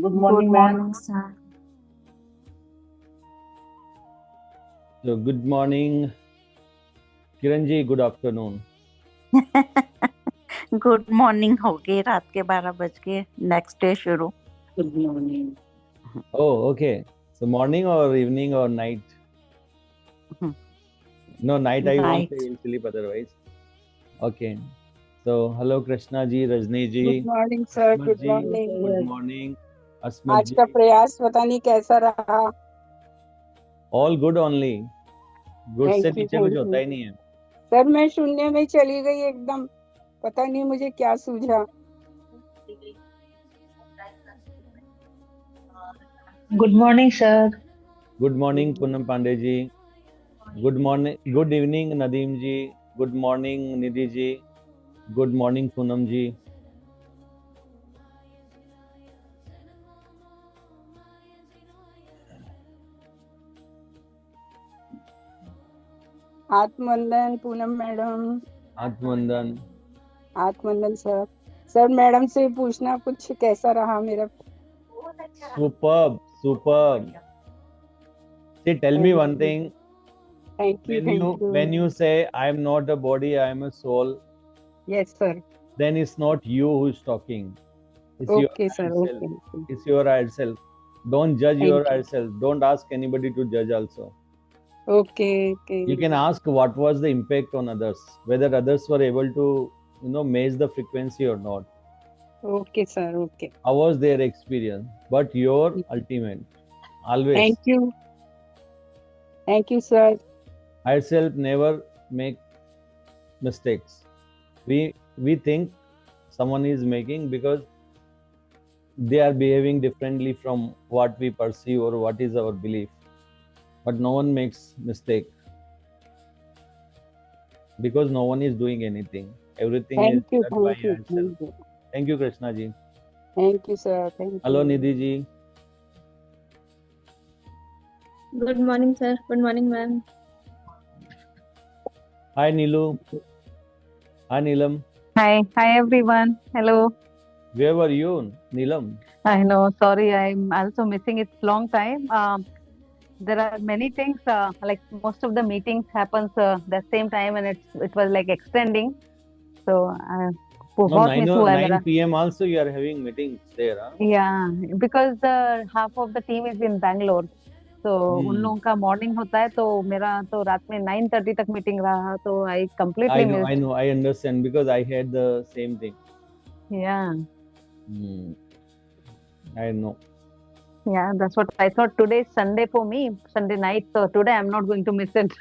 Good Good morning, ma'am. morning, sir. So good morning, Kiran ji. Good afternoon. Good morning हो गई, रात के 12 बज के नेक्स्ट डे शुरू। Good morning. Oh, okay. So morning or evening or night? No, night I won't Night. say. You'll sleep otherwise. Okay. So hello, Krishna ji, Rajni ji. Good morning sir. Asmat good ji. Morning. Good morning, Asmat आज ji. का प्रयास पता नहीं कैसा रहा। All good only. Good से thank you, नीचे कुछ थैंक होता यू ही नहीं है. सर। मैं शून्य में चली गई एकदम, पता नहीं मुझे क्या सूझा। Good morning, sir. Good morning, Poonam Pandey ji. Good morning. Good evening, Nadeem ji. Good morning, Nidhi ji. Good morning, Poonam ji. आत्मवंदन पूनम मैडम। आत्मवंदन. आत्मवंदन सर। सर मैडम से पूछना कुछ कैसा रहा मेरा। Superb, superb. See, tell me one thing. Thank you. When you say I am not a body, I am a soul, yes sir. then it's not you who is talking. It's your okay sir. higher self. Okay It's your higher self. Don't judge Thank your you. higher self. Don't ask anybody to judge also. Okay You can ask what was the impact on others, whether others were able to, match the frequency or not. Okay sir. Okay How was their experience? But your ultimate, always. Thank you sir. Higher self never make mistakes. We think someone is making because they are behaving differently from what we perceive or what is our belief. But no one makes mistake because no one is doing anything. Everything thank is you, done by thank you, yourself. Thank you, Krishna ji. Thank you sir. Thank Hello, you. Nidhi ji. Good morning, sir. Good morning, ma'am. Hi, Nilu. Hi, Neelam. Hi everyone. Hello. Where were you, Neelam? I know. Sorry, I'm also missing. It's long time. There are many things. Like most of the meetings happens the same time, and it was like extending. So No, बहुत 9 miss हुआ है 9 मेरा. p.m. also you are having meetings there, huh? Yeah, because the half of the team is in Bangalore. तो उन लोगों का morning होता है, तो मेरा तो रात में 9:30 तक मीटिंग रहा, तो I completely miss. I know, I understand because I had the same thing. Yeah. I know. Yeah, that's what I thought. Today is Sunday for me, Sunday night. So today I'm not going to miss it.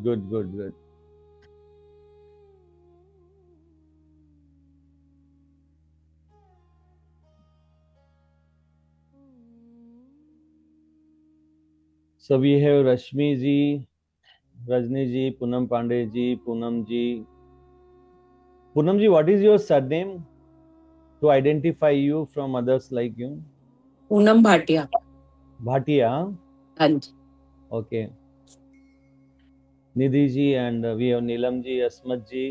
Good. So we have Rashmi ji, Rajni ji, Poonam Pandey ji, Poonam ji. Poonam ji, what is your surname to identify you from others like you? Poonam Bhatia. Bhatia? Hanji. Okay. Nidhi ji and we have Neelam ji, Asmat ji.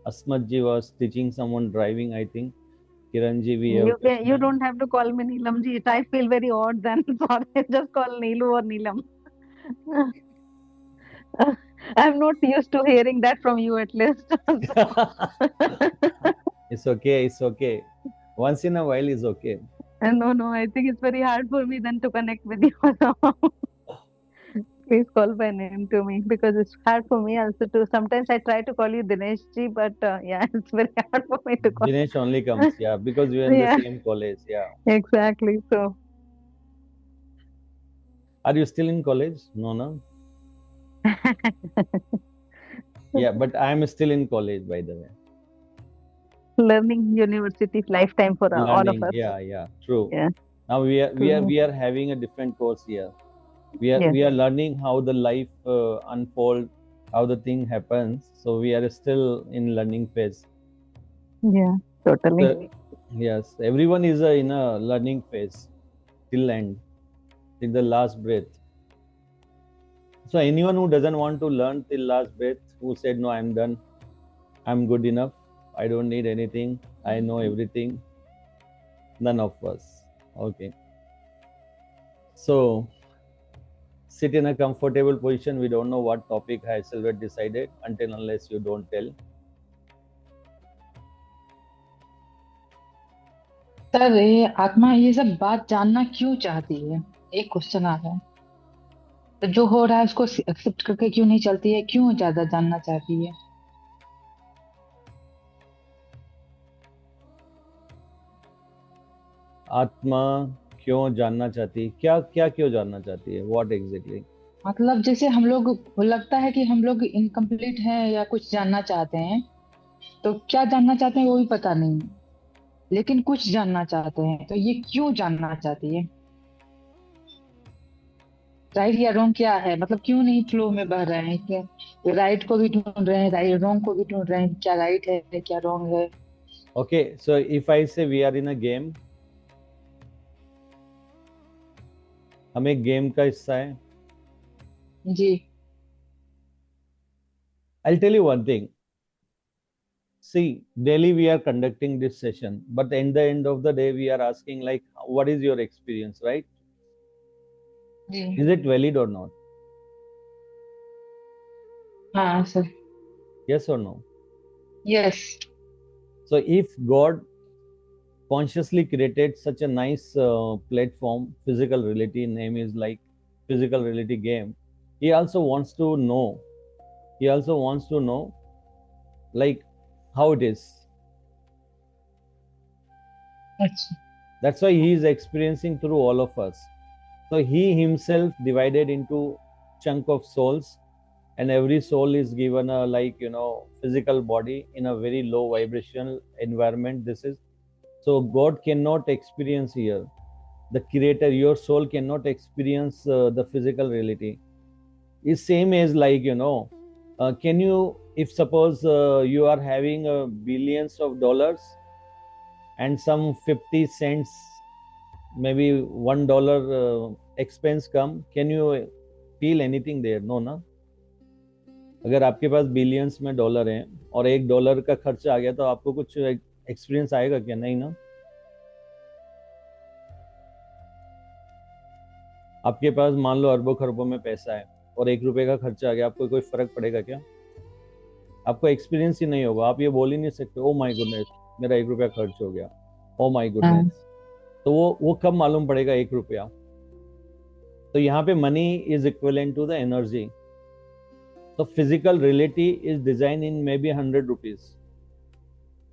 Asmat ji was teaching someone driving, I think. Kiran ji, we have. You don't have to call me Neelam ji. I feel very odd then. Sorry, just call Neelu or Neelam. I'm not used to hearing that from you at least. It's okay. Once in a while is okay. No, I think it's very hard for me then to connect with you. Please call by name to me because it's hard for me also to. Sometimes I try to call you Dinesh ji, but yeah, it's very hard for me to call. Dinesh only comes, yeah, because we are in the same college, yeah. Exactly. So. Are you still in college? No. Yeah, but I am still in college, by the way. Learning university lifetime for all of us. Yeah, true. Yeah. Now we are having a different course here. We are learning how the life unfolds, how the thing happens. So we are still in learning phase. Yeah, totally. So, yes, everyone is in a learning phase till end, till the last breath. So anyone who doesn't want to learn till last breath, who said no, I'm done, I'm good enough, I don't need anything, I know everything, None of us. Okay. So sit in a comfortable position. We don't know what topic Heiselberg decided until unless you don't tell. Sir ये आत्मा ये सब बात जानना क्यों चाहती है? एक क्वेश्चन आ रहा है। तो जो हो रहा है उसको एक्सेप्ट करके क्यों नहीं चलती है? क्यों ज्यादा जानना चाहती है? आत्मा क्यों जानना चाहती है? क्या क्या क्यों जानना चाहती है? What exactly? मतलब जैसे हम लोग को लगता है कि हम लोग इनकम्प्लीट हैं या कुछ जानना चाहते हैं, तो क्या जानना चाहते हैं वो भी पता नहीं, लेकिन कुछ जानना चाहते हैं। तो ये क्यों जानना चाहती है? राइट या रॉन्ग क्या है? मतलब क्यों नहीं फ्लो में बह रहे हैं? क्या राइट को भी ढूंढ रहे हैं, राइट रॉन्ग को भी ढूंढ रहे हैं, क्या राइट है क्या रॉन्ग है? Okay, so if I say we are in a game, हम एक गेम का हिस्सा है. जी I'll tell you one thing. See, daily we are conducting this session, but at the end of the day, we are asking like, what is your experience, right? जी Is it valid or not? हाँ sir. Yes or no? Yes So if God consciously created such a nice platform, physical reality, name is like physical reality game, he also wants to know. He also wants to know like how it is. अच्छा That's why he is experiencing through all of us. So he himself divided into chunk of souls, and every soul is given a like physical body in a very low vibrational environment. This is so God cannot experience here. The creator, your soul cannot experience the physical reality. Is same as like can you, if suppose you are having billions of dollars and some 50 cents, maybe $1 expense come, can you feel anything there? No ना. अगर आपके पास billions में dollar हैं और $1 का खर्च आ गया तो आपको कुछ एक्सपीरियंस आएगा क्या? नहीं ना. आपके पास मान लो अरबों खरबों में पैसा है और ₹1 का खर्चा आ गया, आपको कोई फर्क पड़ेगा क्या? आपको एक्सपीरियंस ही नहीं होगा. आप ये बोल ही नहीं सकते ओ माय गुडनेस मेरा ₹1 खर्च हो गया, ओ माय गुडनेस. तो वो कब मालूम पड़ेगा ₹1? तो यहाँ पे money is equivalent to the energy. तो physical reality is design in maybe ₹100.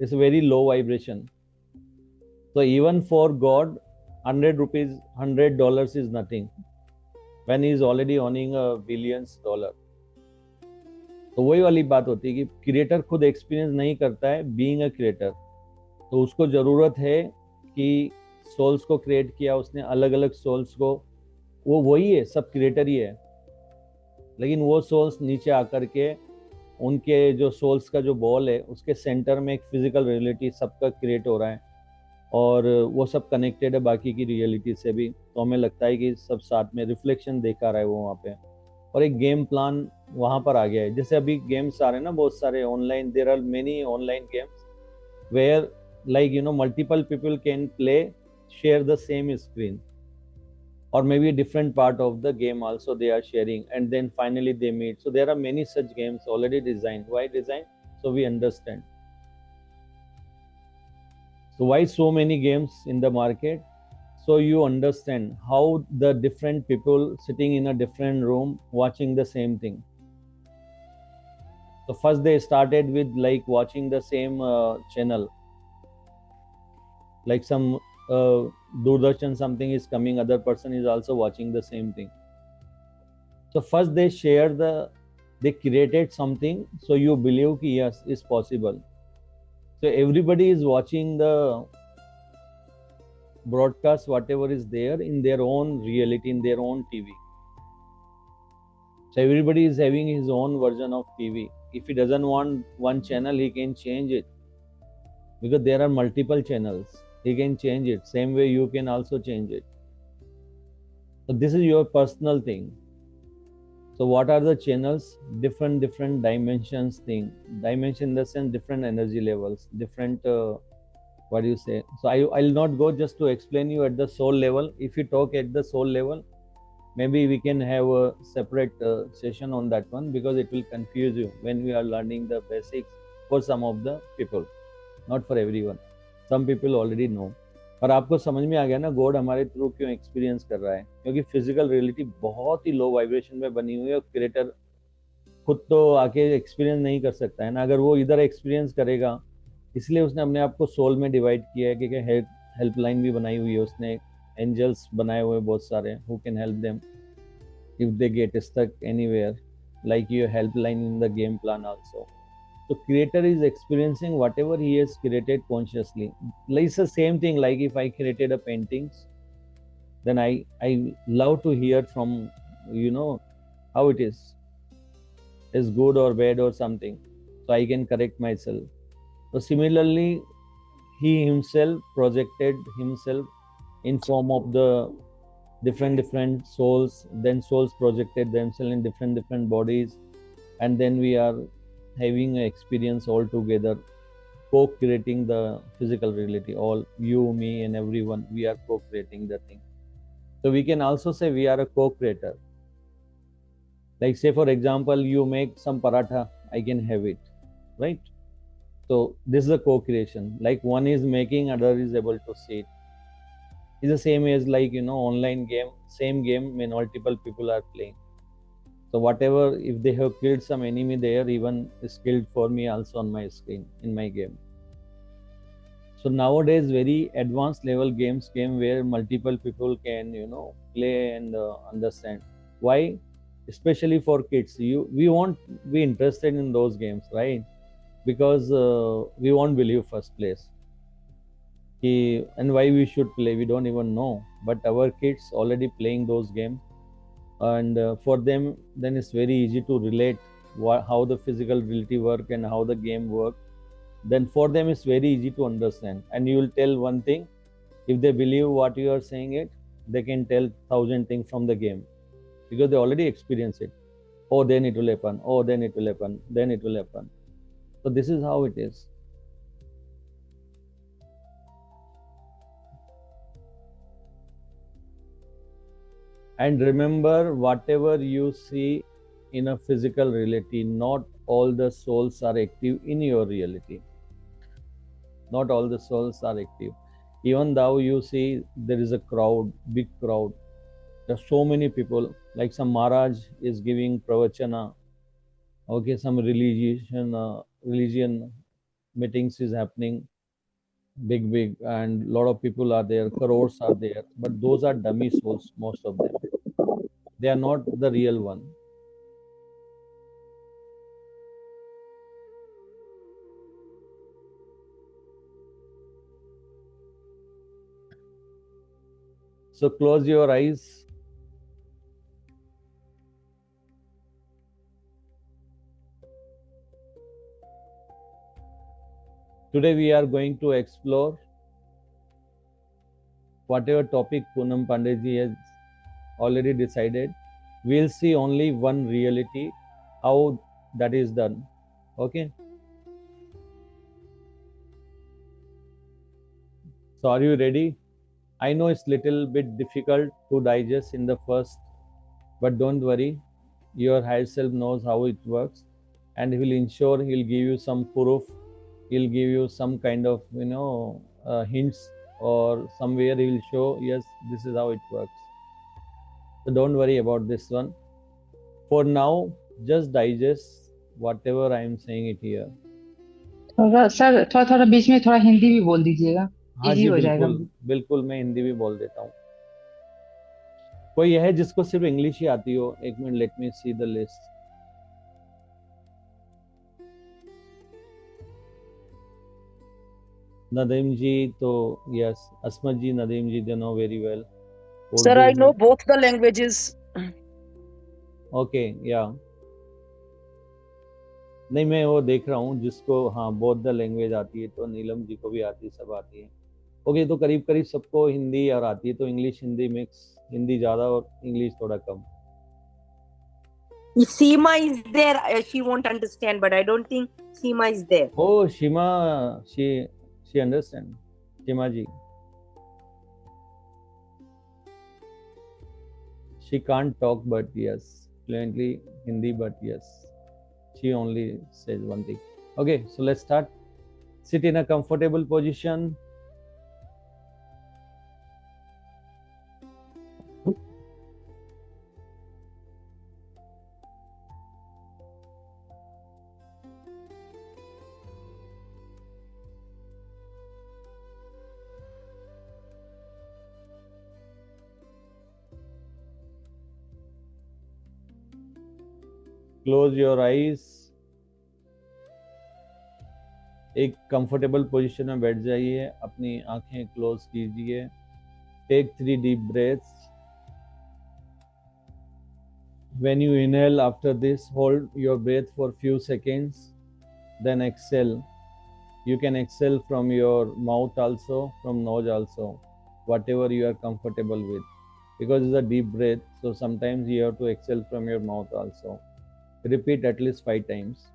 It's very low vibration. So even for God, ₹100, $100 is nothing when he is already owning a billions dollar. तो वही वाली बात होती है कि creator खुद experience नहीं करता है बीइंग अ क्रिएटर. तो उसको जरूरत है कि सोल्स को क्रिएट किया उसने, अलग अलग सोल्स को, वो वही है, सब क्रिएटर ही है. लेकिन वो सोल्स नीचे आकर के उनके जो सोल्स का जो बॉल है उसके सेंटर में एक फिजिकल रियलिटी सबका क्रिएट हो रहा है और वो सब कनेक्टेड है बाकी की रियलिटी से भी. तो हमें लगता है कि सब साथ में रिफ्लेक्शन देखा रहा है वो वहाँ पे, और एक गेम प्लान वहाँ पर आ गया है. जैसे अभी गेम्स आ रहे हैं ना बहुत सारे online, there are many online games where like multiple people can play, share the same screen, or maybe a different part of the game also they are sharing, and then finally they meet. So there are many such games already designed. Why designed? So we understand. So why so many games in the market? So you understand how the different people sitting in a different room watching the same thing. So first they started with like watching the same channel, like some Doordarshan something is coming, other person is also watching the same thing. So first they they created something, so you believe ki yes, it's possible. So everybody is watching the broadcast, whatever is there in their own reality, in their own TV. So everybody is having his own version of TV. If he doesn't want one channel, he can change it, because there are multiple channels. He can change it. Same way you can also change it. So this is your personal thing. So what are the channels? Different dimensions thing. Dimension in the sense different energy levels, different what do you say? So I'll not go just to explain you at the soul level. If you talk at the soul level, maybe we can have a separate session on that one, because it will confuse you when we are learning the basics for some of the people, not for everyone. Some people already know. पर आपको समझ में आ गया ना God हमारे through क्यों experience कर रहा है? क्योंकि फिजिकल रियलिटी बहुत ही लो वाइब्रेशन में बनी हुई है और क्रिएटर खुद तो आके एक्सपीरियंस नहीं कर सकता है ना। अगर वो इधर एक्सपीरियंस करेगा, इसलिए उसने अपने आप को सोल में डिवाइड किया है, कि हेल्पलाइन भी बनाई हुई है उसने, एंजल्स बनाए हुए बहुत सारे, who can help them if they get stuck anywhere, like your helpline in the game plan also. So creator is experiencing whatever he has created consciously. Like it's the same thing, like if I created a paintings, then I love to hear from, how it is good or bad or something, so I can correct myself. So similarly, he himself projected himself in form of the different souls, then souls projected themselves in different bodies, and then we are having an experience all together, co-creating the physical reality. All you, me, and everyone, we are co-creating the thing. So we can also say we are a co-creator. Like say for example, you make some paratha, I can have it, right? So this is a co-creation. Like one is making, other is able to see it. It's the same as like online game, same game when multiple people are playing. So whatever, if they have killed some enemy there, even is killed for me also on my screen in my game. So nowadays very advanced level games came where multiple people can play and understand. Why? Especially for kids, we won't be interested in those games, right? Because we won't believe first place. And why we should play, we don't even know. But our kids already playing those games, and for them then it's very easy to relate how the physical reality work and how the game work. Then for them it's very easy to understand. And you will tell one thing, if they believe what you are saying it, they can tell 1,000 things from the game, because they already experience it. Oh, then it will happen. Oh, then it will happen. Then it will happen. So this is how it is. And remember, whatever you see in a physical reality, not all the souls are active in your reality. Not all the souls are active. Even though you see there is a crowd, big crowd, there are so many people, like some Maharaj is giving pravachana, okay, some religion meetings is happening, big, and lot of people are there, crores are there, but those are dummy souls, most of them. They are not the real one. So close your eyes. Today we are going to explore whatever topic Poonam Pandeyji has already decided. We'll see only one reality, how that is done. Okay. So are you ready? I know it's little bit difficult to digest in the first, but don't worry. Your higher self knows how it works, and he will ensure he'll give you some proof. He'll give you some kind of hints, or somewhere he will show, yes, this is how it works. So don't worry about this one. For now, just digest whatever I am saying it here. Sir थोड़ा बीच में थोड़ा हिंदी भी बोल दीजिएगा, हाँ easy जी, हो जाएगा। बिल्कुल मैं हिंदी भी बोल देता हूँ। कोई है जिसको सिर्फ इंग्लिश ही आती हो? एक minute, let me see the list. Nadeem ji तो यस, असमत जी, नदीम जी, they know very well. Sir, I know both the languages. Okay, yeah. नहीं, मैं वो देख रहा हूँ जिसको हाँ बोथ द लैंग्वेज आती है, तो नीलम जी को भी आती है, सब आती है। ओके, तो करीब करीब सबको हिंदी और आती है, तो इंग्लिश हिंदी मिक्स, हिंदी ज्यादा और इंग्लिश थोड़ा कम। Seema is there. She won't understand, but I don't think Seema is there. Oh, Shima, she understand. Shimaji. She can't talk, but yes, fluently Hindi, but yes, she only says one thing. Okay, so let's start. Sit in a comfortable position. Close your eyes. एक comfortable position में बैठ जाइए, अपनी आंखें close कीजिए. Take 3 deep breaths. When you inhale, after this, hold your breath for few seconds, then exhale. You can exhale from your mouth also, from nose also, whatever you are comfortable with, because it's a deep breath, so sometimes you have to exhale from your mouth also. Repeat at least 5 times.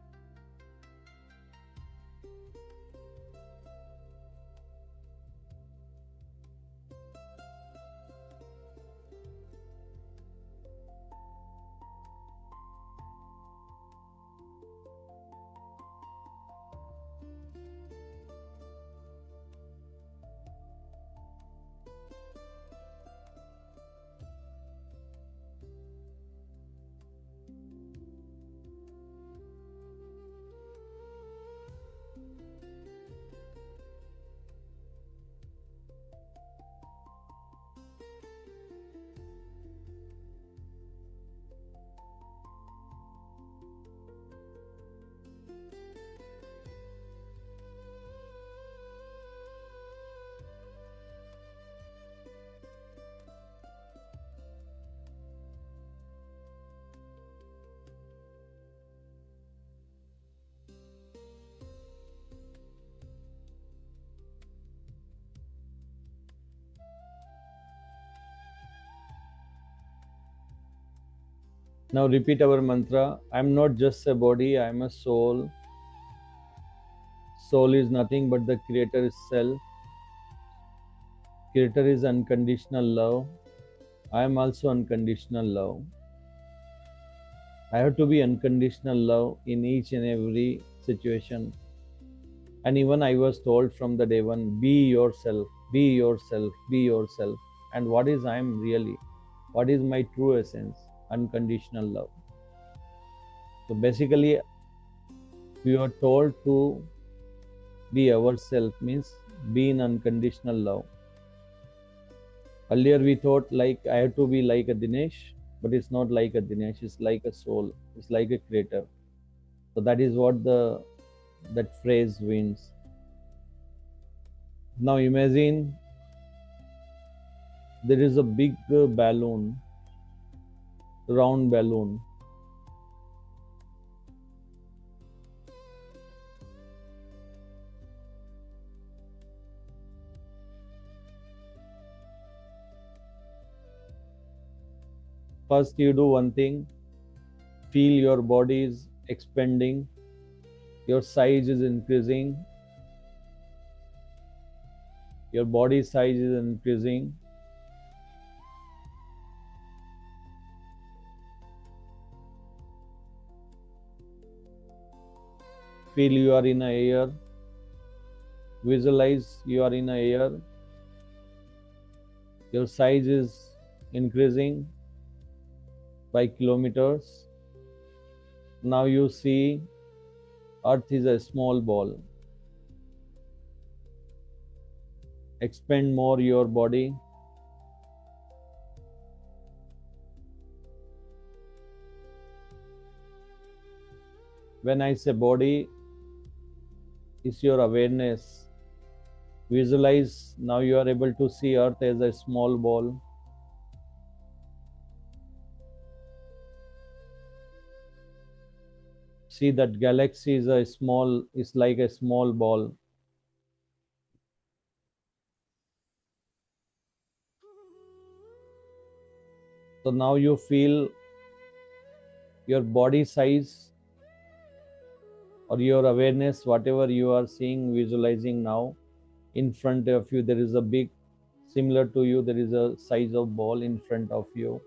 Now repeat our mantra. I am not just a body, I am a soul. Soul is nothing but the Creator itself. Creator is unconditional love. I am also unconditional love. I have to be unconditional love in each and every situation. And even I was told from the day one, be yourself, be yourself, be yourself. And what is I am really? What is my true essence? Unconditional love. So basically, we are told to be ourselves, means be in unconditional love. Earlier we thought like I have to be like a Dinesh, but it's not like a Dinesh, it's like a soul, it's like a creator. So that is what that phrase means. Now imagine there is a big balloon, round balloon. First you do one thing, feel your body is expanding, your size is increasing, your body size is increasing. Feel you are in a air, visualize you are in a air, your size is increasing by kilometers. Now you see Earth is a small ball. Expand more your body. When I say body, is your awareness. Visualize, now you are able to see Earth as a small ball. See that galaxy is like a small ball. So now you feel your body size or your awareness, whatever you are seeing, visualizing now, in front of you there is a big, similar to you, there is a size of ball in front of you.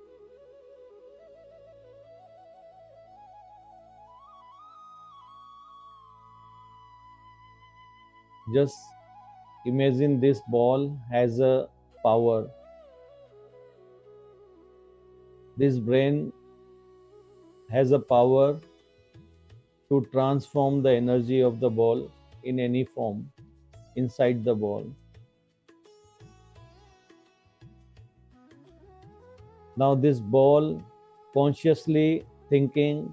Just imagine this ball has a power. This brain has a power to transform the energy of the ball in any form inside the ball. Now this ball, consciously thinking,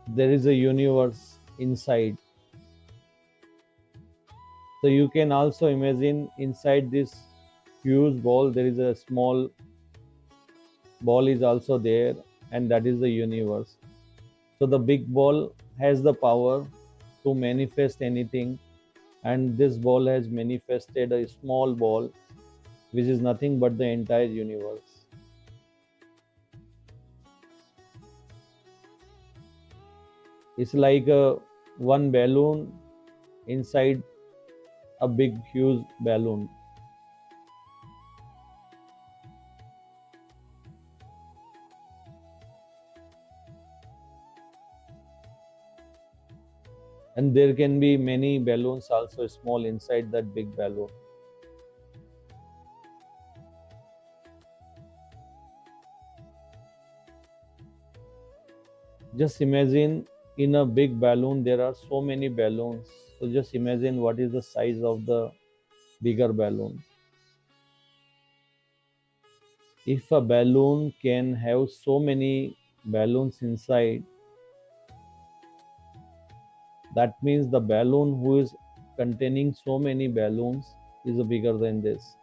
there is a universe inside. So you can also imagine inside this huge ball there is a small ball is also there, and that is the universe. So the big ball has the power to manifest anything, and this ball has manifested a small ball which is nothing but the entire universe. It's like one balloon inside a big huge balloon. And there can be many balloons also small inside that big balloon. Just imagine in a big balloon there are so many balloons. So just imagine what is the size of the bigger balloon. If a balloon can have so many balloons inside, that means the balloon who is containing so many balloons is bigger than this.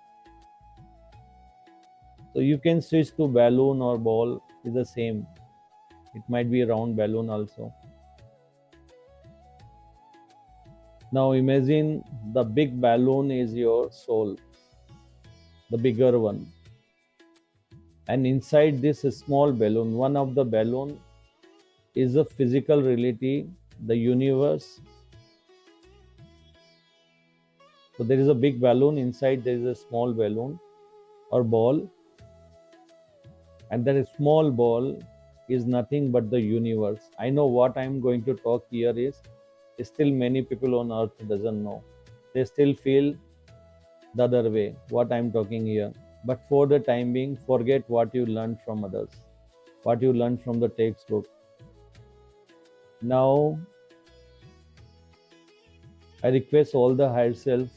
So you can switch to balloon or ball, is the same. It might be a round balloon also. Now imagine the big balloon is your soul, the bigger one. And inside this small balloon, one of the balloon is a physical reality, the universe. So there is a big balloon, inside there is a small balloon or ball, and that small ball is nothing but the universe. I know what I am going to talk here is still many people on earth doesn't know. They still feel the other way, what I am talking here. But for the time being, forget what you learned from others, what you learned from the textbook. Now, I request all the higher self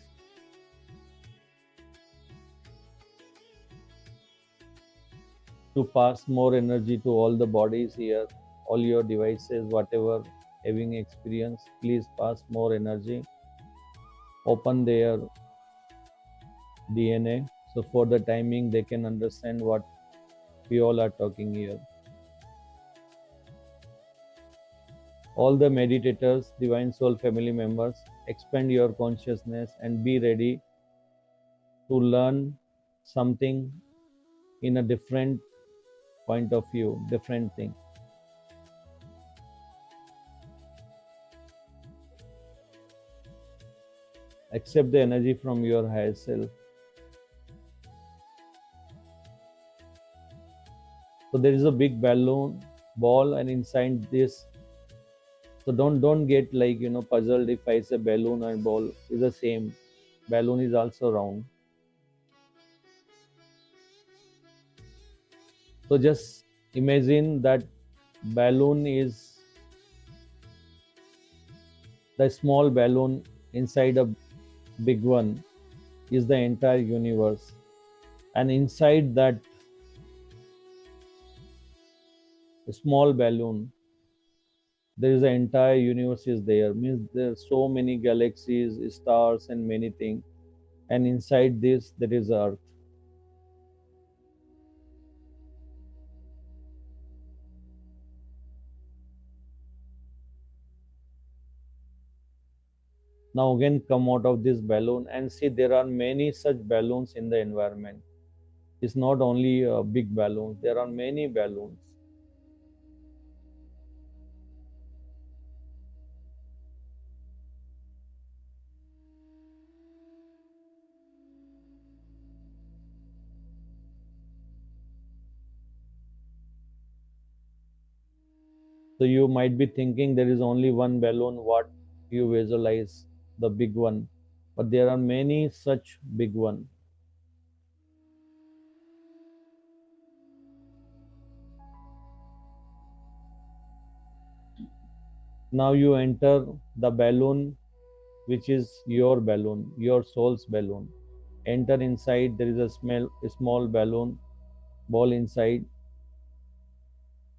to pass more energy to all the bodies here, all your devices, whatever having experience, please pass more energy. Open their DNA. So for the timing, they can understand what we all are talking here. All the meditators, Divine Soul family members, expand your consciousness and be ready to learn something in a different point of view, different thing. Accept the energy from your higher self. So there is a big balloon ball, and inside this, so don't get like puzzled if I say balloon and ball is the same. Balloon is also round. So just imagine that balloon is the small balloon inside a big one is the entire universe, and inside that small balloon there is the entire universe is there, means there are so many galaxies, stars and many things, and inside this there is earth. Now again come out of this balloon and see there are many such balloons in the environment. It's not only a big balloon, there are many balloons. So you might be thinking there is only one balloon, what you visualize, the big one. But there are many such big one. Now you enter the balloon, which is your balloon, your soul's balloon. Enter inside, there is a small balloon ball inside,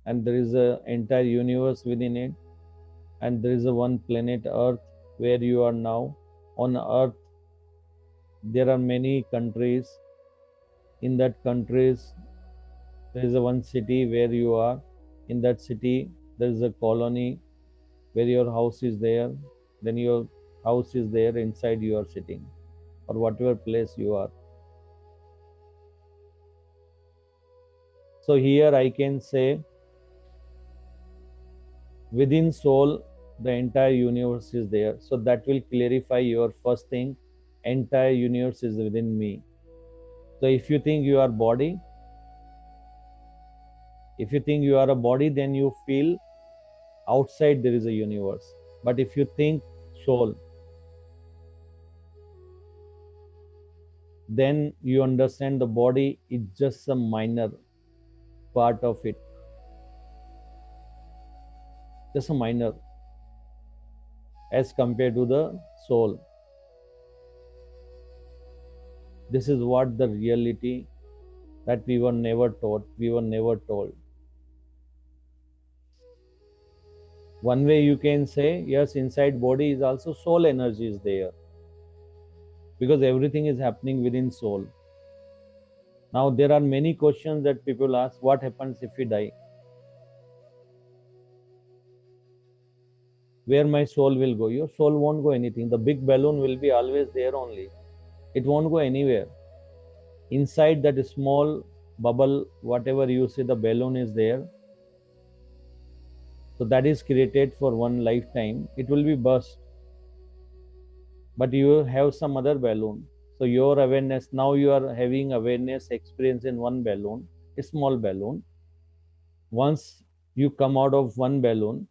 and there is an entire universe within it, and there is a one planet Earth where you are now. On Earth there are many countries. In that countries there is a one city where you are. In that city there is a colony where your house is there. Then your house is there, inside you are sitting, or whatever place you are. So here I can say, within soul the entire universe is there. So that will clarify your first thing, entire universe is within me. So if you think you are body, if you think you are a body, then you feel outside there is a universe. But if you think soul, then you understand the body is just a minor part of it, just a minor, as compared to the soul. This is what the reality that we were never taught, we were never told. One way you can say, yes, inside body is also soul energy is there, because everything is happening within soul. Now there are many questions that people ask, what happens if we die? Where my soul will go? Your soul won't go anything. The big balloon will be always there only. It won't go anywhere. Inside that small bubble, whatever you see, the balloon is there. So that is created for one lifetime. It will be burst. But you have some other balloon. So your awareness, now you are having awareness experience in one balloon, a small balloon. Once you come out of one balloon,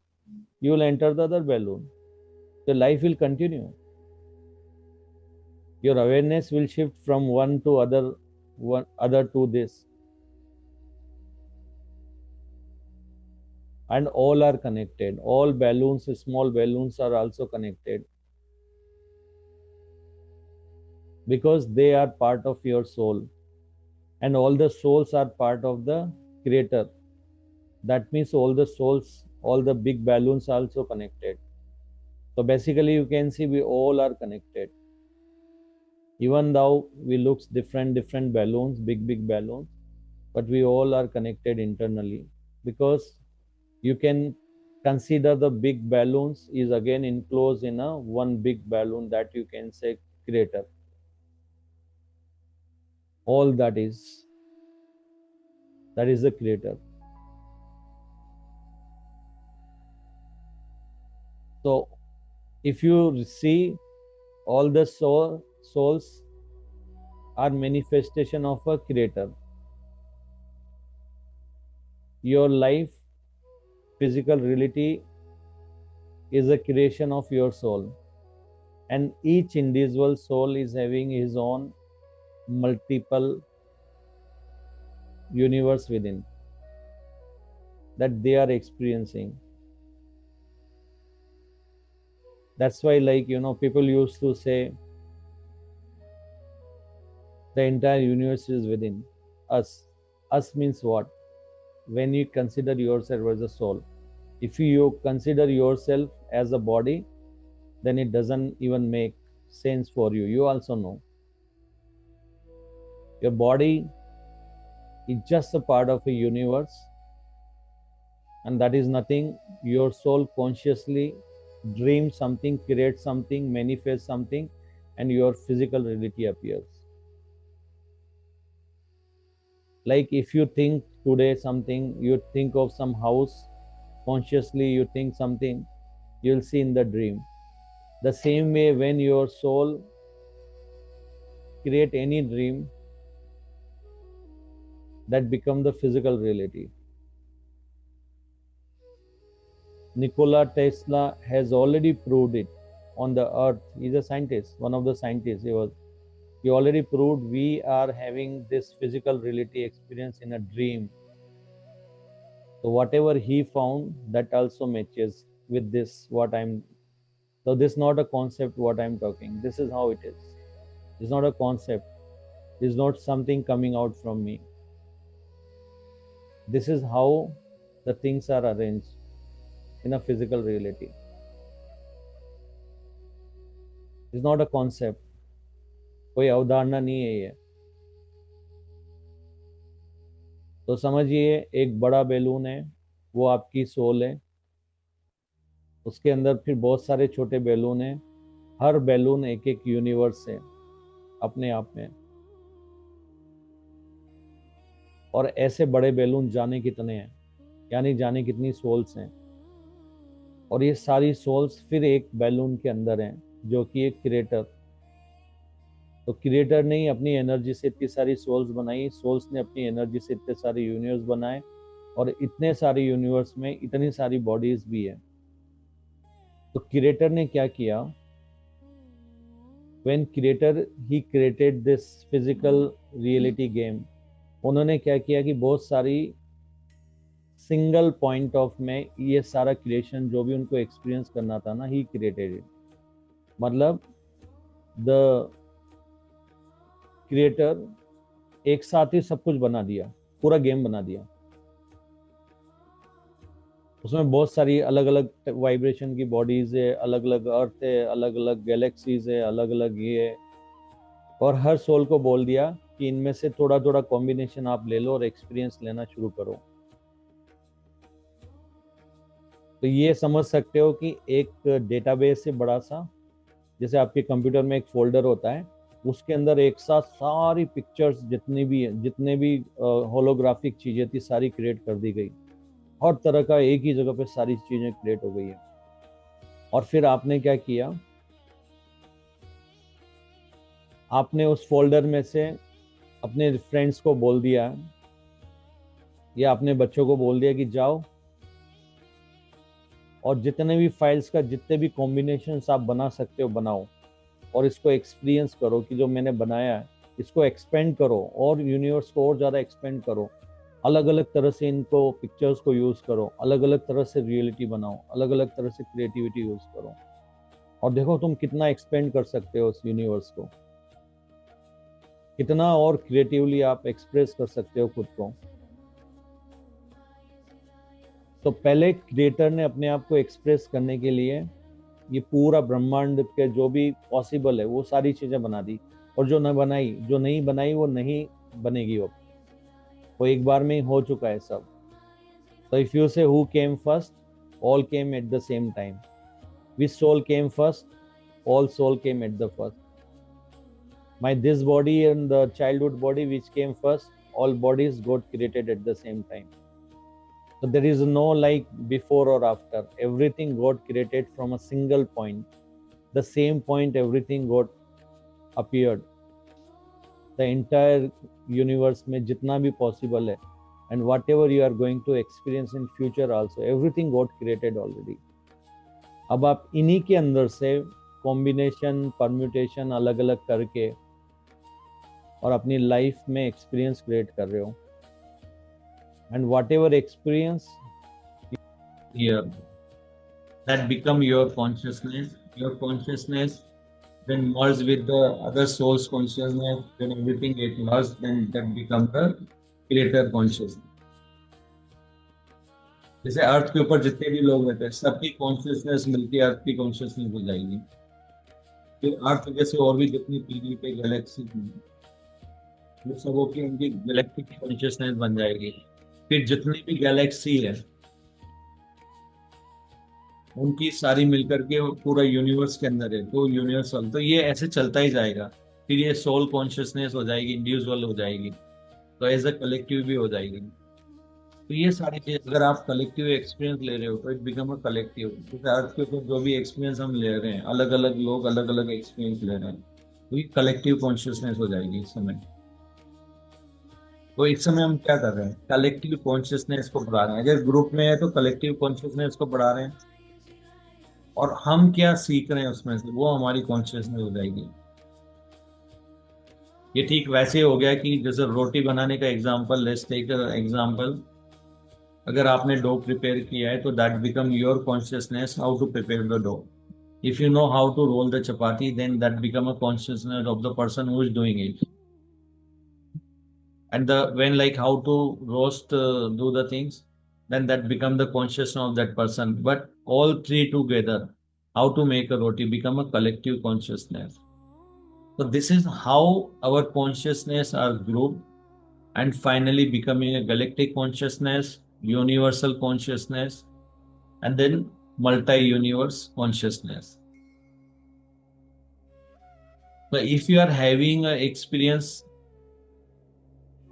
you will enter the other balloon. The life will continue. Your awareness will shift from one to other to this. And all are connected. All balloons, small balloons are also connected, because they are part of your soul. And all the souls are part of the creator. That means all the souls, all the big balloons are also connected. So basically you can see we all are connected. Even though we look different balloons, big balloons, but we all are connected internally, because you can consider the big balloons is again enclosed in a one big balloon, that you can say creator. All that is the creator. So if you see, all the souls are manifestation of a creator. Your life, physical reality, is a creation of your soul, and each individual soul is having his own multiple universe within that they are experiencing. That's why, like, people used to say the entire universe is within us. Us means what? When you consider yourself as a soul. If you consider yourself as a body, then it doesn't even make sense for you. You also know your body is just a part of a universe, and that is nothing. Your soul consciously dreams something, creates something, manifests something, and your physical reality appears. Like if you think today something, you think of some house, consciously you think something, you'll see in the dream. The same way, when your soul create any dream, that become the physical reality. Nikola Tesla has already proved it on the earth. He's a scientist, one of the scientists. He already proved we are having this physical reality experience in a dream. So whatever he found, that also matches with this so this is not a concept what I'm talking. This is how it is. It's not a concept. It's not something coming out from me. This is how the things are arranged in a physical reality. It's not a concept. कोई अवधारणा नहीं है ये. तो समझिए एक बड़ा balloon है, वो आपकी सोल है. उसके अंदर फिर बहुत सारे छोटे बैलून हैं. हर बैलून एक एक यूनिवर्स है अपने आप में. और ऐसे बड़े बैलून जाने कितने हैं, यानी जाने कितनी सोल्स हैं. और ये सारी सोल्स फिर एक बैलून के अंदर हैं जो कि एक क्रिएटर. तो क्रिएटर ने ही अपनी एनर्जी से इतनी सारी सोल्स बनाई, सोल्स ने अपनी एनर्जी से इतने सारे यूनिवर्स बनाए, और इतने सारे यूनिवर्स में इतनी सारी बॉडीज भी है. तो क्रिएटर ने क्या किया? When creator he created this physical reality game, उन्होंने क्या किया कि बहुत सारी सिंगल पॉइंट ऑफ में ये सारा क्रिएशन जो भी उनको एक्सपीरियंस करना था ना, ही क्रिएटेड इट. मतलब द क्रिएटर एक साथ ही सब कुछ बना दिया, पूरा गेम बना दिया. उसमें बहुत सारी अलग अलग वाइब्रेशन की बॉडीज है, अलग अलग अर्थ है, अलग अलग गैलेक्सीज है, अलग अलग ये है. और हर सोल को बोल दिया कि इनमें से थोड़ा थोड़ा कॉम्बिनेशन आप ले लो और एक्सपीरियंस लेना शुरू करो. तो ये समझ सकते हो कि एक डेटाबेस से बड़ा सा, जैसे आपके कंप्यूटर में एक फोल्डर होता है, उसके अंदर एक साथ सारी पिक्चर्स जितने भी होलोग्राफिक चीजें थी सारी क्रिएट कर दी गई. हर तरह का एक ही जगह पे सारी चीजें क्रिएट हो गई है. और फिर आपने क्या किया? आपने उस फोल्डर में से अपने फ्रेंड्स को बोल दिया या अपने बच्चों को बोल दिया कि जाओ और जितने भी फाइल्स का जितने भी कॉम्बिनेशंस आप बना सकते हो बनाओ, और इसको एक्सपीरियंस करो कि जो मैंने बनाया है इसको एक्सपेंड करो और यूनिवर्स को और ज़्यादा एक्सपेंड करो. अलग अलग तरह से इनको पिक्चर्स को यूज़ करो, अलग अलग तरह से रियलिटी बनाओ, अलग अलग तरह से क्रिएटिविटी यूज़ करो, और देखो तुम कितना एक्सपेंड कर सकते हो उस यूनिवर्स को, कितना और क्रिएटिवली आप एक्सप्रेस कर सकते हो खुद को. तो पहले क्रिएटर ने अपने आप को एक्सप्रेस करने के लिए ये पूरा ब्रह्मांड के जो भी पॉसिबल है वो सारी चीज़ें बना दी, और जो नहीं बनाई वो नहीं बनेगी. वो एक बार में ही हो चुका है सब. तो if you say who came first, all came at the same time. Which soul came first, all soul came at the first. My this body and the childhood body which came first, all bodies got created at the same time. So there is no like before or after. Everything got created from a single point. The same point everything got appeared. The entire universe में जितना भी possible है, and whatever you are going to experience in future also, everything got created already. अब आप इन्हीं के अंदर से कॉम्बिनेशन परम्यूटेशन अलग अलग करके और अपनी लाइफ में एक्सपीरियंस क्रिएट कर रहे हो. And what ever experience that become your consciousness then merge with the other soul's consciousness, then everything get merged, then that become the creator consciousness. जैसे अर्थ के ऊपर जितने भी लोग रहते हैं सबकी कॉन्शियसनेस मिलकर अर्थ की कॉन्शियसनेस हो जाएगी. फिर अर्थ जैसे और भी जितनी पीढ़ी पे गैलेक्सी वो सबों की उनकी गैलेक्टिक कॉन्शियसनेस बन जाएगी. फिर जितनी भी गैलेक्सी है उनकी सारी मिलकर के पूरा यूनिवर्स के अंदर है, तो यूनिवर्सल. तो ये ऐसे चलता ही जाएगा. फिर ये सोल कॉन्शियसनेस हो जाएगी, इंडिविजुअल हो जाएगी, तो एज अ कलेक्टिव भी हो जाएगी. तो ये सारी चीज अगर आप कलेक्टिव एक्सपीरियंस ले रहे हो तो इट बिकम अ कलेक्टिव. जैसे अर्थ के ऊपर जो भी एक्सपीरियंस हम ले रहे हैं, अलग अलग लोग अलग अलग एक्सपीरियंस ले रहे हैं, तो ये कलेक्टिव कॉन्शियसनेस हो जाएगी इस समय. तो इस समय हम क्या कर रहे हैं? कलेक्टिव कॉन्शियसनेस को बढ़ा रहे हैं. अगर ग्रुप में है तो कलेक्टिव कॉन्शियसनेस को बढ़ा रहे हैं, और हम क्या सीख रहे हैं उसमें से, वो हमारी कॉन्शियसनेस हो जाएगी। ये ठीक वैसे हो गया कि जैसे रोटी बनाने का एग्जाम्पल, लेट्स टेक एग्जाम्पल, अगर आपने डो प्रिपेयर किया है तो that become your consciousness how to prepare the dough. If you know how to roll the chapati, then that become a consciousness of the person who is doing it. And the when like how to roast, do the things, then that become the consciousness of that person. But all three together, how to make a roti, become a collective consciousness. So this is how our consciousness are grouped and finally becoming a galactic consciousness, universal consciousness, and then multi-universe consciousness. So if you are having an experience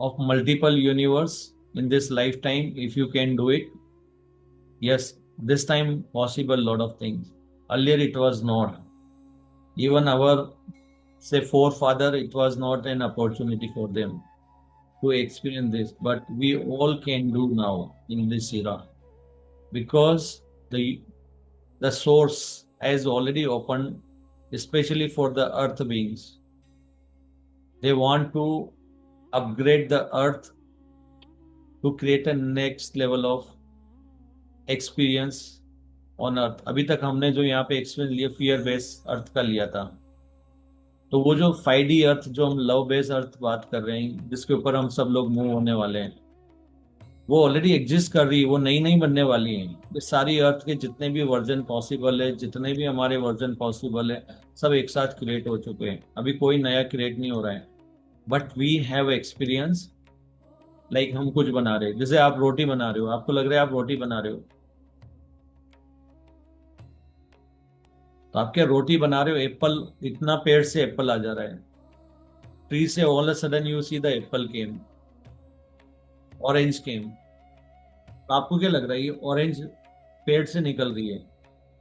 of multiple universe in this lifetime, if you can do it, yes, this time possible lot of things. Earlier it was not. Even our, say, forefather, it was not an opportunity for them to experience this, but we all can do now in this era, because the source has already opened, especially for the earth beings. They want to upgrade the earth to create a next level of experience on earth. अभी तक हमने जो यहाँ पे experience लिया fear base अर्थ का लिया था, तो वो जो 5D अर्थ, जो हम लव बेस अर्थ बात कर रहे हैं, जिसके ऊपर हम सब लोग मूव होने वाले हैं, वो ऑलरेडी एग्जिस्ट कर रही है, वो नई नई बनने वाली है। ये सारी अर्थ के जितने भी वर्जन पॉसिबल है, जितने भी हमारे वर्जन पॉसिबल है, सब एक साथ क्रिएट हो चुके हैं। अभी कोई नया क्रिएट नहीं हो रहा है, but we have experience. Like हम कुछ बना रहे हैं, जैसे आप रोटी बना रहे हो, आपको लग रहा है आप रोटी बना रहे हो, तो आप क्या रोटी बना रहे हो, एप्पल, इतना पेड़ से एप्पल आ जा रहा है, ट्री से all a sudden you see the apple came, orange came. तो आपको क्या लग रहा है, ये ऑरेंज पेड़ से निकल रही है,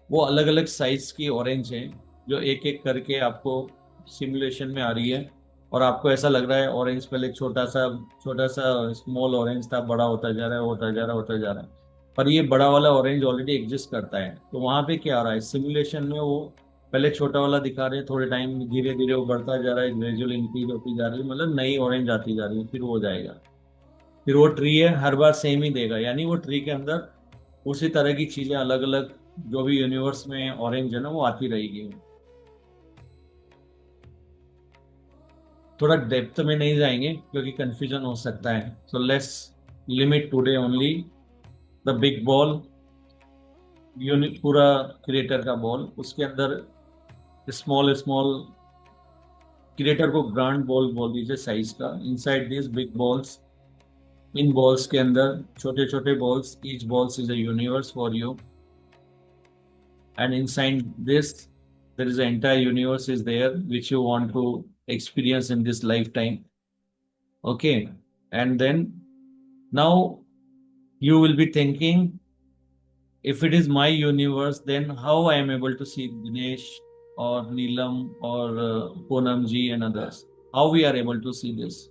वो अलग अलग साइज की ऑरेंज है जो एक एक करके आपको सिमुलेशन में आ रही है, और आपको ऐसा लग रहा है ऑरेंज पहले छोटा सा स्मॉल ऑरेंज था, बड़ा होता जा रहा है, होता जा रहा है, पर ये बड़ा वाला ऑरेंज ऑलरेडी एग्जिस्ट करता है। तो वहां पे क्या आ रहा है, सिमुलेशन में वो पहले छोटा वाला दिखा रहे हैं, थोड़े टाइम धीरे धीरे वो बढ़ता जा रहा है, ग्रेजुअल इंक्रीज होती जा रही है, मतलब नई ऑरेंज आती जा रही है, फिर वो हो जाएगा, फिर वो ट्री है, हर बार सेम ही देगा, यानी वो ट्री के अंदर उसी तरह की चीजें अलग अलग जो भी यूनिवर्स में ऑरेंज है ना, वो आती रहेगी। थोड़ा डेप्थ में नहीं जाएंगे क्योंकि कंफ्यूजन हो सकता है, so let's limit today only the big ball, unit पूरा क्रिएटर का बॉल, उसके अंदर स्मॉल क्रिएटर को ग्रांड बॉल बोल दीजिए साइज का। Inside this big balls, in balls के अंदर छोटे छोटे balls, each balls is a universe for you, and inside this there is an entire universe is there which you want to experience in this lifetime. Okay, and then now you will be thinking, if it is my universe, then how I am able to see Dinesh or Neelam or Poonam ji and others, how we are able to see this?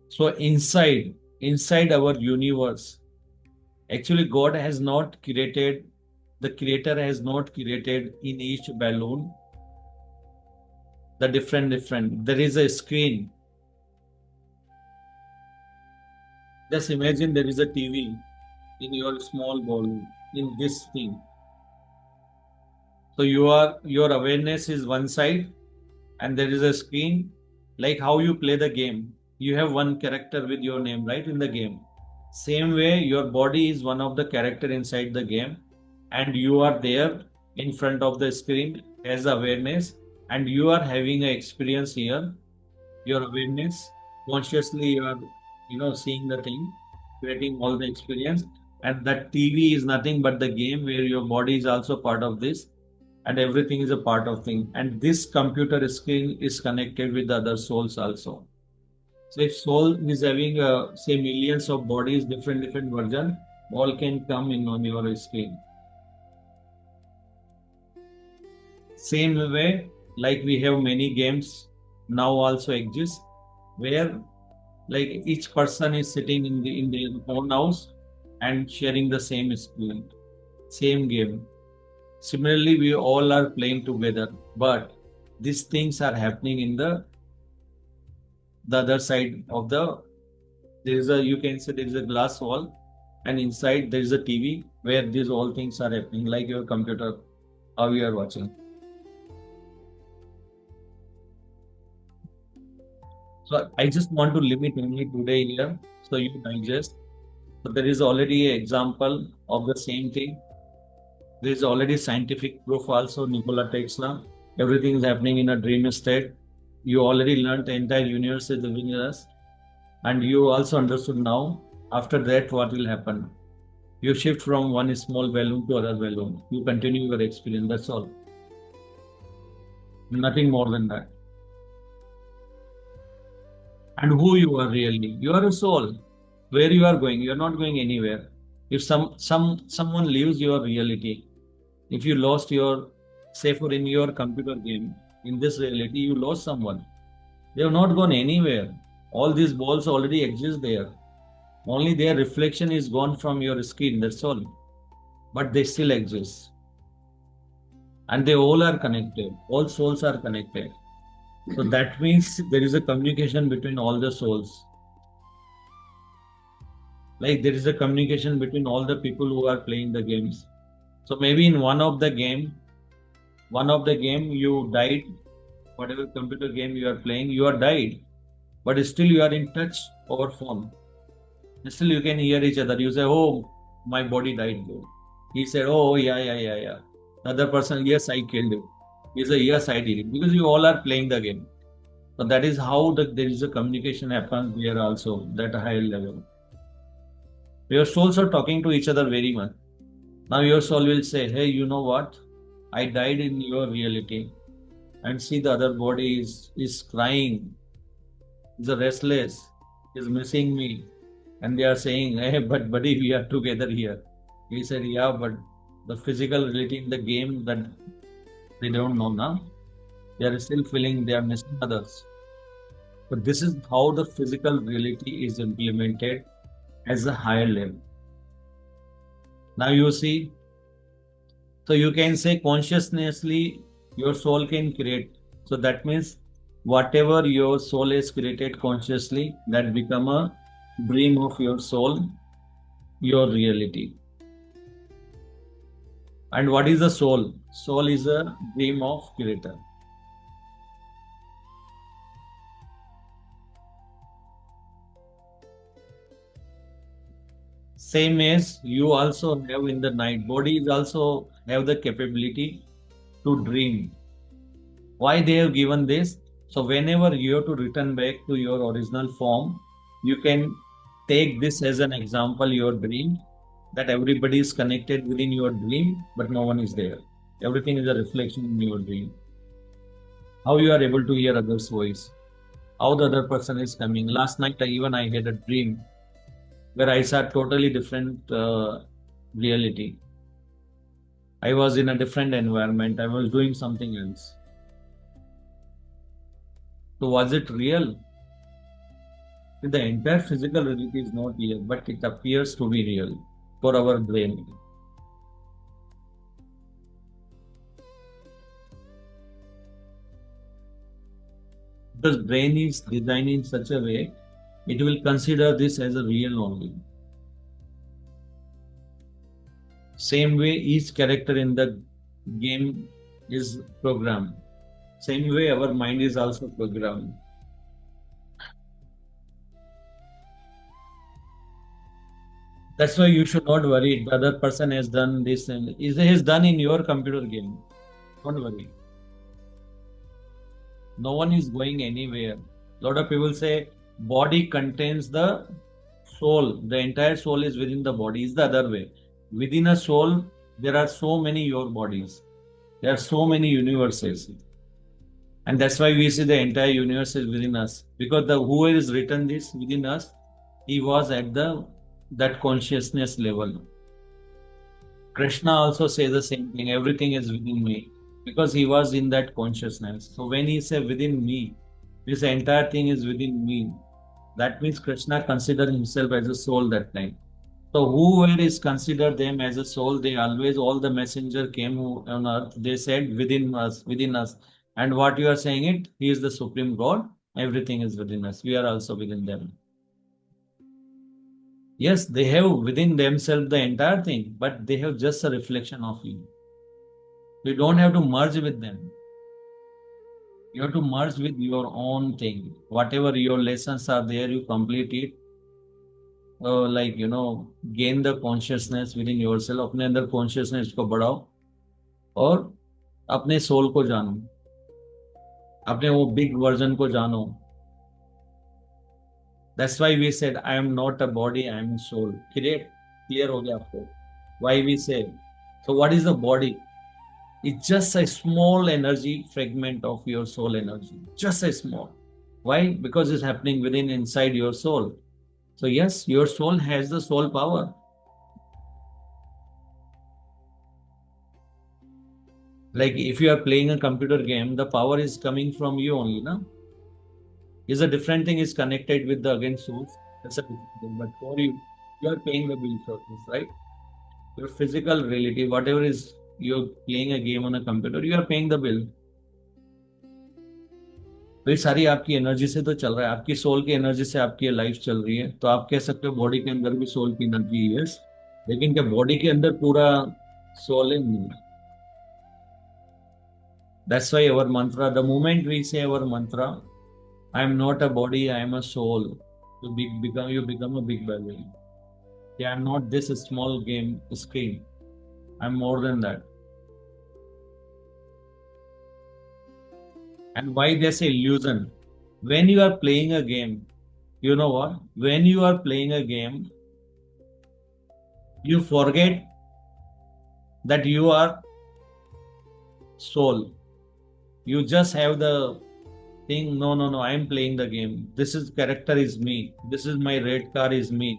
So inside our universe, actually, God has not created, the creator has not created in each balloon the different. There is a screen. Just imagine there is a TV in your small ball, in this thing. So your awareness is one side and there is a screen, like how you play the game. You have one character with your name, right, in the game. Same way, your body is one of the character inside the game, and you are there in front of the screen as awareness, and you are having an experience here. Your awareness, consciously you are, seeing the thing, creating all the experience, and that TV is nothing but the game where your body is also part of this, and everything is a part of thing. And this computer screen is connected with the other souls also. So if soul is having, say, millions of bodies, different version, all can come in on your screen. Same way, like we have many games now also exist, where like each person is sitting in their own house and sharing the same screen. same game. Similarly, we all are playing together, but these things are happening in the other side of the, there is a, you can say there is a glass wall, and inside there is a TV where these all things are happening, like your computer, how you are watching. So I just want to limit only today here, so you digest. So there is already an example of the same thing. There is already scientific proof also, Nikola Tesla. Everything is happening in a dream state. You already learned the entire universe is living in us. And you also understood now, after that, what will happen. You shift from one small balloon to other balloon. You continue your experience, that's all. Nothing more than that. And who you are really. You are a soul. Where you are going, you are not going anywhere. If someone leaves your reality, if you lost your, say for in your computer game, in this reality, you lost someone. They have not gone anywhere. All these balls already exist there. Only their reflection is gone from your screen, that's all. But they still exist. And they all are connected. All souls are connected. So that means there is a communication between all the souls. Like there is a communication between all the people who are playing the games. So maybe in one of the game you died, whatever computer game you are playing, you are died. But still you are in touch over phone. Still you can hear each other. You say, oh, my body died. He said, oh, yeah. The other person, yes, I killed you. He said, yes, I did it. Because you all are playing the game. So that is how there is a communication happens here also, that higher level. Your souls are talking to each other very much. Now your soul will say, hey, you know what? I died in your reality. And see the other body is crying, is restless, is missing me. And they are saying, hey, but buddy, we are together here. He said, yeah, but the physical reality in the game that they don't know now. They are still feeling they are missing others. But this is how the physical reality is implemented as a higher level. Now you see, so you can say consciously your soul can create. So that means whatever your soul is created consciously, that become a dream of your soul, your reality. And what is the soul? Soul is a dream of creator. Same as you also have in the night. Bodies also have the capability to dream. Why they have given this? So whenever you have to return back to your original form, you can take this as an example, your dream, that everybody is connected within your dream, but no one is there. Everything is a reflection in your dream. How you are able to hear others' voice, how the other person is coming. Last night I had a dream where I saw totally different reality. I was in a different environment. I was doing something else. So was it real? The entire physical reality is not real, but it appears to be real for our brain. Because brain is designed in such a way, it will consider this as a real only. Same way each character in the game is programmed. Same way our mind is also programmed. That's why you should not worry. The other person has done this and is done in your computer game. Don't worry. No one is going anywhere. A lot of people say body contains the soul. The entire soul is within the body. It's the other way. Within a soul, there are so many your bodies. There are so many universes. And that's why we see the entire universe is within us. Because whoever has written this within us, he was at that consciousness level. Krishna also says the same thing. Everything is within me. Because he was in that consciousness. So when he said within me, this entire thing is within me. That means Krishna considered himself as a soul that time. So whoever is considered them as a soul, they always, all the messenger came on earth, they said within us, within us. And what you are saying it, he is the supreme God, everything is within us. We are also within them. Yes, they have within themselves the entire thing, but they have just a reflection of you. You don't have to merge with them. You have to merge with your own thing. Whatever your lessons are there, you complete it. Like, gain the consciousness within yourself. अपने अंदर consciousness को बढ़ाओ और अपने soul को जानो, अपने वो big version को जानो. That's why we said, I am not a body, I am a soul. Clear हो गया आपको? Why we say? So what is the body? It's just a small energy fragment of your soul energy. Just a small. Why? Because it's happening within, inside your soul. So yes, your soul has the soul power. Like if you are playing a computer game, the power is coming from you only, no? Is a different thing is connected with the again source. That's a different thing. But for you, you are paying the bill for this, right? Your physical reality, whatever is you're playing a game on a computer, you are paying the bill. तो ये सारी आपकी energy से तो चल रहा है, आपकी सोल की एनर्जी से आपकी लाइफ चल रही है. तो आप कह सकते हो बॉडी के अंदर भी सोल की एनर्जी है, लेकिन क्या बॉडी के अंदर पूरा सोल है? नहीं. That's why our mantra, the moment we say our mantra, I am not a body, I am a soul. You become a big balloon. Yeah, I am not this small game screen. I am more than that. And why there's illusion? When you are playing a game, you know what? When you are playing a game, you forget that you are soul. You just have the thing, no, I am playing the game. This is character is me. This is my red car is me.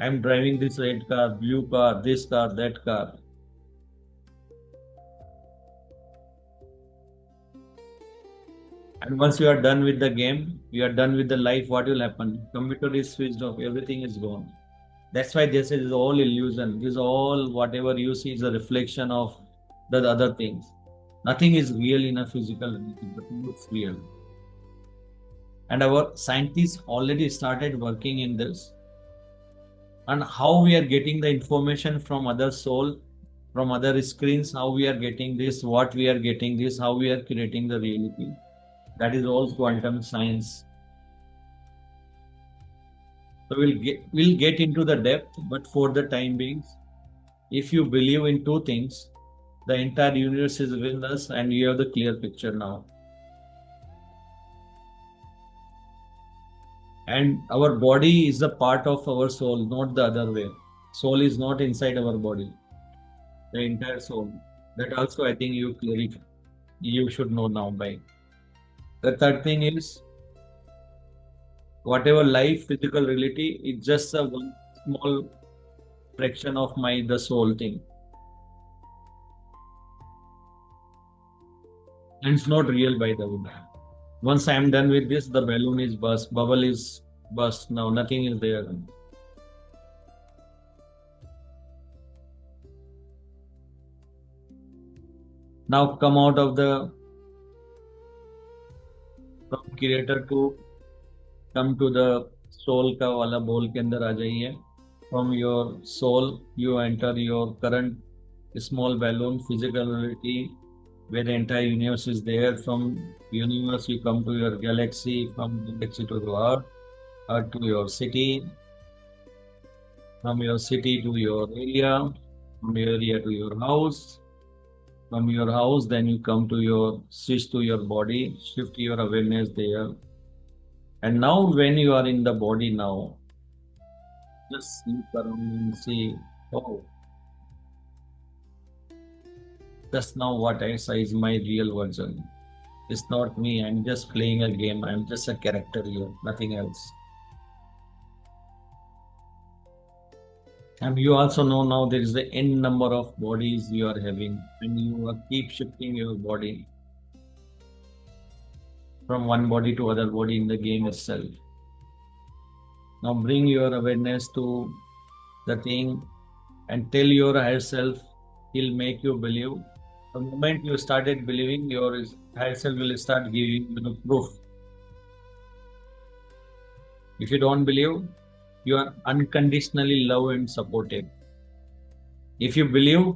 I am driving this red car, blue car, this car, that car. And once you are done with the game, you are done with the life, what will happen? Computer is switched off, everything is gone. That's why this is all illusion. This is all whatever you see is a reflection of the other things. Nothing is real in a physical reality, but it's real. And our scientists already started working in this. And how we are getting the information from other soul, from other screens, how we are getting this, what we are getting this, how we are creating the reality. That is all quantum science. So we'll get into the depth, but for the time being, if you believe in two things, the entire universe is within us and you have the clear picture now. And our body is a part of our soul, not the other way. Soul is not inside our body. The entire soul. That also I think you should know now by. The third thing is, whatever life, physical reality, it's just a one small fraction of the soul thing. And it's not real by the way. Once I am done with this, the balloon is burst, bubble is burst. Now nothing is there. Now come out of the from creator to come to the soul का वाला बोल के अंदर आ जाइए. From your soul, you enter your current small balloon, physical reality, where the entire universe is there. From universe, you come to your galaxy, from galaxy to the earth, earth to your city, from your city to your area, from your area to your house, from your house, then you come to your, switch to your body, shift your awareness there. And now when you are in the body now, just look around and see, oh, just now what I say is my real version. It's not me, I'm just playing a game, I'm just a character here, nothing else. And you also know now there is the n number of bodies you are having, and you keep shifting your body from one body to other body in the game itself. Now bring your awareness to the thing and tell your higher self, he'll make you believe. The moment you started believing, your higher self will start giving you the proof. If you don't believe, you are unconditionally loved and supported. If you believe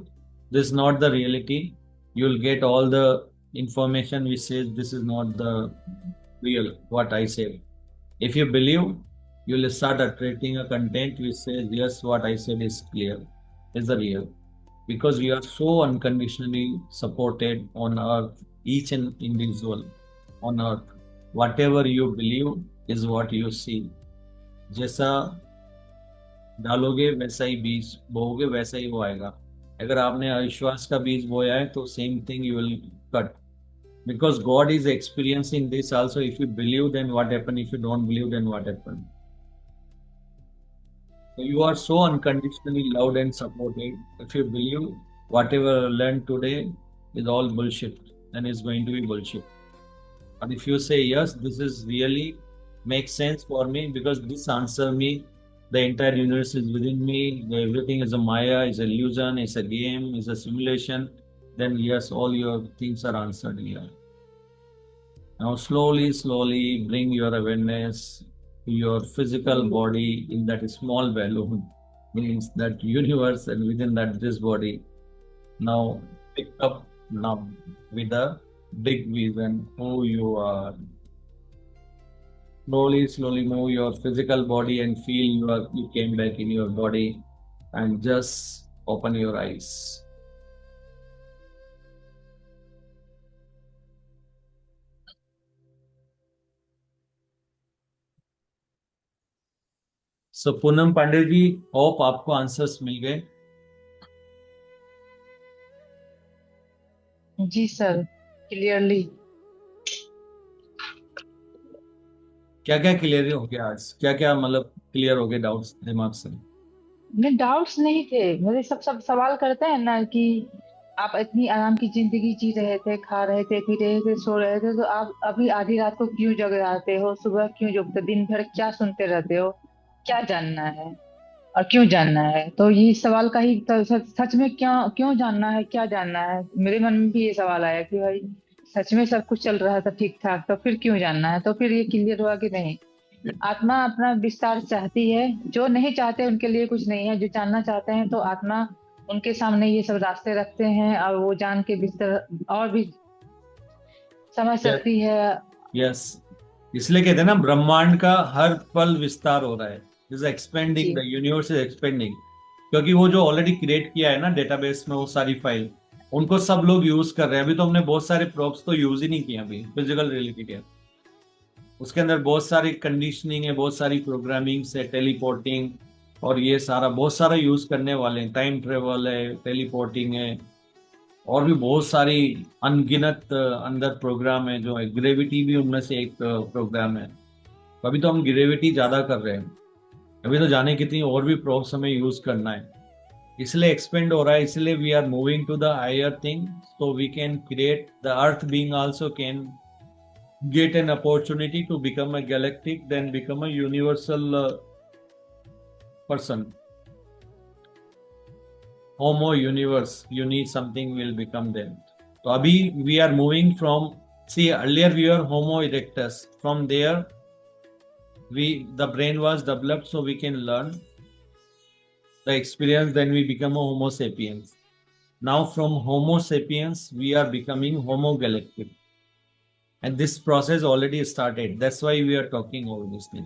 this is not the reality, you will get all the information which says this is not the real, what I said. If you believe, you will start attracting a content which says, yes, what I said is clear, is the real. Because we are so unconditionally supported on earth, each and individual on earth. Whatever you believe is what you see. जैसा डालोगे वैसा ही बीज बोओगे, वैसा ही वो आएगा. अगर आपने अविश्वास का बीज बोया है तो same thing you will cut. Because God is experiencing this also. If you believe, then what happened? If you don't believe, then what happened? So you are so unconditionally loved and supported. If you believe, whatever learned today is all bullshit and is going to be bullshit. And if you say, yes, this is really makes sense for me because this answer me, the entire universe is within me, everything is a Maya, is an illusion, is a game, is a simulation, then yes, all your things are answered here. Now slowly bring your awareness to your physical body in that small balloon, means that universe, and within that this body. Now pick up now with a big vision who you are. Slowly move your physical body and feel you came back in your body, and just open your eyes. So Poonam Pandey ji, hope आपको answers मिल गए. जी sir, clearly. क्या क्या clear हो गया आज? क्या क्या मतलब क्लियर हो गए डाउट्स दिमाग से? नहीं, डाउट्स नहीं थे मेरे. सब सवाल करते हैं ना कि आप इतनी आराम की जिंदगी जी रहे थे, खा रहे थे, पी रहे थे, सो रहे थे, तो आप अभी आधी रात को क्यों जग जाते हो? सुबह क्यों जगते? दिन भर क्या सुनते रहते हो? क्या जानना है और क्यों जानना है? तो ये सवाल का ही तो सच में क्यों जानना है, क्या जानना है? मेरे मन में भी ये सवाल आया कि भाई सच में सब कुछ चल रहा था ठीक ठाक, तो फिर क्यों जानना है? तो फिर ये क्लियर हुआ कि नहीं, आत्मा अपना विस्तार चाहती है. जो नहीं चाहते उनके लिए कुछ नहीं है. जो जानना चाहते हैं तो आत्मा उनके सामने ये सब रास्ते रखते हैं और वो जान के विस्तार और भी समझ सकती है. यस, इसलिए कहते हैं ना ब्रह्मांड का हर पल विस्तार हो रहा है. Is expanding, the universe is expanding. क्योंकि वो जो ऑलरेडी क्रिएट किया है ना डेटाबेस में वो सारी फाइल, उनको सब लोग यूज कर रहे हैं. अभी तो हमने बहुत सारे प्रोप्स तो यूज ही नहीं किए अभी फिजिकल रियलिटी के. उसके अंदर बहुत सारी कंडीशनिंग है, बहुत सारी प्रोग्रामिंग है, टेलीपोर्टिंग और ये सारा बहुत सारा यूज करने वाले हैं. टाइम ट्रेवल है, टेलीपोर्टिंग है, और भी बहुत सारी अनगिनत अंदर प्रोग्राम है जो है. ग्रेविटी भी उनमें से एक प्रोग्राम है. अभी तो हम ग्रेविटी ज्यादा कर रहे हैं. अभी तो जाने कितनी और भी प्रोप्स हमें यूज करना है. इसलिए एक्सपेंड हो रहा है. इसलिए we are moving to the higher thing, so we can create the earth being also can get an opportunity to become a galactic, then become a universal person. Homo universe, you need something will become then. So abhi we are moving from, see earlier we were Homo erectus. From there the brain was developed so we can learn the experience, then we become a Homo sapiens. Now from Homo sapiens we are becoming Homo galactic. And this process already started. That's why we are talking over this thing.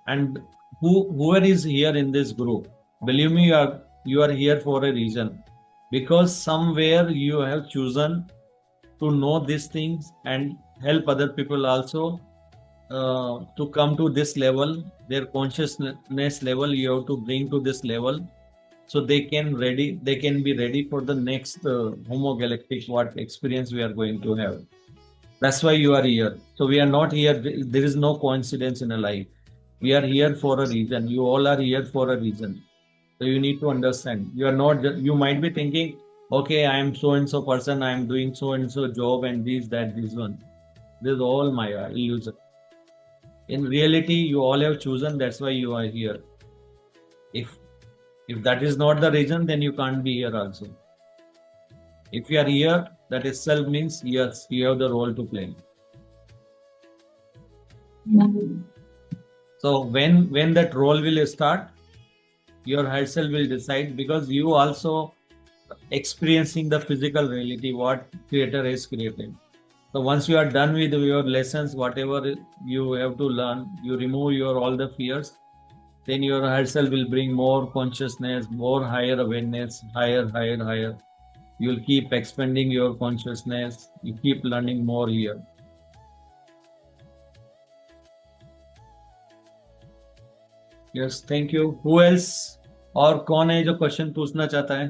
And whoever is here in this group, believe me, you are here for a reason. Because somewhere you have chosen to know these things and help other people also to come to this level. Their consciousness level you have to bring to this level, so they can be ready for the next Homo galactic what experience we are going to have. That's why you are here. So we are not here. There is no coincidence in a life. We are here for a reason. You all are here for a reason. So you need to understand. You are not. You might be thinking, okay, I am so and so person. I am doing so and so job and this, that, this one. This is all Maya, illusion. In reality, you all have chosen. That's why you are here. If If that is not the reason, then you can't be here also. If you are here, that itself means yes, you have the role to play. So when that role will start, your higher self will decide, because you also experiencing the physical reality what creator has created. So once you are done with your lessons, whatever you have to learn, you remove your all the fears, then your higher self will bring more consciousness, more higher awareness, higher. You'll keep expanding your consciousness, you keep learning more here. Yes, thank you. Who else? और कौन है जो question पूछना चाहता है?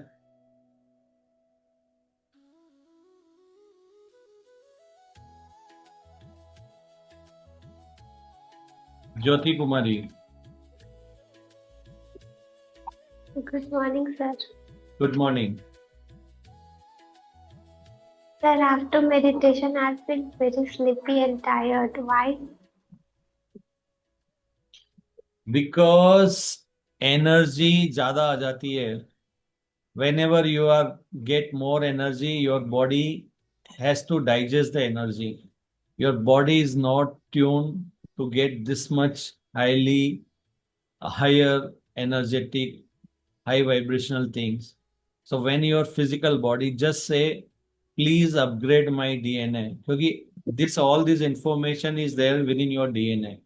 ज्योति कुमारी. Good morning, sir. Good morning. Sir, after meditation, I've been very sleepy and tired. Why? Because energy ज्यादा आ जाती है. Whenever you are get more energy, your body has to digest the energy. Your body is not tuned to get this much higher energetic, high vibrational things. So when your physical body just say, please upgrade my DNA, because all this information is there within your DNA.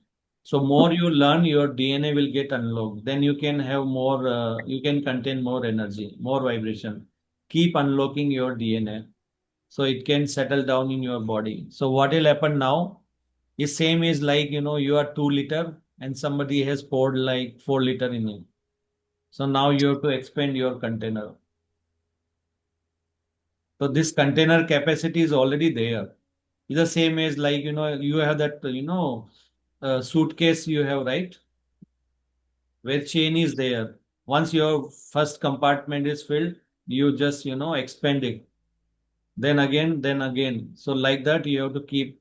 So more you learn, your DNA will get unlocked. Then you can have more, you can contain more energy, more vibration. Keep unlocking your DNA, so it can settle down in your body. So what will happen now is same is like, you are 2 liter and somebody has poured like 4 liter in it. So now you have to expand your container. So this container capacity is already there. It's the same as like, you have that, suitcase you have, right? Where chain is there. Once your first compartment is filled, you just, expand it. Then again. So like that, you have to keep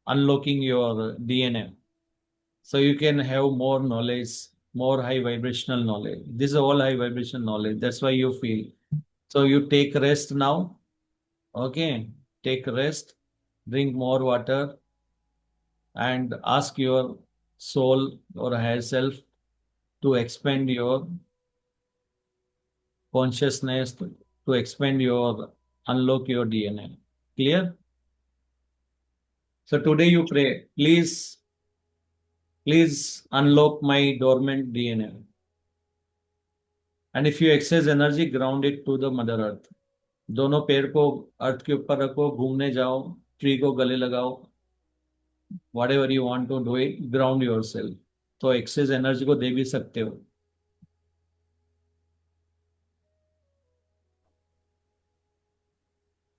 unlocking your DNA. So you can have more knowledge, more high vibrational knowledge. This is all high vibrational knowledge. That's why you feel. So you take rest now. Okay, take rest, drink more water, and ask your soul or higher self to expand your consciousness, to expand your, unlock your DNA. Clear? So today you pray, please unlock my dormant DNA. And if you excess energy, ground it to the Mother Earth. दोनों पैर को अर्थ के ऊपर रखो, घूमने जाओ, tree को गले लगाओ, whatever you want to do it, ground yourself. तो एक्सेस एनर्जी को दे भी सकते हो.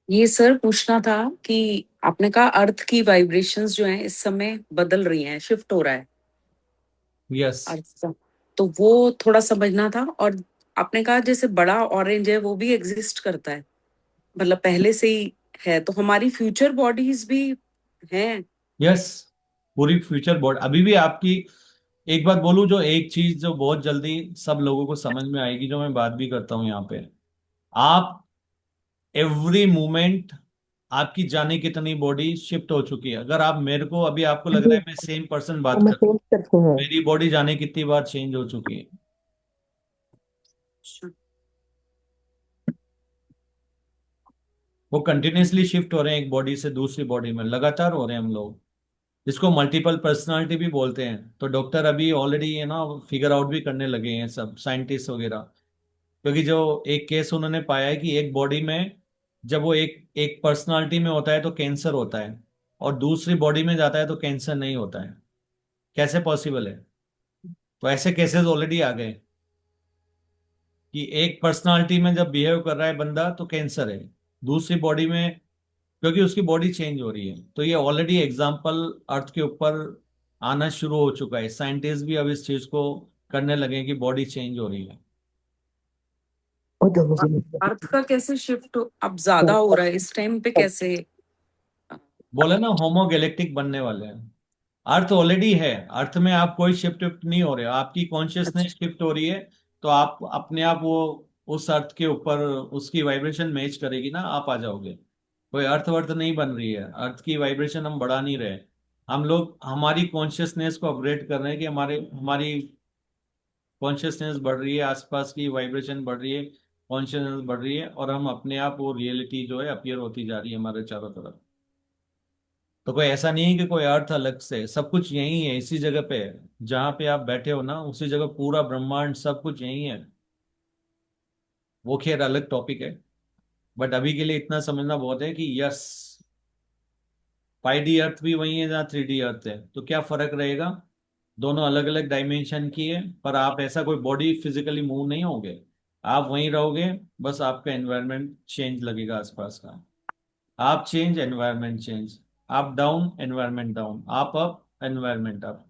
ये सर पूछना था कि आपने कहा अर्थ की वाइब्रेशंस जो हैं इस समय बदल रही हैं, शिफ्ट हो रहा है. यस. तो वो थोड़ा समझना था. और आपने कहा जैसे बड़ा ऑरेंज है वो भी एग्जिस्ट करता है, मतलब पहले से ही है, तो हमारी फ्यूचर बॉडीज भी हैं. यस, पूरी फ्यूचर बॉडी अभी भी आपकी. एक बात बोलूं, जो एक चीज जो बहुत जल्दी सब लोगों को समझ में आएगी, जो मैं बात भी करता हूं यहाँ पे, आप एवरी मोमेंट आपकी जाने कितनी बॉडी शिफ्ट हो चुकी है. अगर आप मेरे को अभी आपको लग रहा है मैं सेम पर्सन बात कर, मेरी बॉडी जाने कितनी बार चेंज हो चुकी है. वो कंटिन्यूसली शिफ्ट हो रहे हैं एक बॉडी से दूसरी बॉडी में, लगातार हो रहे हैं हम लोग. इसको मल्टीपल पर्सनालिटी भी बोलते हैं. तो डॉक्टर अभी ऑलरेडी फिगर आउट भी करने लगे हैं सब साइंटिस्ट वगैरह, क्योंकि जो एक केस उन्होंने पाया है कि एक बॉडी में जब वो एक पर्सनालिटी में होता है तो कैंसर होता है, और दूसरी बॉडी में जाता है तो कैंसर नहीं होता है. कैसे पॉसिबल है? तो ऐसे केसेस ऑलरेडी आ गए कि एक पर्सनालिटी में जब बिहेव कर रहा है बंदा तो कैंसर है, दूसरी बॉडी में क्योंकि उसकी बॉडी चेंज हो रही है. तो ये ऑलरेडी एग्जाम्पल अर्थ के ऊपर आना शुरू हो चुका है. साइंटिस्ट भी अब इस चीज को करने लगे कि बॉडी चेंज हो रही है. अर्थ का कैसे शिफ्ट अब ज्यादा हो रहा है इस टाइम पे? कैसे बोले ना, होमोगैलेक्टिक बनने वाले हैं. अर्थ ऑलरेडी है, अर्थ में आप कोई शिफ्ट नहीं हो रहे हो, आपकी कॉन्शियसनेस शिफ्ट हो रही है तो आप अपने आप वो उस अर्थ के ऊपर उसकी वाइब्रेशन मैच करेगी ना, आप आ जाओगे। कोई अर्थ वर्थ नहीं बन रही है, अर्थ की वाइब्रेशन हम बढ़ा नहीं रहे। हम लोग हमारी कॉन्शियसनेस को अपग्रेड कर रहे हैं कि हमारे हमारी कॉन्शियसनेस बढ़ रही है, आसपास की वाइब्रेशन बढ़ रही है, कॉन्शियसनेस बढ़ रही है, और हम अपने आप वो रियलिटी जो है अपीयर होती जा रही है हमारे चारों तरफ। तो कोई ऐसा नहीं है कि कोई अर्थ अलग से, सब कुछ यही है, इसी जगह पे है। जहाँ पे आप बैठे हो ना, उसी जगह पूरा ब्रह्मांड सब कुछ यही है। वो खैर अलग टॉपिक है, बट अभी के लिए इतना समझना बहुत है कि यस, 5D अर्थ भी वही है जहाँ 3D अर्थ है। तो क्या फर्क रहेगा? दोनों अलग अलग डायमेंशन की है, पर आप ऐसा कोई बॉडी फिजिकली मूव नहीं होगे, आप वहीं रहोगे। बस आपका एनवायरनमेंट चेंज लगेगा आसपास का। आप चेंज, एनवायरनमेंट चेंज। आप डाउन, एनवायरनमेंट डाउन। आप अप, एनवायरनमेंट अप।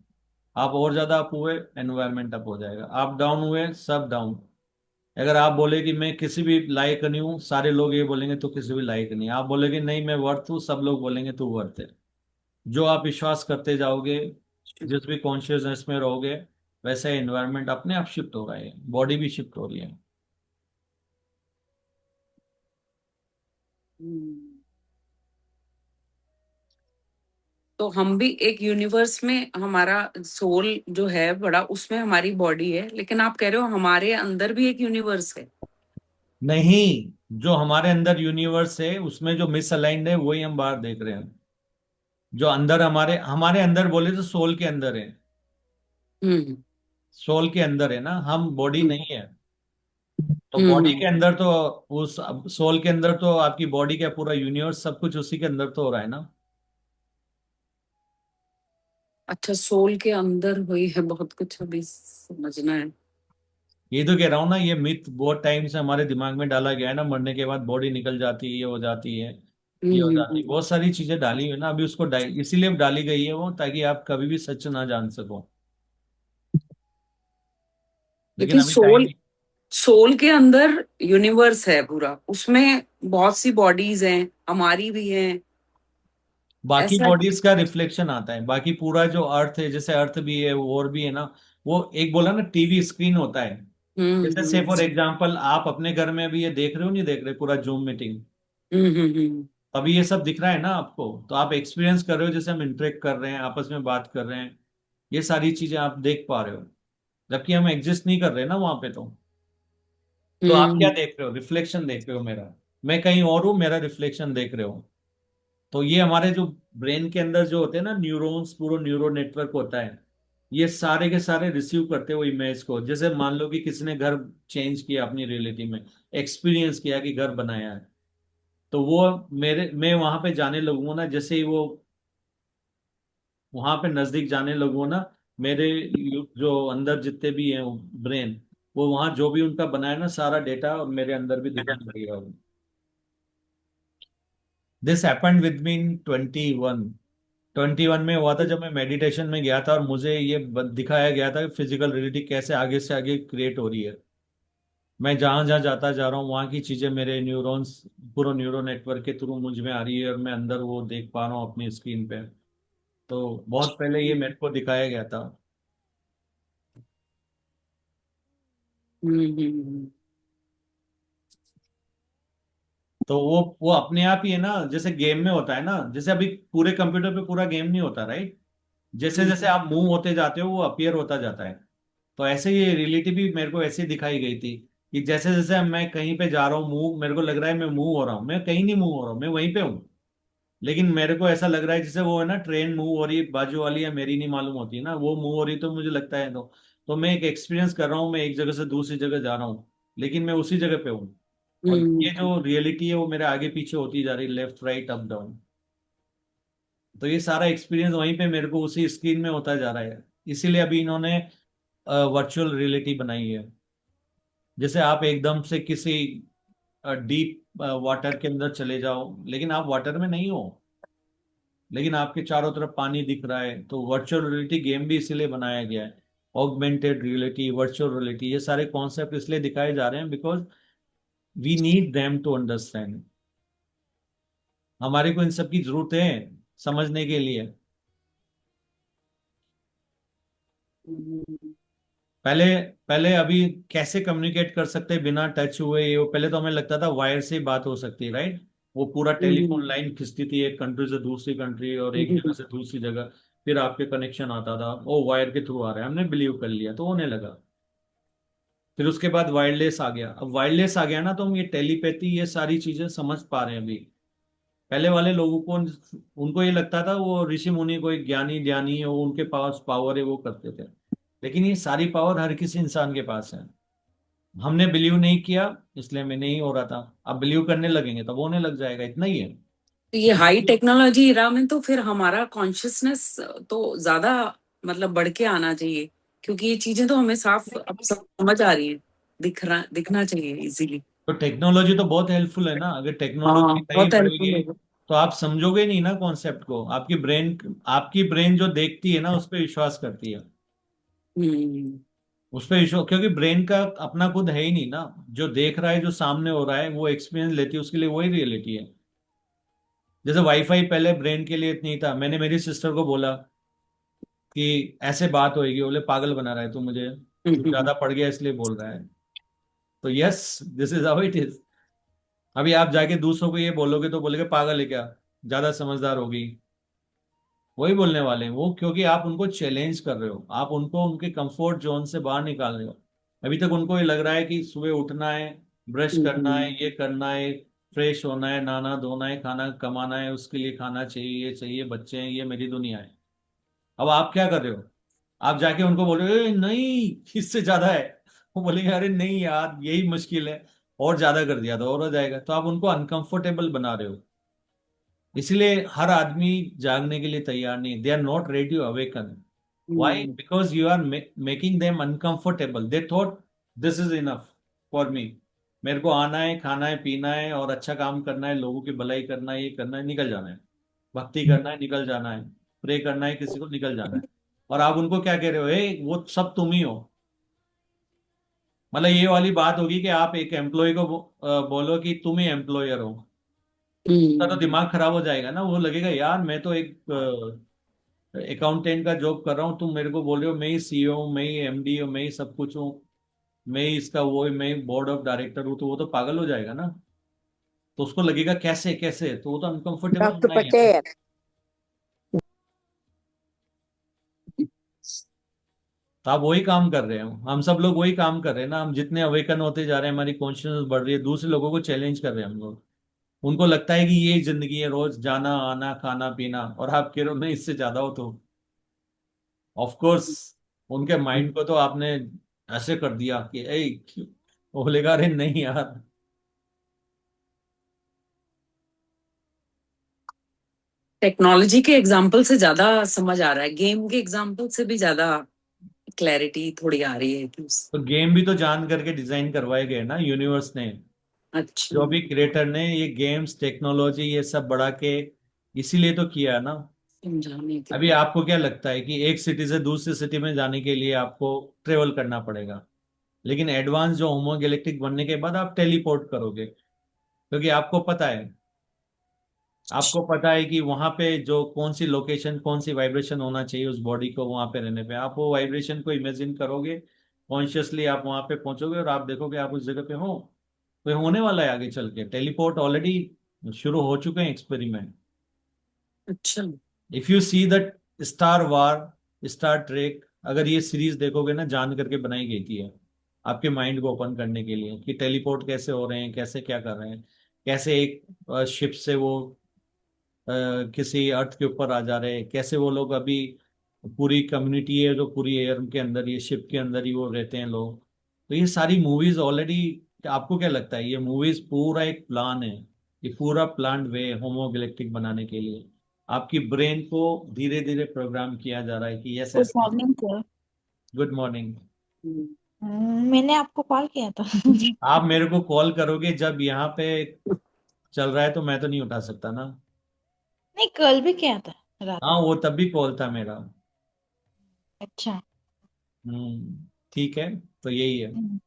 आप और ज्यादा अप हुए, एनवायरनमेंट अप हो जाएगा। आप डाउन हुए, सब डाउन। अगर आप बोले कि मैं किसी भी लायक नहीं हूँ, सारे लोग ये बोलेंगे तो किसी भी लायक नहीं। आप बोलेगे नहीं मैं वर्थ हूँ, सब लोग बोलेंगे तू वर्थ है। जो आप विश्वास करते जाओगे, जिस भी कॉन्शियसनेस में रहोगे, वैसे एनवायरनमेंट अपने आप शिफ्ट हो रहा है, बॉडी भी शिफ्ट हो रही है। हम्म। तो हम भी एक यूनिवर्स में, हमारा सोल जो है बड़ा, उसमें हमारी बॉडी है, लेकिन आप कह रहे हो हमारे अंदर भी एक यूनिवर्स है। नहीं, जो हमारे अंदर यूनिवर्स है उसमें जो मिसअलाइंड है वही हम बाहर देख रहे हैं। जो अंदर हमारे हमारे अंदर बोले तो सोल के अंदर है। हम्म। सोल के अंदर है ना, हम बॉडी हम्म। नहीं है। तो बॉडी हम्म। के अंदर तो, उस सोल के अंदर तो आपकी बॉडी का पूरा यूनिवर्स सब कुछ उसी के अंदर तो हो रहा है ना। अच्छा, सोल के अंदर हुई है बहुत कुछ, अभी समझना है। ये तो कह रहा हूँ ना, ये मिथ बहुत टाइम से हमारे दिमाग में डाला गया है ना, मरने के बाद बॉडी निकल जाती है, ये हो जाती है, ये हो जाती है, बहुत सारी चीजें डाली हुई है ना। अभी उसको इसीलिए डाली गई है वो, ताकि आप कभी भी सच ना जान सको। लेकिन लेकिन अभी टाइम, सोल, सोल के अंदर यूनिवर्स है पूरा, उसमें बहुत सी बॉडीज हैं, हमारी भी हैं, बाकी ऐसा। बॉडीज का रिफ्लेक्शन आता है। बाकी पूरा जो अर्थ है, जैसे अर्थ भी है वो और भी है ना। वो एक बोला ना, टीवी स्क्रीन होता है। जैसे से हम्म। फॉर एग्जांपल आप अपने घर में भी ये देख रहे हो, नहीं देख रहे, पूरा जूम मीटिंग, हम्म। अभी ये सब दिख रहा है ना आपको, तो आप एक्सपीरियंस कर रहे हो, जैसे हम इंटरेक्ट कर रहे हैं, आपस में बात कर रहे हैं, ये सारी चीजें आप देख पा रहे हो। जबकि हम एग्जिस्ट नहीं कर रहे ना वहां पे। तो आप क्या हम्म। देख रहे हो? रिफ्लेक्शन देख रहे हो मेरा। मैं कहीं और हूँ, मेरा रिफ्लेक्शन देख रहे हो। तो ये हमारे जो ब्रेन के अंदर जो होते हैं ना न्यूरॉन्स, पूरा न्यूरो नेटवर्क होता है, ये सारे के सारे रिसीव करते हैं वो इमेज को। जैसे मान लो कि किसी ने घर चेंज किया अपनी रियलिटी में, एक्सपीरियंस किया कि घर बनाया है, तो वो मैं वहां पे जाने लगूंगा ना, जैसे ही वो वहां पे नजदीक जाने लगूंगा ना, मेरे जो अंदर जितने भी हैं ब्रेन, वो वहां जो भी उनका बनाया ना सारा डेटा, और मेरे अंदर भी दिखने लगेगा। दिस हैपेंड विद मी इन 21। 21 में हुआ था, जब मैं मेडिटेशन में गया था, और मुझे ये दिखाया गया था कि फिजिकल रियलिटी कैसे आगे से आगे क्रिएट हो रही है। मैं जहां जहां जाता जा रहा हूँ, वहां की चीजें मेरे न्यूरॉन्स, पूरा न्यूरो नेटवर्क के थ्रू मुझ में आ रही है, और मैं अंदर वो देख पा रहा हूँ अपनी स्क्रीन पे। तो बहुत पहले ये मेरे को दिखाया गया था। हम्म। तो वो अपने आप ही है ना, जैसे गेम में होता है ना, जैसे अभी पूरे कंप्यूटर पे पूरा गेम नहीं होता, राइट? जैसे जैसे आप मूव होते जाते हो वो अपीयर होता जाता है। तो ऐसे ये रियलिटी भी मेरे को ऐसे ही दिखाई गई थी, कि जैसे जैसे मैं कहीं पे जा रहा हूँ, मूव, मेरे को लग रहा है मैं मूव हो रहा हूँ, मैं कहीं नहीं मूव हो रहा हूँ, मैं वहीं पे हूँ। लेकिन मेरे को ऐसा लग रहा है जैसे वो है ना, ट्रेन मूव हो रही है बाजू वाली, या मेरी नहीं मालूम होती है ना, वो मूव हो रही तो मुझे लगता है। तो मैं एक एक्सपीरियंस कर रहा हूँ, मैं एक जगह से दूसरी जगह जा रहा हूँ, लेकिन मैं उसी जगह पे हूँ। और ये हम्म। जो रियलिटी है वो मेरे आगे पीछे होती जा रही, लेफ्ट राइट अप डाउन। तो ये सारा एक्सपीरियंस वहीं पे मेरे को उसी स्क्रीन में होता जा रहा है। इसीलिए अभी इन्होंने वर्चुअल रियलिटी बनाई है। जैसे आप एकदम से किसी डीप वाटर के अंदर चले जाओ, लेकिन आप वाटर में नहीं हो, लेकिन आपके चारों तरफ पानी दिख रहा है। तो वर्चुअल रियलिटी गेम भी इसीलिए बनाया गया है। ऑगमेंटेड रियलिटी, वर्चुअल रियलिटी, ये सारे कॉन्सेप्ट इसलिए दिखाए जा रहे हैं because we need them to understand. हमारे को इन सब की जरूरत है समझने के लिए। पहले पहले अभी कैसे कम्युनिकेट कर सकते हैं बिना टच हुए, ये पहले तो हमें लगता था वायर से ही बात हो सकती है, राइट? वो पूरा टेलीफोन लाइन खिंचती थी एक कंट्री से दूसरी कंट्री और एक जगह से दूसरी जगह, फिर आपके कनेक्शन आता था, वो वायर के थ्रू आ रहा है, हमने बिलीव कर लिया तो होने लगा। फिर उसके बाद वायरलेस आ गया। अब वायरलेस आ गया ना, तो हम ये टेलीपैथी ये सारी चीजें समझ पा रहे हैं अभी। पहले वाले लोगों को, उनको ये लगता था वो ऋषि मुनि कोई ज्ञानी ज्ञानी है, वो उनके पास पावर है, वो करते थे। लेकिन ये सारी पावर हर किसी इंसान के पास है। हमने बिलीव नहीं किया इसलिए में नहीं हो रहा था, अब बिलीव करने लगेंगे तब होने लग जाएगा, इतना ही है। तो ये हाई टेक्नोलॉजी इरा में तो फिर हमारा कॉन्शियसनेस तो ज्यादा मतलब बढ़ के आना चाहिए, क्योंकि ये चीजें तो हमें साफ अब समझ आ रही है, दिखना चाहिए इजीली। तो टेक्नोलॉजी तो बहुत हेल्पफुल है ना, अगर टेक्नोलॉजी हाँ, नहीं बहुत हेल्पफुल बढ़ेगी है। तो आप समझोगे नहीं ना कॉन्सेप्ट को। आपकी ब्रेन जो देखती है ना उस पर विश्वास करती है, हम्म। उस पर विश्वास, क्योंकि ब्रेन का अपना खुद है ही नहीं ना। जो देख रहा है, जो सामने हो रहा है, वो एक्सपीरियंस लेती है, उसके लिए वही रियलिटी है। जैसे वाईफाई पहले ब्रेन के लिए नहीं था, मैंने मेरी सिस्टर को बोला कि ऐसे बात होएगी, बोले पागल बना रहा है तू मुझे, तू ज्यादा पढ़ गया इसलिए बोल रहा है। तो yes, this is how it is. अभी आप जाके दूसरों को ये बोलोगे तो बोलेगे पागल है क्या, ज्यादा समझदार होगी, वही बोलने वाले हैं वो, क्योंकि आप उनको चैलेंज कर रहे हो, आप उनको उनके कंफर्ट जोन से बाहर निकाल रहे हो। अभी तक उनको ये लग रहा है कि सुबह उठना है, ब्रश करना है, ये करना है, फ्रेश होना है, नहाना धोना है, खाना कमाना है, उसके लिए खाना चाहिए, ये चाहिए, बच्चे हैं, ये मेरी दुनिया है। अब आप क्या कर रहे हो? आप जाके उनको बोल रहे हो "ए, नहीं इससे ज्यादा है", वो बोलेंगे अरे नहीं यार यही मुश्किल है, और ज्यादा कर दिया तो और हो जाएगा। तो आप उनको अनकंफर्टेबल बना रहे हो। इसलिए हर आदमी जागने के लिए तैयार नहीं, they are not ready to awaken. Why? Because you are making them uncomfortable. They thought this is enough for me, मेरे को आना है, खाना है, पीना है और अच्छा काम करना है, लोगों की भलाई करना है, ये करना है, निकल जाना है, भक्ति करना है, निकल जाना है, प्रे करना है किसी को, निकल जाना है। और आप उनको क्या कह रहे हो, ए वो सब तुम ही हो। मतलब ये वाली बात होगी कि आप एक एम्प्लॉय को बोलो कि तुम ही एम्प्लॉयर हो, उसका तो दिमाग खराब हो जाएगा ना। वो लगेगा यार मैं तो एक अकाउंटेंट का जॉब कर रहा हूँ, तुम मेरे को बोल रहे हो मैं ही सीईओ हूँ, मैं ही एमडी हूँ, मैं ही सब कुछ हूँ, मैं ही इसका वो है, मैं बोर्ड ऑफ डायरेक्टर हूँ, तो वो तो पागल हो जाएगा ना। तो उसको लगेगा कैसे कैसे, तो वो तो अनकंफर्टेबल Dr. होना ही है ना। Patel. तो आप वही काम कर रहे हो, हम सब लोग वही काम कर रहे हैं ना। हम जितने अवेकन होते जा रहे हैं, हमारी कॉन्शियसनेस बढ़ रही है, दूसरे लोगों को चैलेंज कर रहे हैं हम लोग। उनको लगता है कि ये जिंदगी है, रोज जाना आना खाना पीना, और आप कह रहे हो नहीं इससे ज्यादा हो तो। ऑफ कोर्स उनके माइंड को तो आपने ऐसे कर दिया कि ए, वो बोलेगा अरे नहीं यार। टेक्नोलॉजी के एग्जाम्पल से ज्यादा समझ आ रहा है, गेम के एग्जाम्पल से भी ज्यादा क्लैरिटी थोड़ी आ रही है कि तो गेम भी तो जान करके डिजाइन करवाए गए ना यूनिवर्स ने। अच्छा जो भी क्रिएटर ने ये गेम्स टेक्नोलॉजी ये सब बढ़ा के इसीलिए तो किया है ना। समझाने के अभी लिए। आपको क्या लगता है कि एक सिटी से दूसरी सिटी में जाने के लिए आपको ट्रेवल करना पड़ेगा, लेकिन एडवांस जो होमो गैलेक्टिक बनने के बाद आप टेलीपोर्ट करोगे, क्योंकि आपको पता है कि वहां पे जो कौन सी लोकेशन कौन सी वाइब्रेशन होना चाहिए उस बॉडी को वहां पे रहने पे, आप वो वाइब्रेशन को इमेजिन करोगे, कॉन्शियसली आप वहां पे पहुंचोगे और आप देखोगे आप उस जगह पे हो। तो ये होने वाला है आगे चल के, टेलीपोर्ट ऑलरेडी शुरू हो चुके हैं एक्सपेरिमेंट। अच्छा। If you see that star war, Star Trek, अगर ये सीरीज देखोगे ना, जान करके बनाई गई थी है आपके माइंड को ओपन करने के लिए कि टेलीपोर्ट कैसे हो रहे हैं, कैसे क्या कर रहे हैं, कैसे एक शिप से वो किसी अर्थ के ऊपर आ जा रहे हैं, कैसे वो लोग अभी पूरी कम्युनिटी है जो पूरी एयर के अंदर, ये शिप के अंदर ही वो रहते हैं लोग। तो ये सारी मूवीज ऑलरेडी, आपको क्या लगता है ये मूवीज पूरा एक प्लान है? ये पूरा प्लान वे होमो गैलेक्टिक बनाने के लिए आपकी ब्रेन को धीरे धीरे प्रोग्राम किया जा रहा है कि यस गुड ऐसा। Morning sir. Good morning. मैंने आपको कॉल किया था। आप मेरे को कॉल करोगे जब यहाँ पे चल रहा है, तो मैं तो नहीं उठा सकता ना। नहीं, कल भी किया था रात हाँ में। वो तब भी कॉल था मेरा। अच्छा। ठीक है, तो यही है।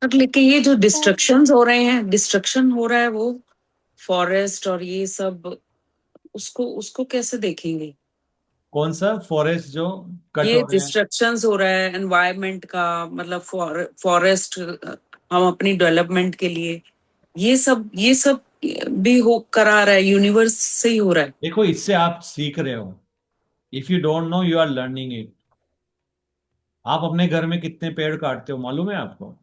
लेकिन ये जो डिस्ट्रक्शंस हो रहे हैं, डिस्ट्रक्शन हो रहा है वो फॉरेस्ट और ये सब, उसको उसको कैसे देखेंगे? कौन सा फॉरेस्ट जो कट ये हो रहे हैं? डिस्ट्रक्शंस हो रहा है एनवायरनमेंट का, मतलब फॉरेस्ट हम अपनी डेवलपमेंट के लिए, ये सब भी हो करा रहा है, यूनिवर्स से ही हो रहा है। देखो, इससे आप सीख रहे हो। If you don't know, you are learning it. आप अपने घर में कितने पेड़ काटते हो मालूम है आपको?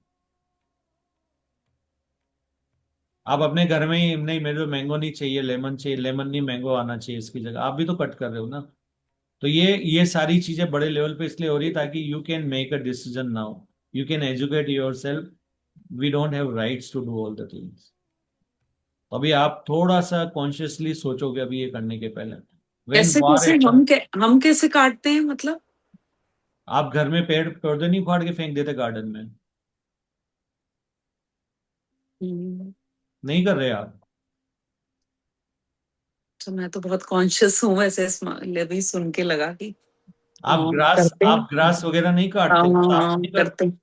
आप अपने घर में ही नहीं, मेरे को मैंगो नहीं चाहिए, लेमन चाहिए, लेमन नहीं मैंगो आना चाहिए इसकी जगह, आप भी तो कट कर रहे हो ना। तो ये सारी चीजें बड़े लेवल पे इसलिए हो रही है ताकि you can make a decision now, you can educate yourself. We don't have rights to do all the things. अभी आप थोड़ा सा कॉन्शियसली सोचोगे अभी ये करने के पहले। व्हेन कैसे वार कैसे हैपन, हम कैसे काटते हैं, मतलब? आप घर में पेड़ पौधे नहीं उखाड़ के फेंक देते गार्डन में? नहीं कर रहे आप? तो मैं तो बहुत कॉन्शियस हूँ वैसे, अभी सुन के लगा कि आप हाँ ग्रास करते हैं। आप ग्रास वगैरह नहीं हाँ काटते, साफ हाँ नहीं करते? करते हैं।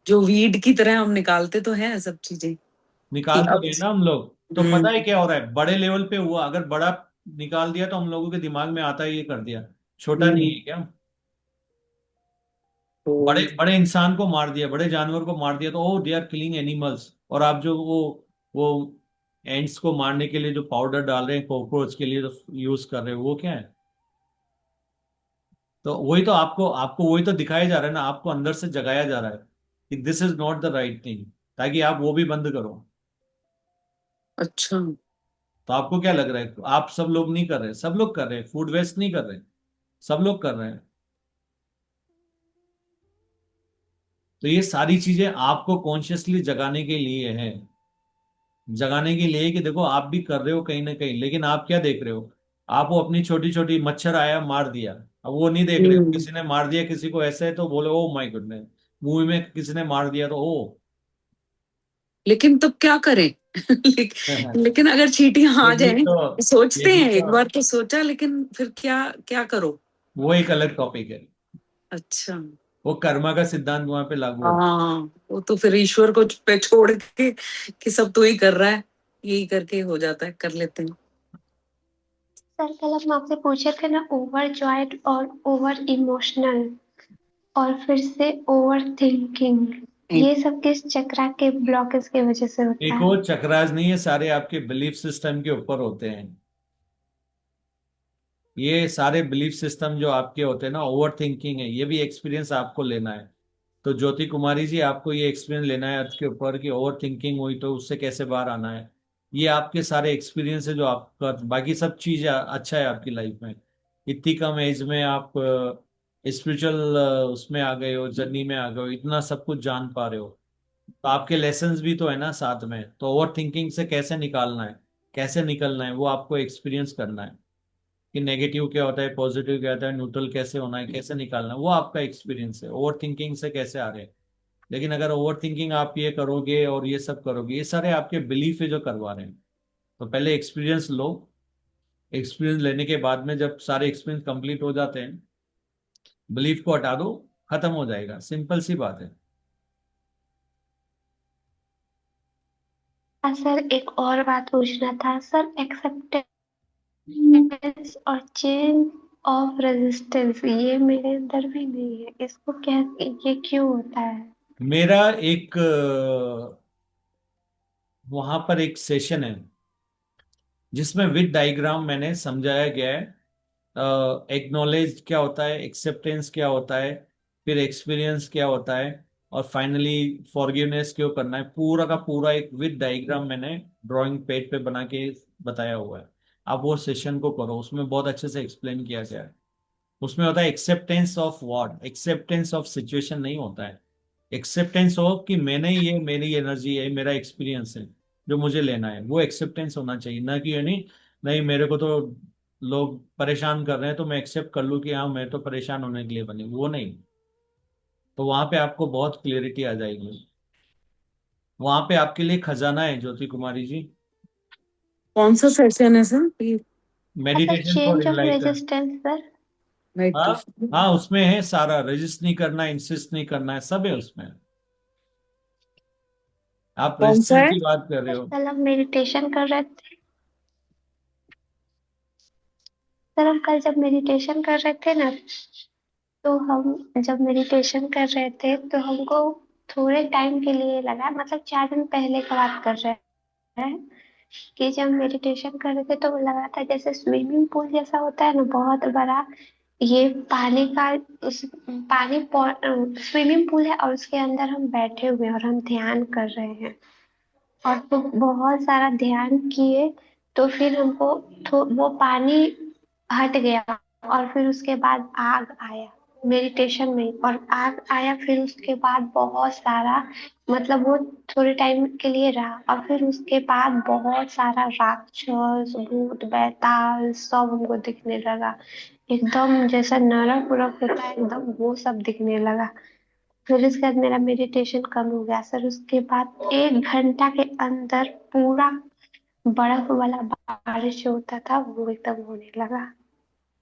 जो वीड की तरह हम निकालते तो हैं सब चीजें कि निकाल तो अब। रहे ना हम लोग। तो पता है क्या हो रहा है, बड़े लेवल पे हुआ, अगर बड़ा निकाल दिया तो हम लोगों के दिमाग में आता है ये कर दिया। छोटा नहीं है क्या? बड़े तो बड़े इंसान को मार दिया, बड़े जानवर को मार दिया, तो ओ दे आर किलिंग एनिमल्स। और आप जो वो एंड्स को मारने के लिए जो पाउडर डाल रहे हैं, कॉकरोच के लिए जो यूज कर रहे हो, वो क्या है? तो वही तो आपको आपको वही तो दिखाया जा रहा है ना, आपको अंदर से जगाया जा रहा है कि this is not the right thing, ताकि आप वो भी बंद करो। अच्छा, तो आपको क्या लग रहा है, आप सब लोग नहीं कर रहे? सब लोग कर रहे हैं, फूड वेस्ट नहीं कर रहे, सब लोग कर रहे हैं। तो ये सारी चीजें आपको कॉन्शियसली जगाने के लिए है, जगाने के लिए कि देखो आप भी कर रहे हो कहीं ना कहीं, लेकिन आप क्या देख रहे हो? आप वो अपनी छोटी छोटी मच्छर आया मार दिया, अब वो नहीं देख रहे हो किसी ने मार दिया किसी को ऐसे है तो बोले ओ माय गुडनेस, मूवी में किसी ने मार दिया तो ओ। लेकिन तब क्या करें? लेकिन अगर चींटियां आ यही जाएं, तो सोचते यही हैं, एक तो बार तो सोचा, लेकिन फिर क्या क्या करो? वो एक अलग टॉपिक है। अच्छा, वो कर्मा का सिद्धांत वहां पे लागू होता हाँ, वो तो फिर ईश्वर को पे छोड़ के कि सब तू ही कर रहा है, यही करके हो जाता है, कर लेते हैं। सर कल हम आपसे पूछे थे ना, ओवर जॉयड और ओवर इमोशनल और फिर से ओवर थिंकिंग, ये सब किस चक्रा के ब्लॉकेज की वजह से है। होता एक है? वो चक्रास नहीं है, सारे आपके बिलीफ सिस्टम के ऊपर होते हैं। ये सारे बिलीफ सिस्टम जो आपके होते हैं ना, ओवर थिंकिंग है, ये भी एक्सपीरियंस आपको लेना है। तो ज्योति कुमारी जी, आपको ये एक्सपीरियंस लेना है अर्थ के ऊपर कि ओवर थिंकिंग हुई तो उससे कैसे बाहर आना है। ये आपके सारे एक्सपीरियंस है जो आपका, बाकी सब चीज अच्छा है आपकी लाइफ में। इतनी कम एज में आप स्पिरिचुअल उसमें आ गए हो, जर्नी में आ गए हो, इतना सब कुछ जान पा रहे हो। तो आपके लेसन्स भी तो है ना साथ में। तो ओवर थिंकिंग से कैसे निकालना है, कैसे निकलना है, वो आपको एक्सपीरियंस करना है कि नेगेटिव क्या होता है, पॉजिटिव क्या होता है, न्यूट्रल कैसे होना है, कैसे निकालना है, वो आपका एक्सपीरियंस है। ओवर थिंकिंग से कैसे आ रहे हैं। लेकिन अगर ओवर थिंकिंग आप ये करोगे और ये सब करोगे, ये सारे आपके बिलीफ है जो करवा रहे हैं। तो पहले एक्सपीरियंस लो, एक्सपीरियंस लेने के बाद में जब सारे एक्सपीरियंस कंप्लीट हो जाते हैं, बिलीफ को हटा दो, खत्म हो जाएगा, सिंपल सी बात है। सर एक और बात पूछना था सर, एक्सेप्टेंस और चेंज ऑफ रेजिस्टेंस, ये मेरे अंदर भी नहीं है, इसको क्या, ये क्यों होता है? मेरा एक वहां पर एक सेशन है जिसमें विद डायग्राम मैंने समझाया गया है एक्नॉलेज क्या होता है, एक्सेप्टेंस क्या होता है, फिर एक्सपीरियंस क्या होता है, और फाइनली फॉरगिवनेस क्यों करना है। पूरा का पूरा एक विद डायग्राम मैंने ड्राइंग पेज पे बना के बताया हुआ है। आप वो सेशन को करो, उसमें बहुत अच्छे से एक्सप्लेन किया गया है। उसमें होता है acceptance of what, acceptance of situation नहीं होता है। एक्सेप्टेंस हो कि मैंने ये, मेरी एनर्जी है, मेरा एक्सपीरियंस है जो मुझे लेना है, वो एक्सेप्टेंस होना चाहिए। ना कि ये नहीं, नहीं मेरे को तो लोग परेशान कर रहे हैं तो मैं एक्सेप्ट कर लूं कि हाँ मैं तो परेशान होने के लिए बनी, वो नहीं। तो वहां पे आपको बहुत क्लियरिटी आ जाएगी। वहां पे आपके लिए खजाना है ज्योति कुमारी जी, कौन सा सेशन है sir? Sir meditation for change of enlighten. Resistance sir. हाँ मेडिटेशन। हाँ, उसमें है सारा, रजिस्ट नहीं करना, इंसिस्ट नहीं करना है, सब है उसमें। आप कौन सा रेजिस्टेंस है? की बात कर रहे सर हो। कल हम मेडिटेशन कर रहे थे। सर हम कल जब मेडिटेशन कर रहे थे ना, तो हम जब मेडिटेशन कर रहे थे तो हमको थोड़े टाइम के लिए लगा, मतलब 4 दिन पहले का बात कर रहे हैं, कि जब मेडिटेशन कर रहे थे तो लगा था जैसे स्विमिंग पूल जैसा होता है ना, बहुत बड़ा, ये पानी का, उस पानी स्विमिंग पूल है और उसके अंदर हम बैठे हुए हैं और हम ध्यान कर रहे हैं। और तो बहुत सारा ध्यान किए, तो फिर हमको वो पानी हट गया, और फिर उसके बाद आग आया मेडिटेशन में, और आग आया, फिर उसके बाद बहुत सारा, मतलब वो थोड़े टाइम के लिए रहा, और फिर उसके बाद बहुत सारा राक्षस भूत बैताल सब हमको दिखने लगा, एकदम जैसा नरक उरक होता है एकदम वो सब दिखने लगा। फिर उसके बाद मेरा मेडिटेशन कम हो गया सर, उसके बाद 1 घंटा के अंदर पूरा बर्फ वाला बारिश जो होता था वो एकदम होने लगा।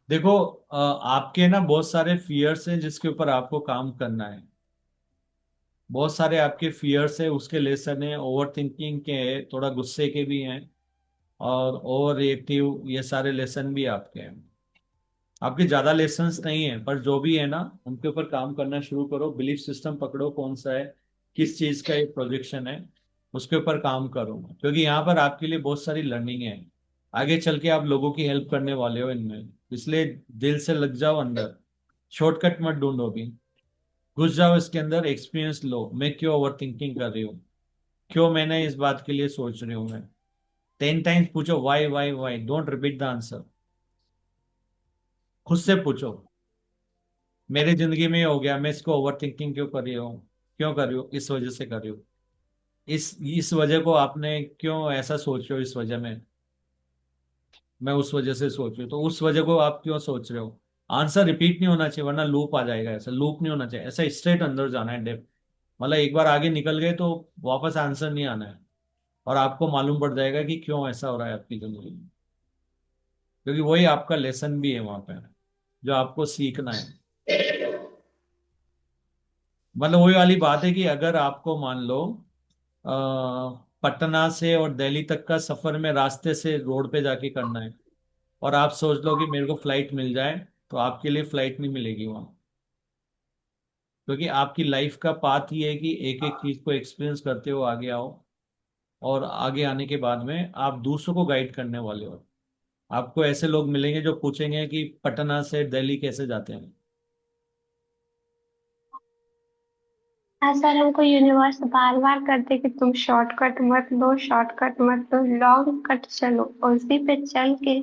देखो आपके ना बहुत सारे फियर्स हैं जिसके ऊपर आपको काम करना है। बहुत सारे आपके फियर्स है, उसके लेसन है, ओवर थिंकिंग के हैं, थोड़ा गुस्से के भी हैं, और ओवर रिएक्टिव, ये सारे लेसन भी आपके हैं। आपके ज्यादा लेसन्स नहीं है, पर जो भी है ना उनके ऊपर काम करना शुरू करो। बिलीफ सिस्टम पकड़ो कौन सा है, किस चीज का एक प्रोजेक्शन है, उसके ऊपर काम करो, क्योंकि यहाँ पर आपके लिए बहुत सारी लर्निंग है। आगे चल के आप लोगों की हेल्प करने वाले हो इनमें, इसलिए दिल से लग जाओ अंदर। शॉर्टकट मत ढूंढो भी, घुस जाओ इसके अंदर, एक्सपीरियंस लो। मैं क्यों ओवर थिंकिंग कर रही हूँ, क्यों मैंने इस बात के लिए सोच रही हूँ मैं। 10 टाइम्स पूछो why why why, don't repeat the answer. खुद से पूछो, मेरी जिंदगी में ये हो गया, मैं इसको ओवर थिंकिंग क्यों कर रही हूँ, क्यों कर रही हूँ, इस वजह से कर रही हूँ। इस वजह को आपने क्यों ऐसा सोच रहे हो, इस वजह में मैं उस वजह से सोच रही हूँ, तो उस वजह को आप क्यों सोच रहे हो। आंसर रिपीट नहीं होना चाहिए, वरना लूप आ जाएगा। ऐसा लूप नहीं होना चाहिए, ऐसा स्ट्रेट अंदर जाना है डेप्थ। मतलब एक बार आगे निकल गए तो वापस आंसर नहीं आना है, और आपको मालूम पड़ जाएगा कि क्यों ऐसा हो रहा है आपकी जिंदगी में, क्योंकि वही आपका लेसन भी है वहां पे, जो आपको सीखना है। मतलब वही वाली बात है कि अगर आपको मान लो अ, पटना से और दिल्ली तक का सफर में रास्ते से रोड पे जाके करना है, और आप सोच लो कि मेरे को फ्लाइट मिल जाए, तो आपके लिए फ्लाइट नहीं मिलेगी वहां, क्योंकि आपकी लाइफ का पाथ ही है कि एक एक चीज को एक्सपीरियंस करते हो आगे आओ, और आगे आने के बाद में आप दूसरों को गाइड करने वाले हो। आपको ऐसे लोग मिलेंगे जो पूछेंगे कि पटना से दिल्ली कैसे जाते हैं। हाँ सर, हमको यूनिवर्स बार बार करते कि तुम शॉर्टकट मत लो, शॉर्टकट मत लो, लॉन्ग कट चलो, और उसी पे चल के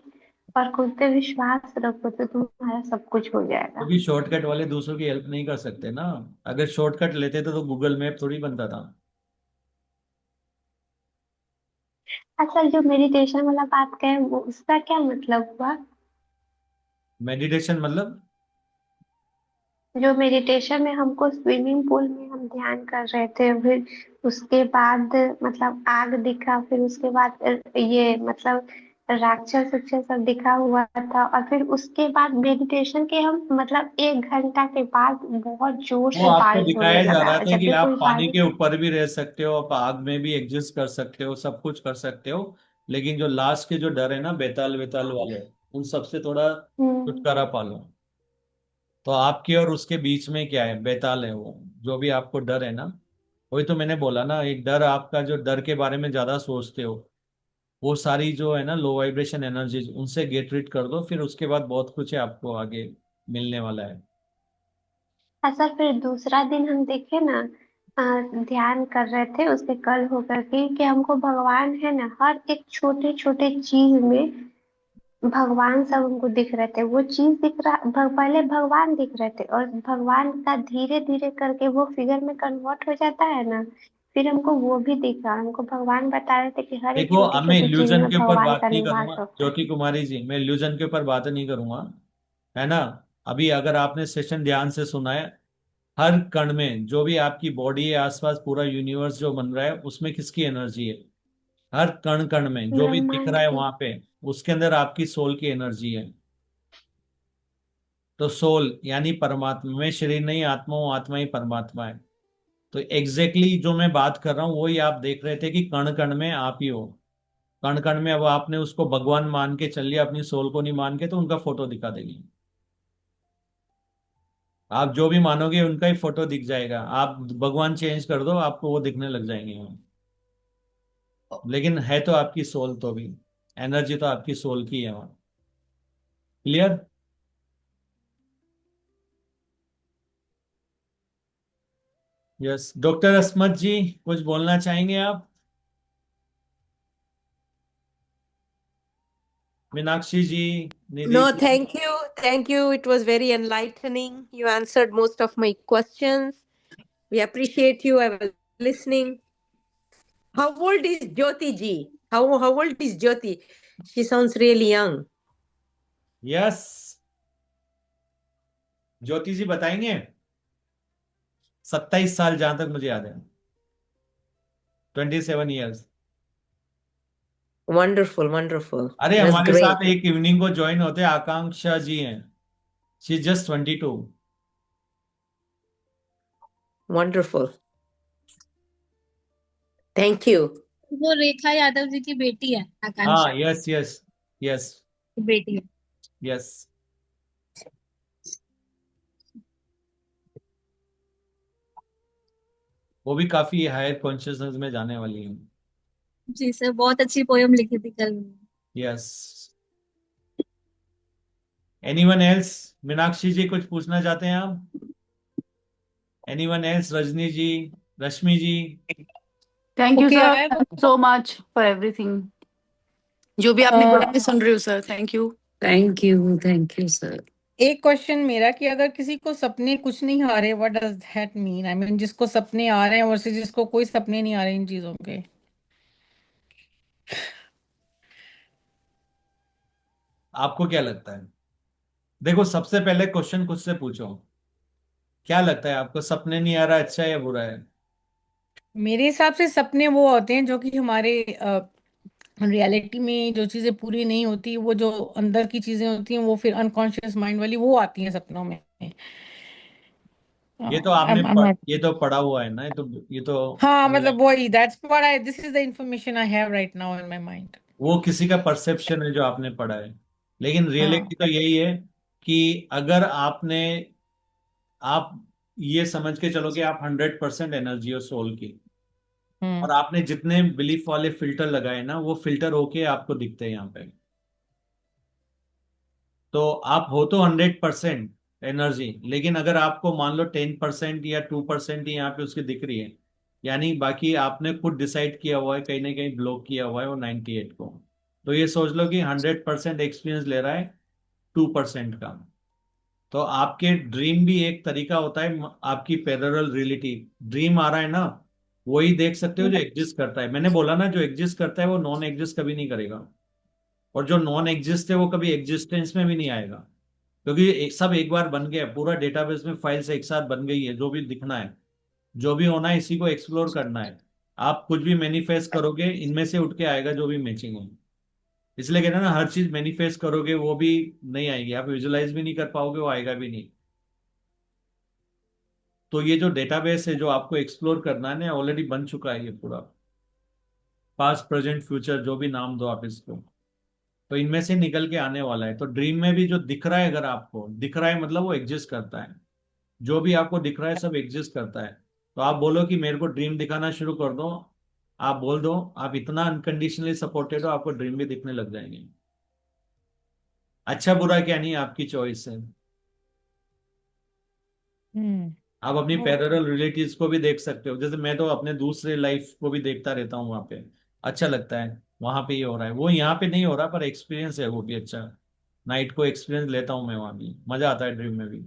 और खुद पे विश्वास रखो तो तुम्हारा सब कुछ हो जाएगा। क्योंकि शॉर्टकट वाले दूसरों की हेल्प नहीं कर सकते ना। अगर शॉर्टकट लेते तो गूगल मैप थोड़ी बनता था। अच्छा, जो मेडिटेशन वाला बात कहे वो उसका क्या मतलब हुआ? मेडिटेशन मतलब जो मेडिटेशन में हमको स्विमिंग पूल में हम ध्यान कर रहे थे, फिर उसके बाद मतलब आग दिखा, फिर उसके बाद ये मतलब राक्षस उक्षस सब दिखा हुआ था, और फिर उसके बाद मेडिटेशन के हम मतलब 1 घंटा के बाद बहुत जोर वो से आपको बारिश होने दिखाया जा लगा, रहा और था जब कि भी आप कोई पानी के बारिश हो। ऊपर भी रह सकते हो, आप आग में भी एग्जिस्ट कर सकते हो, सब कुछ कर सकते हो। लेकिन जो लास्ट के जो डर है ना, बेताल बेताल वाले, उन सबसे थोड़ा हम्म। छुटकारा पालो। तो आपके और उसके बीच में क्या है, बेताल है वो। जो भी आपको डर है ना, वही तो मैंने बोला ना, एक डर आपका, जो डर के बारे में ज्यादा सोचते हो, वो सारी जो है ना लो वाइब्रेशन एनर्जीज, उनसे गेट रीड कर दो, फिर उसके बाद बहुत कुछ है आपको आगे मिलने वाला है। अच्छा, फिर दूसरा दिन हम देखे ना, अ, ध्यान कर रहे थे उसके कल होकर के, कि हमको भगवान है ना हर एक छोटे छोटे चीज में भगवान सब हमको दिख रहे थे, वो चीज दिख रहा, पहले भगवान दिख रहे थे, और भगवान का धीरे धीरे करके वो फिगर में कन्वर्ट हो जाता है ना, फिर हमको वो भी दिख रहा, हमको भगवान बता रहे थे कि हर एक देखो, छोटी अब मैं छोटी चीज इल्यूजन में के ऊपर भगवान बात का नहीं निवास करूंगा होता है। ज्योति कुमारी जी, मैं इल्यूजन के ऊपर बात नहीं करूंगा, है ना। अभी अगर आपने सेशन ध्यान से सुना है, हर कण में जो भी आपकी बॉडी है, आसपास पूरा यूनिवर्स जो बन रहा है, उसमें किसकी एनर्जी है। हर कण कण में जो भी दिख ब्रह्मांड रहा है की। वहां पे, उसके अंदर आपकी सोल की एनर्जी है। तो सोल यानी परमात्मा, मैं शरीर नहीं आत्मा हूँ, आत्मा ही परमात्मा है। तो एग्जैक्टली जो मैं बात कर रहा हूँ वही आप देख रहे थे कि कण कण में आप ही हो। कण कण में। अब आपने उसको भगवान मान के चल लिया, अपनी सोल को नहीं मान के, तो उनका फोटो दिखा देगी। आप जो भी मानोगे उनका ही फोटो दिख जाएगा। आप भगवान चेंज कर दो, आपको वो दिखने लग जाएंगे वहाँ। लेकिन है तो आपकी सोल, तो भी एनर्जी तो आपकी सोल की है वहाँ। क्लियर? यस। डॉक्टर असमत जी, कुछ बोलना चाहेंगे आप? मीनाक्षी जी, निधि No, जी। thank you. Thank you. It was very enlightening. You answered most of my questions. We appreciate you. I was listening. How old is Jyoti ji? How old is Jyoti? She sounds really young. Yes, Jyoti ji बताएंगे। 27 साल, जहां तक मुझे याद है। 27 years। Wonderful, wonderful. अरे That's हमारे great. साथ एक इवनिंग को ज्वाइन होते आकांक्षा जी हैं। She is just 22। Wonderful. Thank you. वो रेखा यादव जी की बेटी है आकांक्षा हाँ, यस यस यस की बेटी है। यस। वो भी काफी हायर कॉन्शियसनेस में जाने वाली है। जी सर, बहुत अच्छी पोयम लिखी थी कल। Yes. Anyone else? Meenakshi ji, कुछ पूछना चाहते हैं आप? Anyone else? Rajni ji, Rashmi ji? Thank you Okay, I sir have so much for everything. जो भी आपने बोला मैं सुन रही हूँ sir. Thank you. Thank you sir. एक क्वेश्चन मेरा कि अगर किसी को सपने कुछ नहीं आ रहे, what does that mean? I mean जिसको सपने आ रहे हैं वर्सेस जिसको कोई सपने नहीं आ रहे इन चीजों के। आपको क्या लगता है? देखो, सबसे पहले क्वेश्चन खुद से पूछो, क्या लगता है आपको? सपने नहीं आ रहा, अच्छा है या बुरा है? मेरे हिसाब से सपने वो होते हैं जो कि हमारे रियलिटी में जो चीजें पूरी नहीं होती, वो जो अंदर की चीजें होती हैं वो फिर अनकॉन्शियस माइंड वाली वो आती हैं सपनों में। ये तो ये तो पढ़ा हुआ है ना, ये तो हाँ मतलब वही, that's what I, this is the information I have right now in my mind. वो किसी का परसेप्शन है जो आपने पढ़ा है। लेकिन हाँ। रियलिटी तो यही है कि अगर आप ये समझ के चलो कि आप 100% एनर्जी हो सोल की, और आपने जितने बिलीफ वाले फिल्टर लगाए ना, वो फिल्टर होके आपको दिखते हैं यहाँ पे। तो आप हो तो 100% एनर्जी, लेकिन अगर आपको मान लो 10% या 2% ही यहाँ पे उसकी दिख रही है, यानी बाकी आपने खुद डिसाइड किया हुआ है, कहीं ना कहीं ब्लॉक किया हुआ है वो 98 को। तो ये सोच लो कि 100% एक्सपीरियंस ले रहा है 2% का। तो आपके ड्रीम भी एक तरीका होता है, आपकी पैरेलल रियलिटी। ड्रीम आ रहा है ना, वही देख सकते हो जो एग्जिस्ट करता है। मैंने बोला ना, जो एग्जिस्ट करता है वो नॉन एग्जिस्ट कभी नहीं करेगा, और जो नॉन एग्जिस्ट है वो कभी एग्जिस्टेंस में भी नहीं आएगा। क्योंकि सब एक बार बन गया, पूरा डेटाबेस में फाइल्स एक साथ बन गई है। जो भी दिखना है, जो भी होना है, इसी को एक्सप्लोर करना है। आप कुछ भी मैनिफेस्ट करोगे, इनमें से उठ के आएगा जो भी मैचिंग हो। इसलिए कहते हैं ना, हर चीज मैनिफेस्ट करोगे वो भी नहीं आएगी, आप विजुलाइज भी नहीं कर पाओगे, वो आएगा भी नहीं। तो ये जो डेटाबेस है जो आपको एक्सप्लोर करना है ना, ऑलरेडी बन चुका है ये पूरा। पास्ट प्रेजेंट फ्यूचर जो भी नाम दो आप इसको, तो इनमें से निकल के आने वाला है। तो ड्रीम में भी जो दिख रहा है, अगर आपको दिख रहा है मतलब वो एग्जिस्ट करता है। जो भी आपको दिख रहा है सब एग्जिस्ट करता है। तो आप बोलो कि मेरे को ड्रीम दिखाना शुरू कर दो, आप बोल दो, आप इतना अनकंडीशनली सपोर्टेड हो, आपको ड्रीम भी दिखने लग जाएंगे। अच्छा बुरा क्या नहीं, आपकी चॉइस है। आप अपनी पैरेलल रिलेटिव्स को भी देख सकते हो। जैसे मैं तो अपने दूसरे लाइफ को भी देखता रहता हूँ वहां पे, अच्छा लगता है। वहां पे ये हो रहा है, वो यहाँ पे नहीं हो रहा, पर एक्सपीरियंस है वो भी अच्छा। नाइट को एक्सपीरियंस लेता हूँ मैं, वहां भी मजा आता है ड्रीम में भी।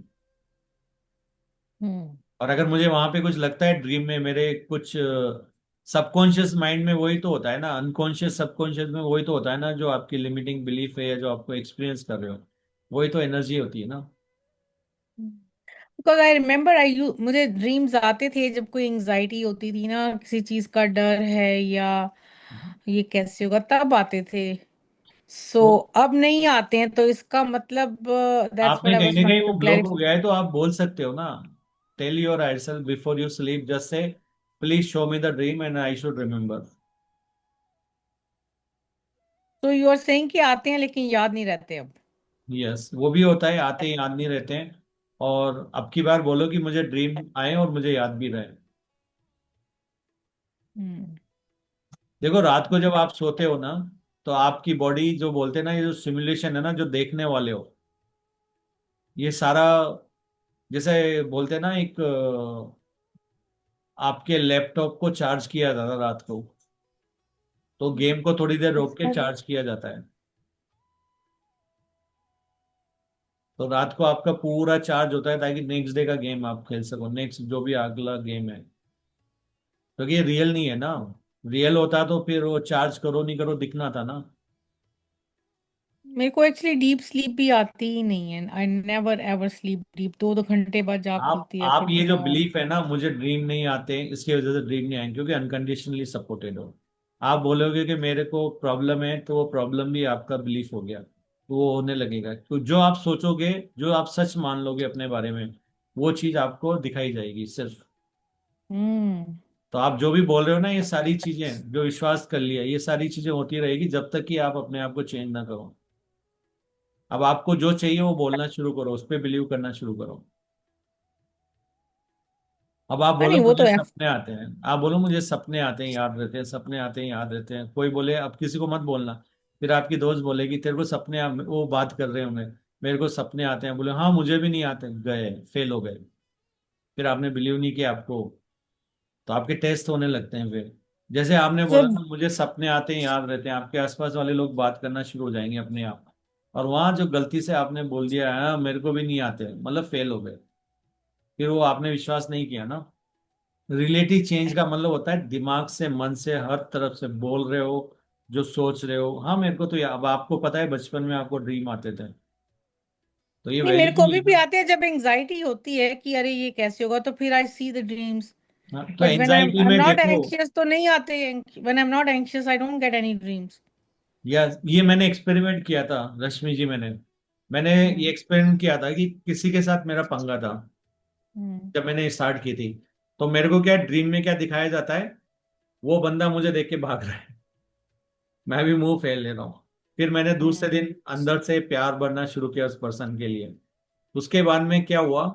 और अगर मुझे वहां पे कुछ लगता है ड्रीम में, मेरे कुछ सबकॉन्शियस माइंड में वही तो होता है ना, अनकॉन्शियस सबकॉन्शियस में वही तो होता है ना, जो आपकी लिमिटिंग बिलीफ है या जो आपको एक्सपीरियंस कर रहे हो, वही तो एनर्जी होती है ना। बिकॉज आई रिमेम्बर मुझे ड्रीम्स आते थे जब कोई एंजाइटी होती थी ना, किसी चीज का डर है या ये कैसे होगा, तब आते थे। सो तो अब नहीं आते हैं, तो इसका मतलब दैट्स आप में व्हाट आई कहीं वाज ना कहीं ट्राइंग वो टू ब्लॉक हो क्लैरिफाई। गया है, तो आप बोल सकते हो ना। Tell your I self before you sleep, just say please show me the dream and I should remember. तो यू आर सेइंग कि आते हैं लेकिन याद नहीं रहते अब। यस, वो भी होता है, आते ही याद नहीं रहते हैं। और अब की बार बोलो कि मुझे ड्रीम आए और मुझे याद भी रहे। हम्म। देखो, रात को जब आप सोते हो ना, तो आपकी बॉडी जो बोलते हैं ना, ये जो सिमुलेशन है ना, जो देखने वाले हो, ये सारा, जैसे बोलते हैं ना, एक आपके लैपटॉप को चार्ज किया जाता है रात को, तो गेम को थोड़ी देर रोक के चार्ज किया जाता है। तो रात को आपका पूरा चार्ज होता है ताकि नेक्स्ट डे का गेम आप खेल सको, नेक्स्ट जो भी अगला गेम है। क्योंकि ये रियल नहीं है ना। रियल होता तो फिर वो चार्ज करो नहीं करो दिखना था ना। मेरे को एक्चुअली डीप स्लीप भी आती ही नहीं है। I never ever sleep deep. 2-2 घंटे बाद जाग आप खुलती है आप फिर ये जो दोबारा। बिलीफ है ना, मुझे ड्रीम नहीं आते इसकी वजह से ड्रीम नहीं आएंगे, क्योंकि अनकंडीशनली सपोर्टेड हो। आप बोलोगे कि मेरे को प्रॉब्लम है, तो वो प्रॉब्लम भी आपका बिलीफ हो गया, तो वो होने लगेगा। तो जो आप सोचोगे, जो आप सच मान लोगे अपने बारे में, वो चीज आपको दिखाई जाएगी सिर्फ। हम्म। तो आप जो भी बोल रहे हो ना, ये सारी चीजें जो विश्वास कर लिया, ये सारी चीजें होती रहेगी जब तक कि आप अपने आप को चेंज ना करो। अब आपको जो चाहिए वो बोलना शुरू करो, उस पर बिलीव करना शुरू करो। अब आप हाँ बोलो नहीं वो तो मुझे है। सपने आते हैं, आप बोलो मुझे सपने आते हैं याद रहते हैं, सपने आते हैं याद रहते हैं, कोई बोले, अब किसी को मत बोलना। फिर आपकी दोस्त बोलेगी तेरे को सपने वो बात कर रहे होंगे, मेरे को सपने आते हैं, बोले हाँ मुझे भी नहीं आते, गए फेल हो गए। फिर आपने बिलीव नहीं किया आपको, तो आपके टेस्ट होने लगते हैं फिर। जैसे आपने बोला जब ना मुझे सपने आते हैं याद रहते हैं, आपके आसपास वाले लोग बात करना शुरू हो जाएंगे अपने आप। और वहां जो गलती से आपने बोल दिया हाँ मेरे को भी नहीं आते, मतलब फेल हो गए, फिर वो आपने विश्वास नहीं किया ना। रिलेटिव चेंज का मतलब होता है दिमाग से, मन से, हर तरफ से बोल रहे हो, जो सोच रहे हो। हाँ मेरे को तो अब आपको पता है बचपन में आपको ड्रीम आते थे, तो ये नहीं मेरे को वैलिड ही अभी है भी ना। आते हैं जब एंजाइटी होती है कि अरे ये कैसे होगा, तो फिर आई सी द ड्रीम्स। हाँ, तो but when I anxiety am में नॉट देखो, एंग्शियस तो नहीं आते। When I am not anxious I don't get any dreams. या ये मैंने एक्सपेरिमेंट किया था रश्मि जी, मैंने मैंने ये हम्म। एक्सपेरिमेंट किया था कि किसी के साथ मेरा पंगा था हम्म। जब मैंने स्टार्ट की थी। तो मेरे को क्या ड्रीम में क्या दिखाया जाता है, वो बंदा मुझे देख के भाग रहा है, मैं भी मुंह फेर ले रहा हूँ। फिर मैंने दूसरे हम्म। दिन अंदर से प्यार भरना शुरू किया उस पर्सन के लिए। उसके बाद में क्या हुआ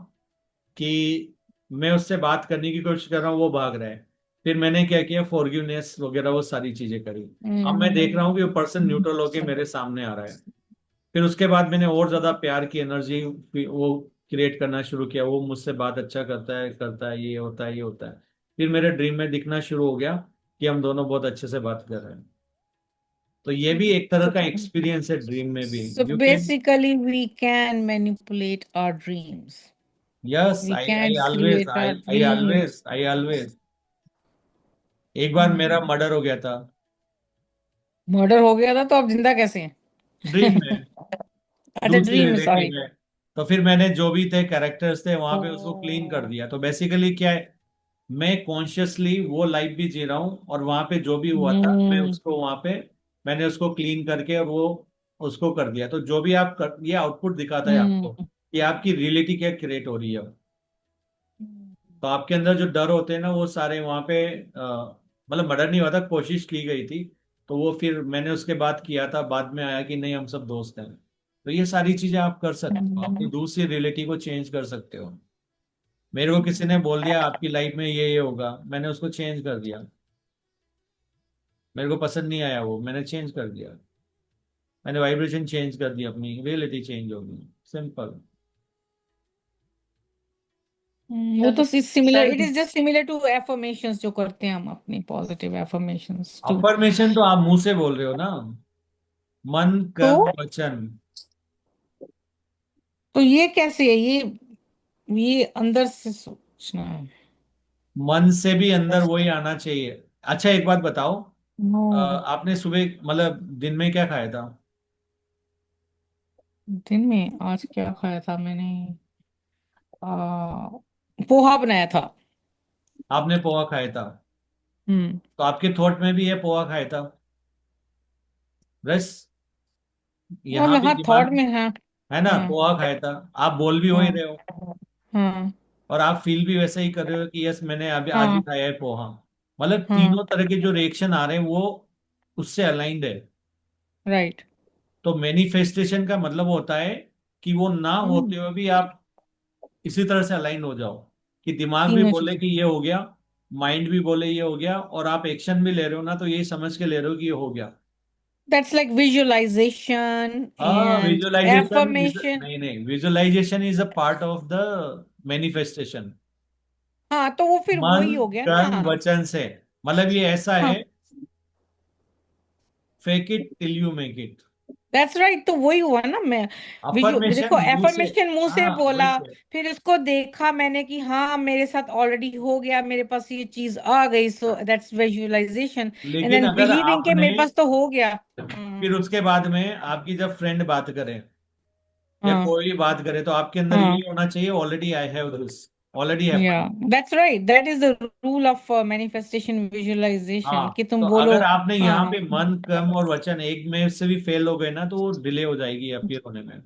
कि मैं उससे बात करने की कोशिश कर रहा हूँ, वो भाग रहा है। फिर मैंने क्या किया, फॉरगिवनेस वगैरह वो सारी चीजें करी। अब मैं देख रहा हूँ कि वो पर्सन न्यूट्रल होके मेरे सामने आ रहा है। फिर उसके बाद मैंने और ज्यादा प्यार की एनर्जी वो क्रिएट करना शुरू किया, वो मुझसे बात अच्छा करता है, ये होता है ये होता है। फिर मेरे ड्रीम में दिखना शुरू हो गया कि हम दोनों बहुत अच्छे से बात कर रहे हैं। तो ये भी एक तरह So, का एक्सपीरियंस है ड्रीम में भी। so you can, basically we can manipulate our dreams. Yes, We I can always create our I dreams. Always I always. एक बार मेरा हम्म। मर्डर हो गया था मर्डर हो गया था तो आप जिंदा कैसे ड्रीम में, हैं? अच्छा दूसरी ड्रीम में, रिलेटिव सॉरी। में। तो फिर मैंने जो भी थे कैरेक्टर्स थे वहां पे उसको क्लीन कर दिया। तो बेसिकली क्या है, मैं कॉन्शियसली वो लाइफ भी जी रहा हूँ, और वहां पे जो भी हुआ था मैं हम्म। उसको वहां पे, मैंने उसको क्लीन करके और वो उसको कर दिया। तो जो भी आप कर, ये आउटपुट दिखाता है आपको हम्म। कि आपकी रियलिटी क्या क्रिएट हो रही है। तो आपके अंदर जो डर होते हैं ना, वो सारे वहां पे मतलब मर्डर नहीं हुआ था, कोशिश की गई थी। तो वो फिर मैंने उसके बाद किया था, बाद में आया कि नहीं हम सब दोस्त हैं। तो ये सारी चीजें आप कर सकते हो, अपनी दूसरी रियलिटी को चेंज कर सकते हो। मेरे को किसी ने बोल दिया आपकी लाइफ में ये होगा, मैंने उसको चेंज कर दिया। मेरे को पसंद नहीं आया वो, मैंने चेंज कर दिया। मैंने वाइब्रेशन चेंज कर दी, अपनी रियलिटी चेंज हो गई, सिंपल। वो तो similar, it is just similar to affirmations जो करते हैं हम अपनी पॉजिटिव एफर्मेशंस टू। अफर्मेशन तो आप मुंह से बोल रहे हो ना, मन तो कर्म वचन। तो ये कैसे है ये अंदर से सोचना है। मन से भी अंदर वही आना चाहिए। अच्छा एक बात बताओ, नो। आपने सुबह मतलब दिन में क्या खाया था? दिन में आज क्या खाया था मैंने? आ, पोहा बनाया था। आपने पोहा खाया था, हम्म। तो आपके थॉट में भी है पोहा खाया था, बस यहाँ मतलब भी हाँ, थॉट दिमाग में, हाँ। है ना, हाँ। पोहा खाया था। आप बोल भी हो ही हाँ। रहे हो, हाँ। और आप फील भी वैसे ही कर रहे हो कि यस मैंने अभी आज ही हाँ। खाया है पोहा। मतलब हाँ। तीनों तरह के जो रिएक्शन आ रहे हैं वो उससे अलाइंड है। राइट। तो मैनिफेस्टेशन का मतलब होता है कि वो ना होते हुए भी आप इसी तरह से अलाइन हो जाओ कि दिमाग भी तीनों बोले चीजें। कि ये हो गया, माइंड भी बोले ये हो गया, और आप एक्शन भी ले रहे हो ना तो यही समझ के ले रहे हो कि ये हो गया। दैट्स लाइक विजुअलाइजेशन हाँ, एंड विजुअलाइजेशन इज, एफर्मेशन। नहीं नहीं, visualization is a part of the manifestation. हाँ, तो वो फिर मन वही हो गया ना। कर्म वचन से, मतलब ये ऐसा है, हाँ, fake it till you make it. That's right, तो वही हुआ ना। मैं अफर्मेशन देखो, मुंह से, एफर्मेशन मुंह से हाँ वही बोला, तो। फिर इसको देखा मैंने कि हाँ मेरे साथ ऑलरेडी हो गया, मेरे पास ये चीज आ गई, सो दैट्स विजुअलाइजेशन। एंड लेकिन देन अगर बिलीविंग के आपने, मेरे पास तो हो गया। फिर उसके बाद में आपकी जब फ्रेंड बात करे या हाँ कोई भी बात करे तो आपके अंदर हाँ, ये होना चाहिए, already I have this, already या happen. That's right, that is the rule of manifestation visualisation, हाँ, कि तो तुम बोलो। अगर आपने यहाँ हाँ पे मन कर्म और वचन एक में से भी फेल हो गए ना तो वो डिले हो जाएगी अपीयर होने में।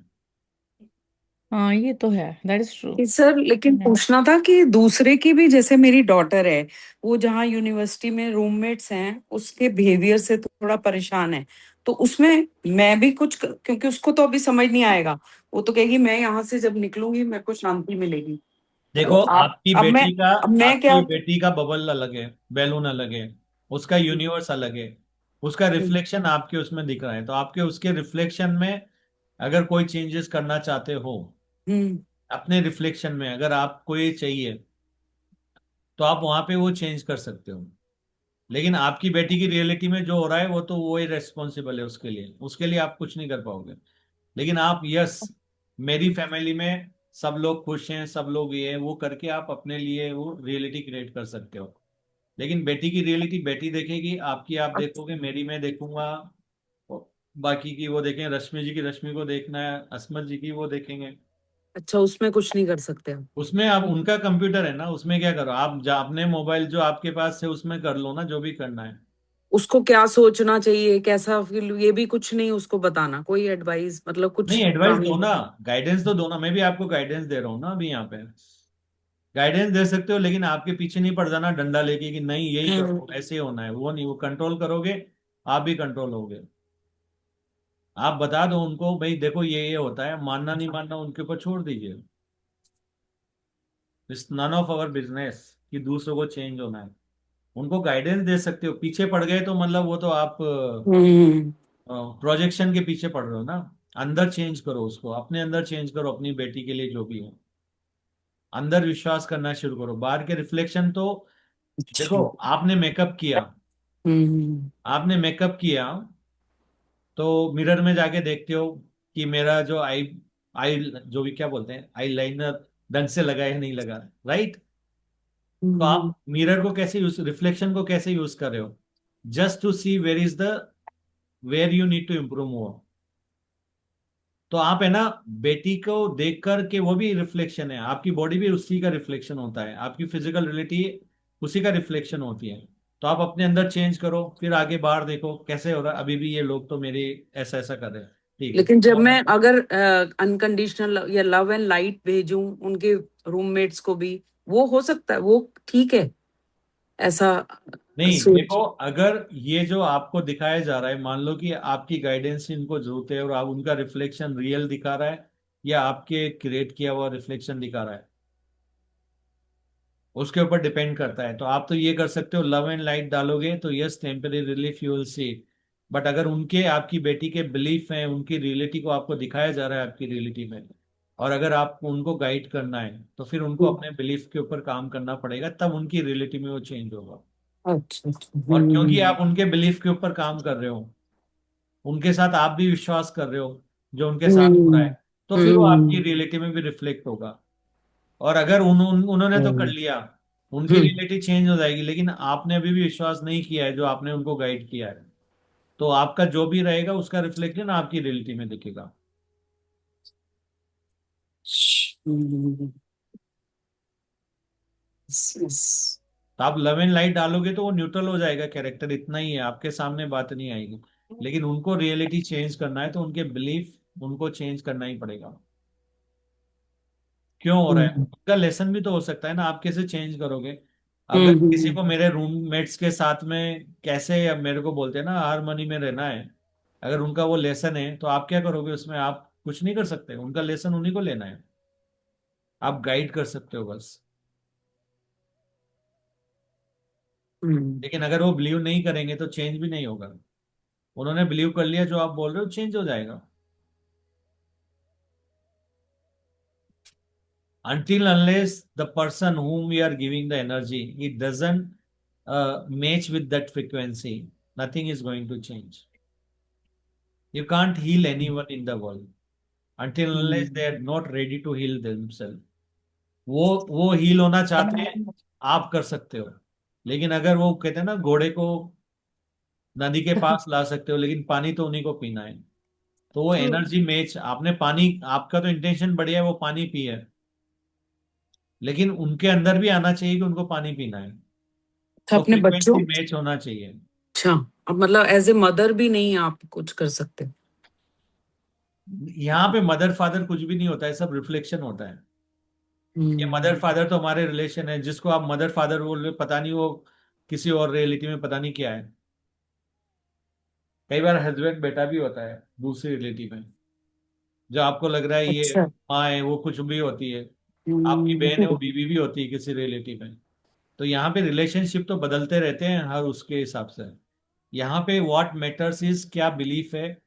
हाँ, ये तो है, दैट इज ट्रू। सर लेकिन पूछना था कि दूसरे की भी, जैसे मेरी डॉटर है, वो जहाँ यूनिवर्सिटी में रूममेट्स हैं उसके बिहेवियर से थोड़ा परेशान है, तो उसमें मैं भी कुछ क्योंकि उसको तो अभी समझ नहीं आएगा, वो तो कहेगी मैं यहाँ से जब निकलूंगी मेरे को शांति मिलेगी। तो देखो, आप अब मैं क्या। आपकी बेटी का बबल अलग है, बैलून अलग है, उसका यूनिवर्स अलग है, उसका रिफ्लेक्शन आपके उसमें दिख रहा है, तो आपके उसके रिफ्लेक्शन में अगर कोई चेंजेस करना चाहते हो, हम्म। अपने रिफ्लेक्शन में अगर आपको ये चाहिए तो आप वहां पे वो चेंज कर सकते हो। लेकिन आपकी बेटी की रियलिटी में जो हो रहा है वो तो वो ही रेस्पॉन्सिबल है उसके लिए आप कुछ नहीं कर पाओगे। लेकिन आप, यस, मेरी फैमिली में सब लोग खुश हैं, सब लोग ये हैं, वो करके आप अपने लिए वो रियलिटी क्रिएट कर सकते हो। लेकिन बेटी की रियलिटी बेटी देखेगी, आपकी आप देखोगे, मेरी मैं देखूंगा, और बाकी की वो देखें, रश्मि जी की रश्मि को देखना है, असमत जी की वो देखेंगे। अच्छा, उसमें कुछ नहीं कर सकते हम। उसमें आप, उनका कंप्यूटर है ना, उसमें क्या करो आप, अपने मोबाइल जो आपके पास है उसमें कर लो ना जो भी करना है। उसको क्या सोचना चाहिए, कैसा फील, ये भी कुछ नहीं उसको बताना, कोई एडवाइस मतलब नहीं, कुछ एडवाइस काम दो नहीं। ना, गाइडेंस तो दो ना, मैं भी आपको गाइडेंस दे रहा हूँ ना अभी यहाँ पे। गाइडेंस दे सकते हो लेकिन आपके पीछे नहीं पड़ जाना डंडा लेके कि नहीं यही करो, ऐसे होना है, वो नहीं, वो कंट्रोल करोगे आप भी कंट्रोल होगे। आप बता दो उनको, भाई देखो ये होता है, मानना नहीं मानना उनके ऊपर छोड़ दीजिए। It's none of our business कि दूसरों को चेंज होना है। उनको गाइडेंस दे सकते हो, पीछे पड़ गए तो मतलब वो तो आप हम्म। प्रोजेक्शन के पीछे पड़ रहे हो ना। अंदर चेंज करो उसको, अपने अंदर चेंज करो, अपनी बेटी के लिए जो भी है, अंदर विश्वास करना शुरू करो। बाहर के रिफ्लेक्शन तो, अच्छा। देखो, आपने मेकअप किया, हम्म। आपने मेकअप किया तो मिरर में जाके देखते हो कि मेरा जो आई आई जो भी क्या बोलते हैं, आई लाइनर ढंग से लगा है नहीं लगा, राइट। तो हम्म। आप मिरर को कैसे यूज, रिफ्लेक्शन को कैसे यूज कर रहे हो, just to see where is the, where you need to improve more. तो आप है ना, बेटी को देख कर के, वो भी रिफ्लेक्शन है, आपकी बॉडी भी उसी का रिफ्लेक्शन होता है, आपकी फिजिकल रियलिटी उसी का रिफ्लेक्शन होती है। तो आप अपने अंदर चेंज करो, फिर आगे बाहर देखो कैसे हो रहा है, अभी भी ये लोग तो मेरे ऐसा ऐसा कर रहे हैं, ठीक है। लेकिन जब मैं अगर अनकंडीशनल या लव एंड लाइट भेजूं उनके रूममेट्स को भी, वो हो सकता है, वो ठीक है ऐसा नहीं, सोच। देखो, अगर ये जो आपको दिखाया जा रहा है, मान लो कि आपकी गाइडेंस इनको जरूरत है और आप उनका रिफ्लेक्शन रियल दिखा रहा है या आपके क्रिएट किया हुआ रिफ्लेक्शन दिखा रहा है, उसके ऊपर डिपेंड करता है। तो आप तो ये कर सकते हो, लव एंड लाइट डालोगे तो yes, temporary relief you will see. But अगर उनके, आपकी बेटी के बिलीफ हैं, उनकी रियलिटी को आपको दिखाया जा रहा है आपकी रियलिटी में, और अगर आपको उनको गाइड करना है तो फिर उनको अपने बिलीफ के ऊपर काम करना पड़ेगा, तब उनकी रियलिटी में वो चेंज होगा। अच्छा अच्छा। और क्योंकि आप उनके बिलीफ के ऊपर काम कर रहे हो, उनके साथ आप भी विश्वास कर रहे हो जो उनके साथ हो रहा हम्म। है, तो फिर वो आपकी हम्म। रियलिटी में भी रिफ्लेक्ट होगा। और अगर उन्होंने तो कर हम्म। लिया, उनकी रियलिटी चेंज हो जाएगी, लेकिन आपने अभी भी विश्वास नहीं किया है जो आपने उनको गाइड किया है, तो आपका जो भी रहेगा उसका रिफ्लेक्शन आपकी रियलिटी में दिखेगा। हम्म। तो आप लव एंड लाइट डालोगे तो वो न्यूट्रल हो जाएगा कैरेक्टर, इतना ही है, आपके सामने बात नहीं आएगी। लेकिन उनको रियलिटी चेंज करना है तो उनके बिलीफ उनको चेंज करना ही पड़ेगा। क्यों हो रहा है उनका लेसन भी तो हो सकता है ना, आप कैसे चेंज करोगे। अगर किसी को मेरे रूममेट्स के साथ में कैसे, अब मेरे को बोलते हैं ना हारमोनी में रहना है, अगर उनका वो लेसन है तो आप क्या करोगे उसमें? आप कुछ नहीं कर सकते, उनका लेसन उन्हीं को लेना है, आप गाइड कर सकते हो बस। लेकिन अगर वो बिलीव नहीं करेंगे तो चेंज भी नहीं होगा। उन्होंने बिलीव कर लिया जो आप बोल रहे हो, चेंज हो जाएगा। Until unless the person whom we are giving the energy, it doesn't match with that frequency, nothing is going to change. You can't heal anyone in the world until unless they are not ready to heal themselves. वो heal होना चाहते हैं, आप कर सकते हो। लेकिन अगर वो कहते हैं ना, घोड़े को नदी के पास ला सकते हो, लेकिन पानी तो उन्हीं को पीना है। तो वो एनर्जी मैच, आपने पानी, आपका तो इंटेंशन बढ़िया है, वो पानी पिए, लेकिन उनके अंदर भी आना चाहिए कि उनको पानी पीना है। तो तो अपने बच्चों, फ्रीक्वेंसी मैच होना चाहिए। अच्छा, अब मतलब एज ए मदर भी नहीं आप कुछ कर सकते? यहाँ पे मदर फादर कुछ भी नहीं होता है, सब रिफ्लेक्शन होता है। ये मदर फादर तो हमारे रिलेशन है, जिसको आप मदर फादर बोल रहे हो, पता नहीं वो किसी और रियलिटी में पता नहीं क्या है। कई बार हस्बैंड बेटा भी होता है दूसरी रिलेटिव में, जो आपको लग रहा है ये अच्छा। माँ है, वो कुछ भी होती है। आपकी बहन है, वो बीवी भी होती है किसी रिलेटिव में। तो यहाँ पे रिलेशनशिप तो बदलते रहते हैं हर उसके हिसाब से। यहाँ पे व्हाट मैटर्स इज क्या बिलीफ है,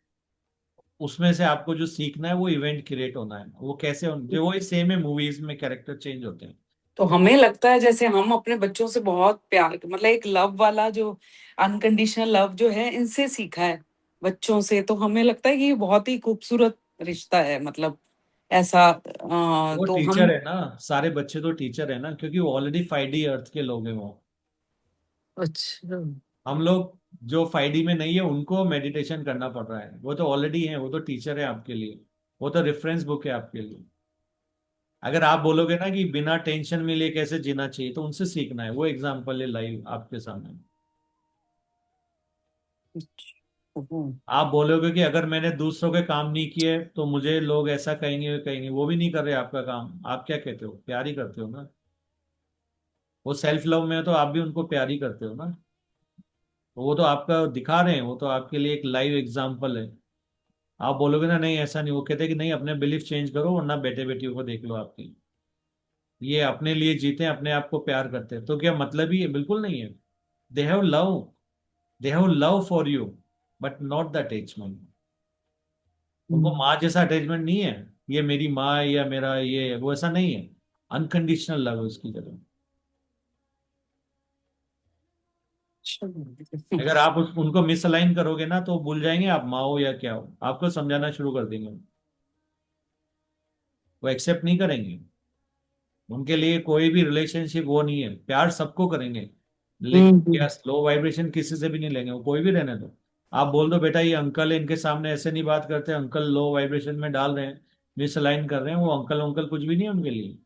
उसमें से आपको जो सीखना है वो इवेंट क्रिएट होना है। वो कैसे जो वही सेम है, मूवीज में कैरेक्टर चेंज होते हैं। तो हमें लगता है जैसे हम अपने बच्चों से बहुत प्यार, मतलब एक लव वाला जो अनकंडीशनल लव जो है इनसे सीखा है बच्चों से, तो हमें लगता है कि ये बहुत ही खूबसूरत रिश्ता है, मतलब ऐसा वो तो टीचर हम। है ना, सारे बच्चे तो टीचर है ना, क्योंकि वो ऑलरेडी 5D अर्थ के लोग हैं वो। अच्छा। हम लोग जो 5D में नहीं है, उनको मेडिटेशन करना पड़ रहा है। वो तो ऑलरेडी है, वो तो टीचर है आपके लिए, वो तो रेफरेंस बुक है आपके लिए। अगर आप बोलोगे ना कि बिना टेंशन में लिए कैसे जीना चाहिए, तो उनसे सीखना है। वो एग्जाम्पल है लाइव आपके सामने। आप बोलोगे कि अगर मैंने दूसरों के काम नहीं किए तो मुझे लोग ऐसा कहेंगे कहेंगे, वो भी नहीं कर रहे आपका काम, आप क्या कहते हो? प्यार ही करते हो ना। वो सेल्फ लव में हो तो आप भी उनको प्यार ही करते हो ना। तो वो तो आपका दिखा रहे हैं, वो तो आपके लिए एक लाइव एग्जाम्पल है। आप बोलोगे ना नहीं ऐसा नहीं, वो कहते हैं कि नहीं, अपने बिलीफ चेंज करो, वरना बेटे बेटियों को देख लो आपकी, ये अपने लिए जीते हैं, अपने आप को प्यार करते हैं। तो क्या मतलब ही है? बिल्कुल नहीं है। They have love, they have love for you, but not the attachment. उनको माँ जैसा अटैचमेंट नहीं है, ये मेरी माँ है या मेरा ये है, वो ऐसा नहीं है। अनकंडीशनल लव है उसकी जगह। अगर आप उनको मिसअलाइन करोगे ना, तो भूल जाएंगे आप माँ हो या क्या हो, आपको समझाना शुरू कर देंगे। वो एक्सेप्ट नहीं करेंगे। उनके लिए कोई भी रिलेशनशिप वो नहीं है। प्यार सबको करेंगे, लेकिन क्या लो वाइब्रेशन किसी से भी नहीं लेंगे, वो कोई भी रहने दो। आप बोल दो बेटा ये अंकल है, इनके सामने ऐसे नहीं बात करते, अंकल लो वाइब्रेशन में डाल रहे हैं, मिसअलाइन कर रहे हैं, वो अंकल अंकल कुछ भी नहीं है उनके लिए।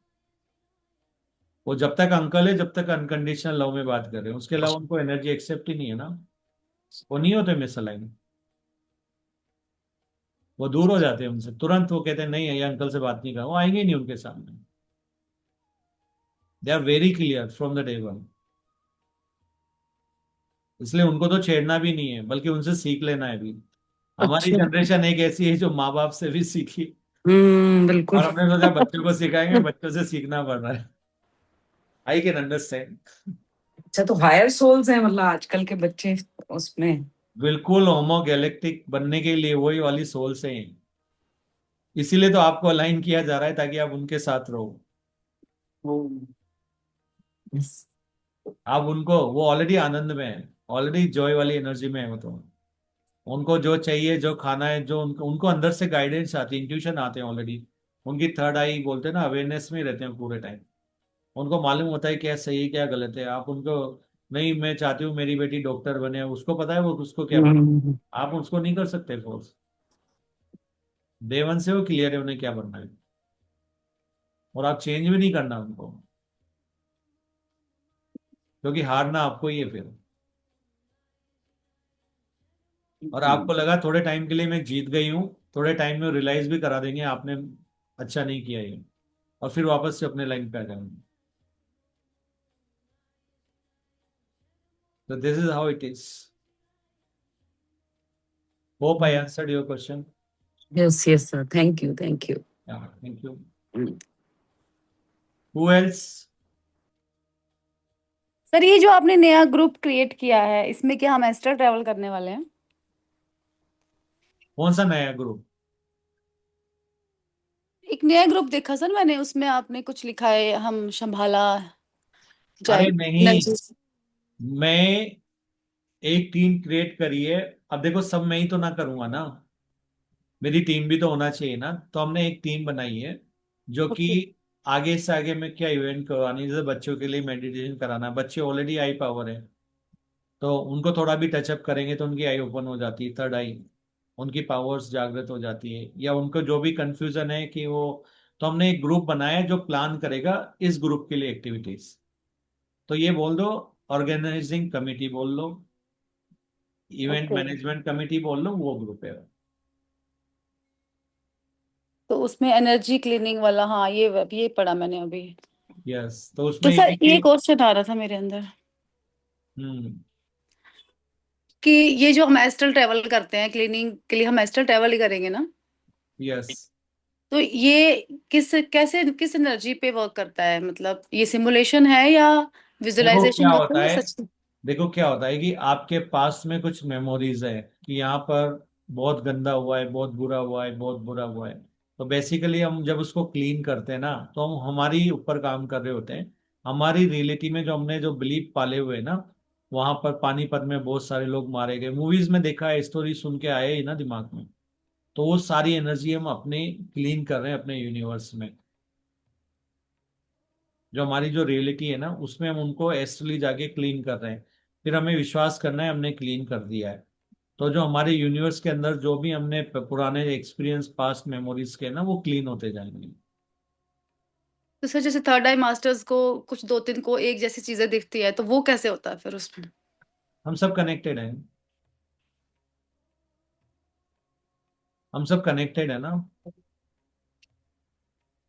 वो जब तक अंकल है, जब तक अनकंडीशनल लव में बात कर रहे हैं, उसके अलावा उनको एनर्जी एक्सेप्ट ही नहीं है ना। वो नहीं होते मिसअलाइन, वो दूर हो जाते हैं उनसे तुरंत। वो कहते हैं नहीं, ये अंकल से बात नहीं कर, वो आएंगे ही नहीं उनके सामने। They are very clear from the day one. इसलिए उनको तो छेड़ना भी नहीं है, बल्कि उनसे सीख लेना है भी। हमारी अच्छा। जनरेशन एक ऐसी है जो माँ बाप से भी सीखी, बिल्कुल। और हमने सोचा बच्चों को सिखाएंगे, बच्चों से सीखना पड़ रहा है। I can understand. अच्छा, तो हायर सोल्स हैं मतलब आजकल के बच्चे उसमें? बिल्कुल होमो गैलेक्टिक बनने के लिए वही वाली सोल से हैं। इसीलिए तो आपको अलाइन किया जा रहा है, ताकि आप उनके साथ रहो। आप उनको, वो ऑलरेडी आनंद में है, ऑलरेडी जॉय वाली एनर्जी में है वो तो। उनको जो चाहिए, जो खाना है, जो उनको उनको अंदर से गाइडेंस आती है, इंट्यूशन आते हैं ऑलरेडी। उनकी थर्ड आई बोलते हैं ना, अवेयरनेस में रहते हैं पूरे टाइम। उनको मालूम होता है क्या सही क्या गलत है। आप उनको, नहीं मैं चाहती हूँ मेरी बेटी डॉक्टर बने, उसको पता है वो उसको क्या बनना। आप उसको नहीं कर सकते फोर्स। देवन से वो क्लियर है उन्हें क्या बनना है, और आप चेंज भी नहीं करना उनको, क्योंकि हारना आपको ही है फिर। और आपको लगा थोड़े टाइम के लिए मैं जीत गई हूँ, थोड़े टाइम में रियलाइज भी करा देंगे आपने अच्छा नहीं किया ये, और फिर वापस से अपने लाइन पे आ जाएंगे। तो this is how it is. Hope I answered your question. Yes, yes, sir. Thank you. Thank you. Yeah, thank you. Mm. Who else? Sir ये जो आपने नया ग्रुप क्रिएट किया है इसमें क्या हम एस्ट्रल ट्रैवल करने वाले हैं? कौन सा नया ग्रुप? एक नया ग्रुप देखा सर मैंने, उसमें आपने कुछ लिखा है हम संभाला जाए अरे नहीं, एनर्जी। मैं एक टीम क्रिएट करी है। अब देखो, सब मैं ही तो ना करूंगा ना, मेरी टीम भी तो होना चाहिए ना। तो हमने एक टीम बनाई है जो कि ओके। आगे से आगे में क्या इवेंट करवानी है, जैसे बच्चों के लिए मेडिटेशन कराना है। बच्चे ऑलरेडी आई पावर है, तो उनको थोड़ा भी टचअप करेंगे तो उनकी आई ओपन हो जाती है, थर्ड आई, उनकी पावर्स जागृत हो जाती है। या उनको जो भी कंफ्यूजन है कि वो, तो हमने एक ग्रुप बनाया है जो प्लान करेगा इस ग्रुप के लिए एक्टिविटीज। तो ये बोल दो, ऑर्गेनाइजिंग कमेटी बोल लो, इवेंट ओके, मैनेजमेंट कमेटी बोल लो, वो ग्रुप है। तो उसमें एनर्जी क्लीनिंग वाला, हाँ ये पढ़ा मैंने अभी। यस, तो तो उसमें ये सर है ये कि क्वेश्चन आ रहा था मेरे अंदर हम्म कि ये जो हम एस्ट्रल ट्रैवल करते हैं क्लीनिंग के लिए, हम एस्ट्रल ट्रैवल ही करेंगे ना? यस, तो ये किस एनर्जी पे वर्क करता है? मतलब ये सिमुलेशन है या देखो क्या विजुअलाइजेशन होता होता है या है, सच में? देखो क्या होता है कि आपके पास में कुछ मेमोरीज है कि यहाँ पर बहुत गंदा हुआ है, बहुत बुरा हुआ है, बहुत बुरा हुआ है। तो बेसिकली हम जब उसको क्लीन करते हैं ना, तो हम हमारी ऊपर काम कर रहे होते हैं। हमारी रियलिटी में जो हमने जो बिलीफ पाले हुए हैं ना, वहां पर पानीपत में बहुत सारे लोग मारे गए, मूवीज में देखा है, स्टोरी सुन के आए ही ना दिमाग में। तो वो सारी एनर्जी हम अपने क्लीन कर रहे हैं अपने यूनिवर्स में। जो हमारी जो रियलिटी है ना, उसमें हम उनको एस्ट्रली जाके क्लीन कर रहे हैं। फिर हमें विश्वास करना है हमने क्लीन कर दिया है। तो जो हमारे यूनिवर्स के अंदर जो भी हमने पुराने एक्सपीरियंस, पास्ट मेमोरीज के ना, वो क्लीन होते जाएंगे। तो सर जैसे थर्ड आई मास्टर्स को कुछ दो तीन को एक जैसी चीजें दिखती है, तो वो कैसे होता है फिर उसमें? हम सब कनेक्टेड हैं, हम सब कनेक्टेड है ना। हम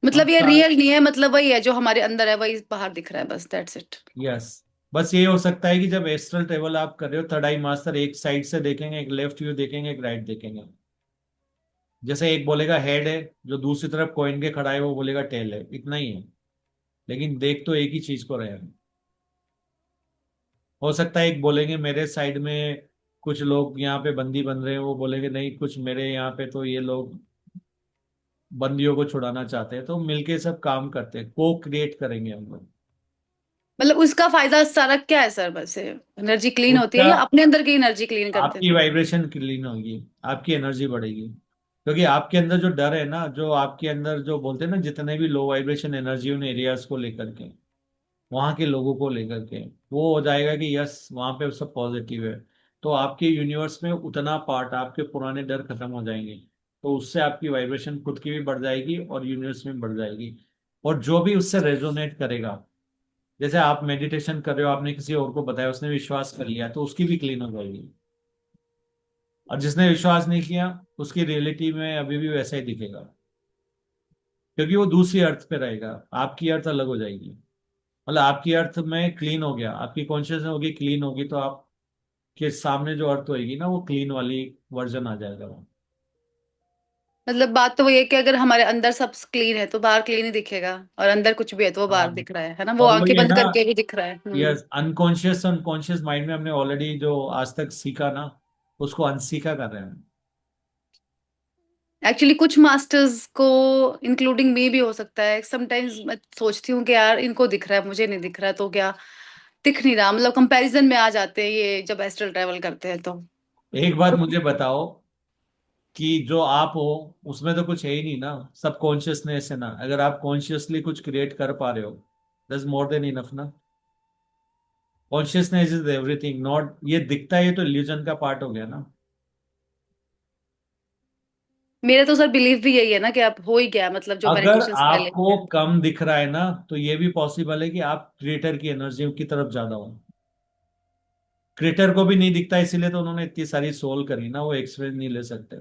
मतलब ये सारे, रियल नहीं है, मतलब वही है जो हमारे अंदर है वही बाहर दिख रहा है, बस दैट्स इट। यस, बस ये हो सकता है कि जब एस्ट्रल ट्रेवल आप कर रहे हो, थर्ड आई मास्टर एक साइड से देखेंगे, एक लेफ्ट व्यू देखेंगे, एक राइट देखेंगे। जैसे एक बोलेगा हेड है, जो दूसरी तरफ कॉइन के खड़ा है वो बोलेगा टेल है, इतना ही है। लेकिन देख तो एक ही चीज को रहे हैं। हो सकता है एक बोलेंगे मेरे साइड में कुछ लोग यहाँ पे बंदी बन रहे हैं, वो बोलेंगे नहीं कुछ मेरे यहाँ पे तो ये लोग बंदियों को छुड़ाना चाहते हैं। तो मिलके सब काम करते हैं, को क्रिएट करेंगे हम लोग। मतलब उसका फायदा सारा क्या है सर? बस एनर्जी क्लीन होती है उसका, या अपने अंदर की एनर्जी क्लीन करते हैं? आपकी वाइब्रेशन क्लीन होगी, आपकी एनर्जी बढ़ेगी। क्योंकि आपके अंदर जो डर है ना, जो आपके अंदर जो बोलते हैं ना, जितने भी लो वाइब्रेशन एनर्जी उन एरियाज को लेकर के, वहां के लोगों को लेकर के, वो हो जाएगा कि यस वहां पे सब पॉजिटिव है। तो आपके यूनिवर्स में उतना पार्ट, आपके पुराने डर खत्म हो जाएंगे। तो उससे आपकी वाइब्रेशन खुद की भी बढ़ जाएगी और यूनिवर्स में बढ़ जाएगी। और जो भी उससे रेजोनेट करेगा, जैसे आप मेडिटेशन कर रहे हो, आपने किसी और को बताया, उसने विश्वास कर लिया, तो उसकी भी क्लीन हो जाएगी। और जिसने विश्वास नहीं किया, उसकी रियलिटी में अभी भी वैसा ही दिखेगा, क्योंकि वो दूसरी अर्थ पे रहेगा, आपकी अर्थ अलग हो जाएगी। मतलब आपकी अर्थ में क्लीन हो गया, आपकी कॉन्शियसनेस होगी क्लीन होगी, तो आपके सामने जो अर्थ होगी ना, वो क्लीन वाली वर्जन आ जाएगा वो। मतलब बात तो वही है कि अगर हमारे अंदर सब क्लीन है तो बाहर क्लीन ही दिखेगा, और अंदर कुछ भी है तो वो हाँ, बाहर दिख रहा है ना? वो और आंखें वही है बंद ना, करके भी दिख रहा है। यस, अनकॉन्शियस अनकॉन्शियस माइंड में हमने ऑलरेडी जो आज तक सीखा ना, उसको अनसीखा कर रहे हैं। एक्चुअली कुछ मास्टर्स को इंक्लूडिंग मी भी हो सकता है, समटाइम्स मैं सोचती हूँ कि यार इनको दिख रहा है मुझे नहीं दिख रहा है, तो क्या दिख नहीं रहा, मतलब कंपैरिजन में आ जाते हैं ये जब एस्ट्रल ट्रैवल करते हैं तो। एक बात मुझे बताओ कि जो आप हो उसमें तो कुछ है ही नहीं ना, सब कॉन्शियसनेस है ना। अगर आप कॉन्शियसली कुछ क्रिएट कर पा रहे हो, दैट्स मोर देन इनफ ना। कॉन्शियसनेस इज एवरीथिंग, नॉट ये दिखता है, ये तो इल्यूजन का पार्ट हो गया ना। मेरा तो सर बिलीव भी यही है ना कि आप हो ही गया, मतलब जो मैंने अगर क्वेश्चंस पहले आपको किए। कम दिख रहा है ना, तो ये भी पॉसिबल है कि आप क्रिएटर की एनर्जी की तरफ ज्यादा हो। क्रिएटर को भी नहीं दिखता, इसीलिए तो उन्होंने इतनी सारी सोल करी ना, वो एक्सपीरियंस नहीं ले सकते।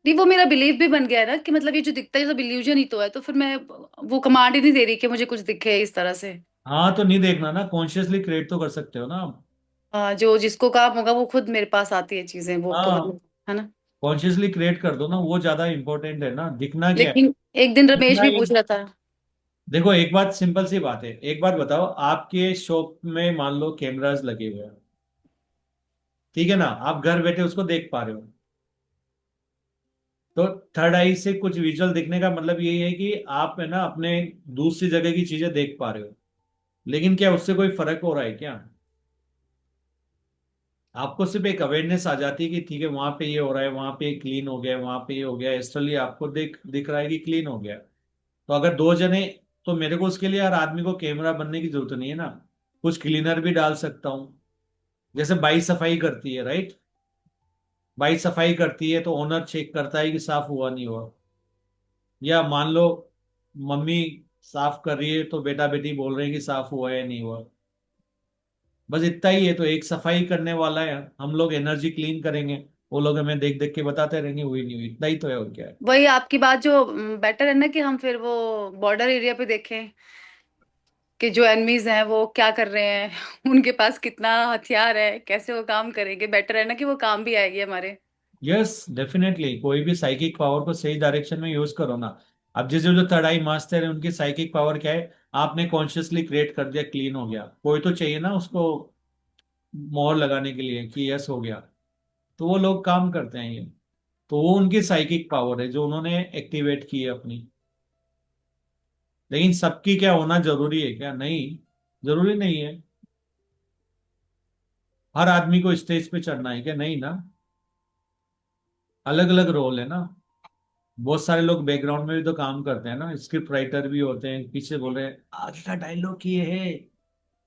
नहीं, वो मेरा बिलीव भी बन गया है ना कि मतलब ये जो दिखता है सब इल्यूजन ही तो है, तो फिर मैं वो कमांड ही नहीं दे रही कि मुझे कुछ दिखे इस तरह से। हाँ, तो नहीं देखना ना, कॉन्शियसली क्रिएट तो कर सकते हो ना आप। जो जिसको काम होगा वो खुद मेरे पास आती है चीजें, वो तो हाँ, मतलब है ना। कॉन्शियसली क्रिएट कर दो ना, वो ज्यादा इंपॉर्टेंट है ना। दिखना क्या है? लेकिन एक दिन रमेश दिखना भी पूछ एक, रहा था। देखो एक बात सिंपल सी बात है, एक बात बताओ, आपके शॉप में मान लो कैमरास लगे हुए हैं, ठीक है ना, आप घर बैठे उसको देख पा रहे हो, तो थर्ड आई से कुछ विजुअल दिखने का मतलब यही है कि आप है ना अपने दूसरी जगह की चीजें देख पा रहे हो। लेकिन क्या उससे कोई फर्क हो रहा है क्या? आपको सिर्फ एक अवेयरनेस आ जाती है कि ठीक है वहां पे ये हो रहा है, वहां पे क्लीन हो गया, वहां पे ये हो गया, एक्चुअली आपको दिख रहा है कि क्लीन हो गया। तो अगर दो जने, तो मेरे को उसके लिए हर आदमी को कैमरा बनने की जरूरत नहीं है ना, कुछ क्लीनर भी डाल सकता हूँ। जैसे बाई सफाई करती है, राइट, बाई सफाई करती है तो ओनर चेक करता है कि साफ हुआ नहीं हुआ। या मान लो मम्मी साफ कर रही है तो बेटा बेटी बोल रहे हैं कि साफ हुआ है या नहीं हुआ। बस इतना ही है, तो एक सफाई करने वाला है, हम लोग एनर्जी क्लीन करेंगे, वो लोग हमें देख देख के बताते रहेंगे हुई नहीं हुई, इतना ही तो है और क्या है। वही आपकी बात जो बेटर है ना कि हम फिर वो बॉर्डर एरिया पे देखें कि जो एनिमीज हैं वो क्या कर रहे हैं उनके पास कितना हथियार है, कैसे वो काम करेंगे। बेटर है ना कि वो काम भी आएगी हमारे। यस डेफिनेटली, कोई भी साइकिक पावर को सही डायरेक्शन में यूज करो ना। अब जैसे जो थर्ड आई मास्टर है उनकी साइकिक पावर क्या है, आपने कॉन्शियसली क्रिएट कर दिया, क्लीन हो गया, कोई तो चाहिए ना उसको मोहर लगाने के लिए कि यस हो गया, तो वो लोग काम करते हैं ये। तो वो उनकी साइकिक पावर है जो उन्होंने एक्टिवेट की है अपनी। लेकिन सबकी क्या होना जरूरी है क्या? नहीं, जरूरी नहीं है। हर आदमी को स्टेज पे चढ़ना है क्या? नहीं ना, अलग अलग रोल है ना। बहुत सारे लोग बैकग्राउंड में भी तो काम करते हैं ना, स्क्रिप्ट राइटर भी होते हैं, पीछे बोल रहे हैं आगे का डायलॉग ये है,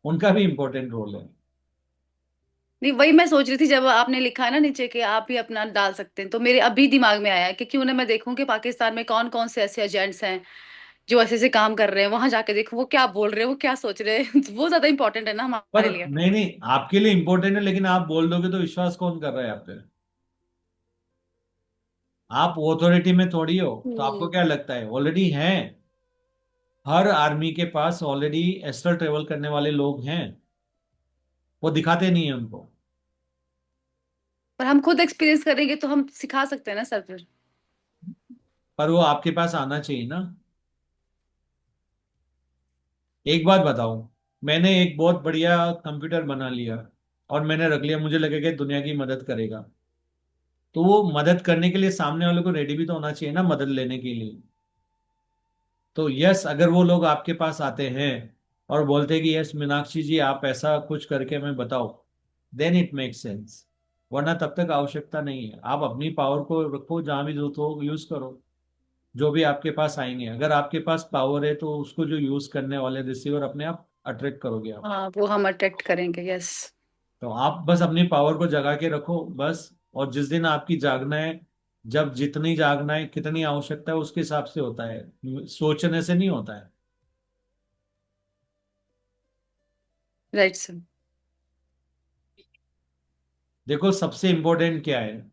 उनका भी इम्पोर्टेंट रोल है। नहीं, वही मैं सोच रही थी जब आपने लिखा है ना नीचे कि आप भी अपना डाल सकते हैं, तो मेरे अभी दिमाग में आया कि क्यों ना मैं देखूं कि पाकिस्तान में कौन कौन से ऐसे एजेंट्स हैं जो ऐसे ऐसे काम कर रहे हैं, वहां जाके देखो वो क्या बोल रहे हैं, वो क्या सोच रहे हैं वो ज्यादा इंपॉर्टेंट है ना पर हमारे लिए। नहीं नहीं, आपके लिए इम्पोर्टेंट है, लेकिन आप बोल दोगे तो विश्वास कौन कर रहा है आप पे? आप अथॉरिटी में थोड़ी हो, तो आपको क्या लगता है ऑलरेडी हैं? हर आर्मी के पास ऑलरेडी एस्ट्रल ट्रेवल करने वाले लोग हैं, वो दिखाते नहीं है उनको। पर हम खुद एक्सपीरियंस करेंगे तो हम सिखा सकते हैं ना सर फिर। पर वो आपके पास आना चाहिए ना। एक बात बताओ, मैंने एक बहुत बढ़िया कंप्यूटर बना लिया और मैंने रख लिया, मुझे लगेगा कि दुनिया की मदद करेगा, तो वो मदद करने के लिए सामने वाले को रेडी भी तो होना चाहिए ना मदद लेने के लिए। तो यस, अगर वो लोग आपके पास आते हैं और बोलते हैं कि यस मीनाक्षी जी आप ऐसा कुछ करके हमें बताओ, देन इट मेक्स सेंस। वरना तब तक आवश्यकता नहीं है। आप अपनी पावर को रखो, जहां भी जरूरत हो यूज करो। जो भी आपके पास आएंगे, अगर आपके पास पावर है तो उसको जो यूज करने वाले रिसीवर अपने आप अट्रैक्ट करोगे आप। हाँ, वो हम अट्रैक्ट करेंगे, यस। तो आप बस अपनी पावर को जगा के रखो बस। और जिस दिन आपकी जागना है, जब जितनी जागना है, कितनी आवश्यकता है, उसके हिसाब से होता है, सोचने से नहीं होता है। Right sir. देखो सबसे इंपॉर्टेंट क्या है,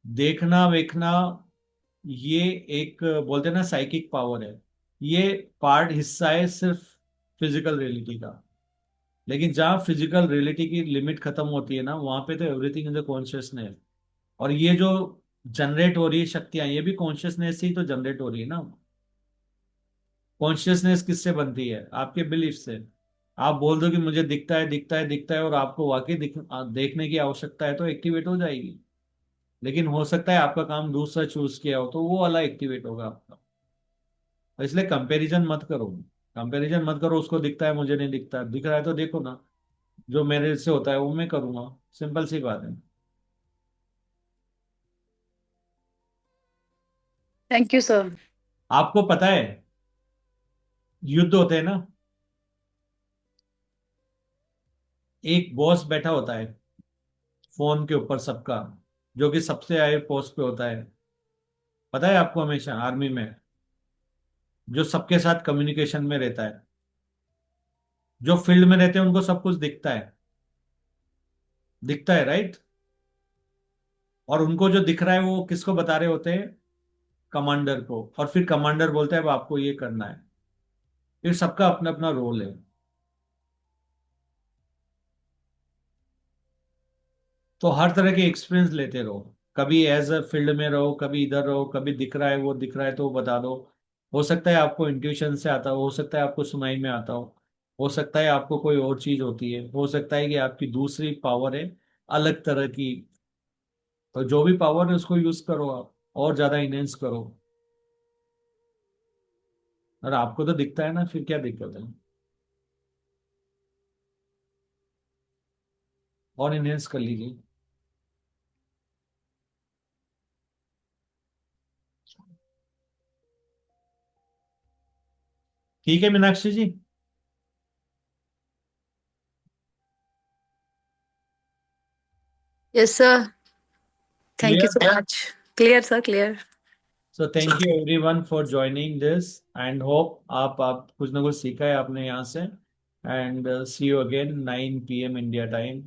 देखना वेखना, ये एक बोलते हैं ना साइकिक पावर है, ये पार्ट हिस्सा है सिर्फ फिजिकल रियलिटी का। लेकिन जहाँ फिजिकल रियलिटी की लिमिट खत्म होती है ना, वहां पे तो एवरीथिंग इज अ कॉन्शियसनेस। और ये जो जनरेट हो रही है शक्तियां, ये भी कॉन्शियसनेस से ही तो जनरेट हो रही है ना। कॉन्शियसनेस किससे बनती है? आपके बिलीफ से। आप बोल दो कि मुझे दिखता है दिखता है दिखता है, और आपको वाकई देखने की आवश्यकता है, तो एक्टिवेट हो जाएगी। लेकिन हो सकता है आपका काम दूसरा चूज किया हो, तो वो वाला एक्टिवेट होगा आपका। तो इसलिए कंपैरिजन मत करो। कंपैरिजन मत करो, उसको दिखता है मुझे नहीं दिखता, दिख रहा है तो देखो ना, जो मेरे से होता है वो मैं करूंगा। सिंपल सी बात है। Thank you sir. आपको पता है युद्ध होते हैं ना, एक बॉस बैठा होता है फोन के ऊपर सबका, जो कि सबसे हाई पोस्ट पे होता है। पता है आपको, हमेशा आर्मी में जो सबके साथ कम्युनिकेशन में रहता है, जो फील्ड में रहते हैं उनको सब कुछ दिखता है, दिखता है राइट। और उनको जो दिख रहा है वो किसको बता रहे होते हैं? कमांडर को। और फिर कमांडर बोलता है अब आपको ये करना है। फिर सबका अपना अपना रोल है। तो हर तरह के एक्सपीरियंस लेते रहो। कभी एज अ फील्ड में रहो, कभी इधर रहो, कभी दिख रहा है वो दिख रहा है तो बता दो। हो सकता है आपको इंट्यूशन से आता हो सकता है आपको सुनाई में आता हो सकता है आपको कोई और चीज होती है, हो सकता है कि आपकी दूसरी पावर है अलग तरह की। तो जो भी पावर है उसको यूज करो आप, और ज्यादा इनहेंस करो। और आपको तो दिखता है ना, फिर क्या दिक्कत है? और इनहेंस कर लीजिए। ठीक है Meenakshi ji. Yes, sir. Thank you clear? so much. Clear, sir, clear. So thank you everyone for joining this, and hope आप कुछ ना कुछ सीखा है आपने यहाँ से। And see you again 9 PM India time.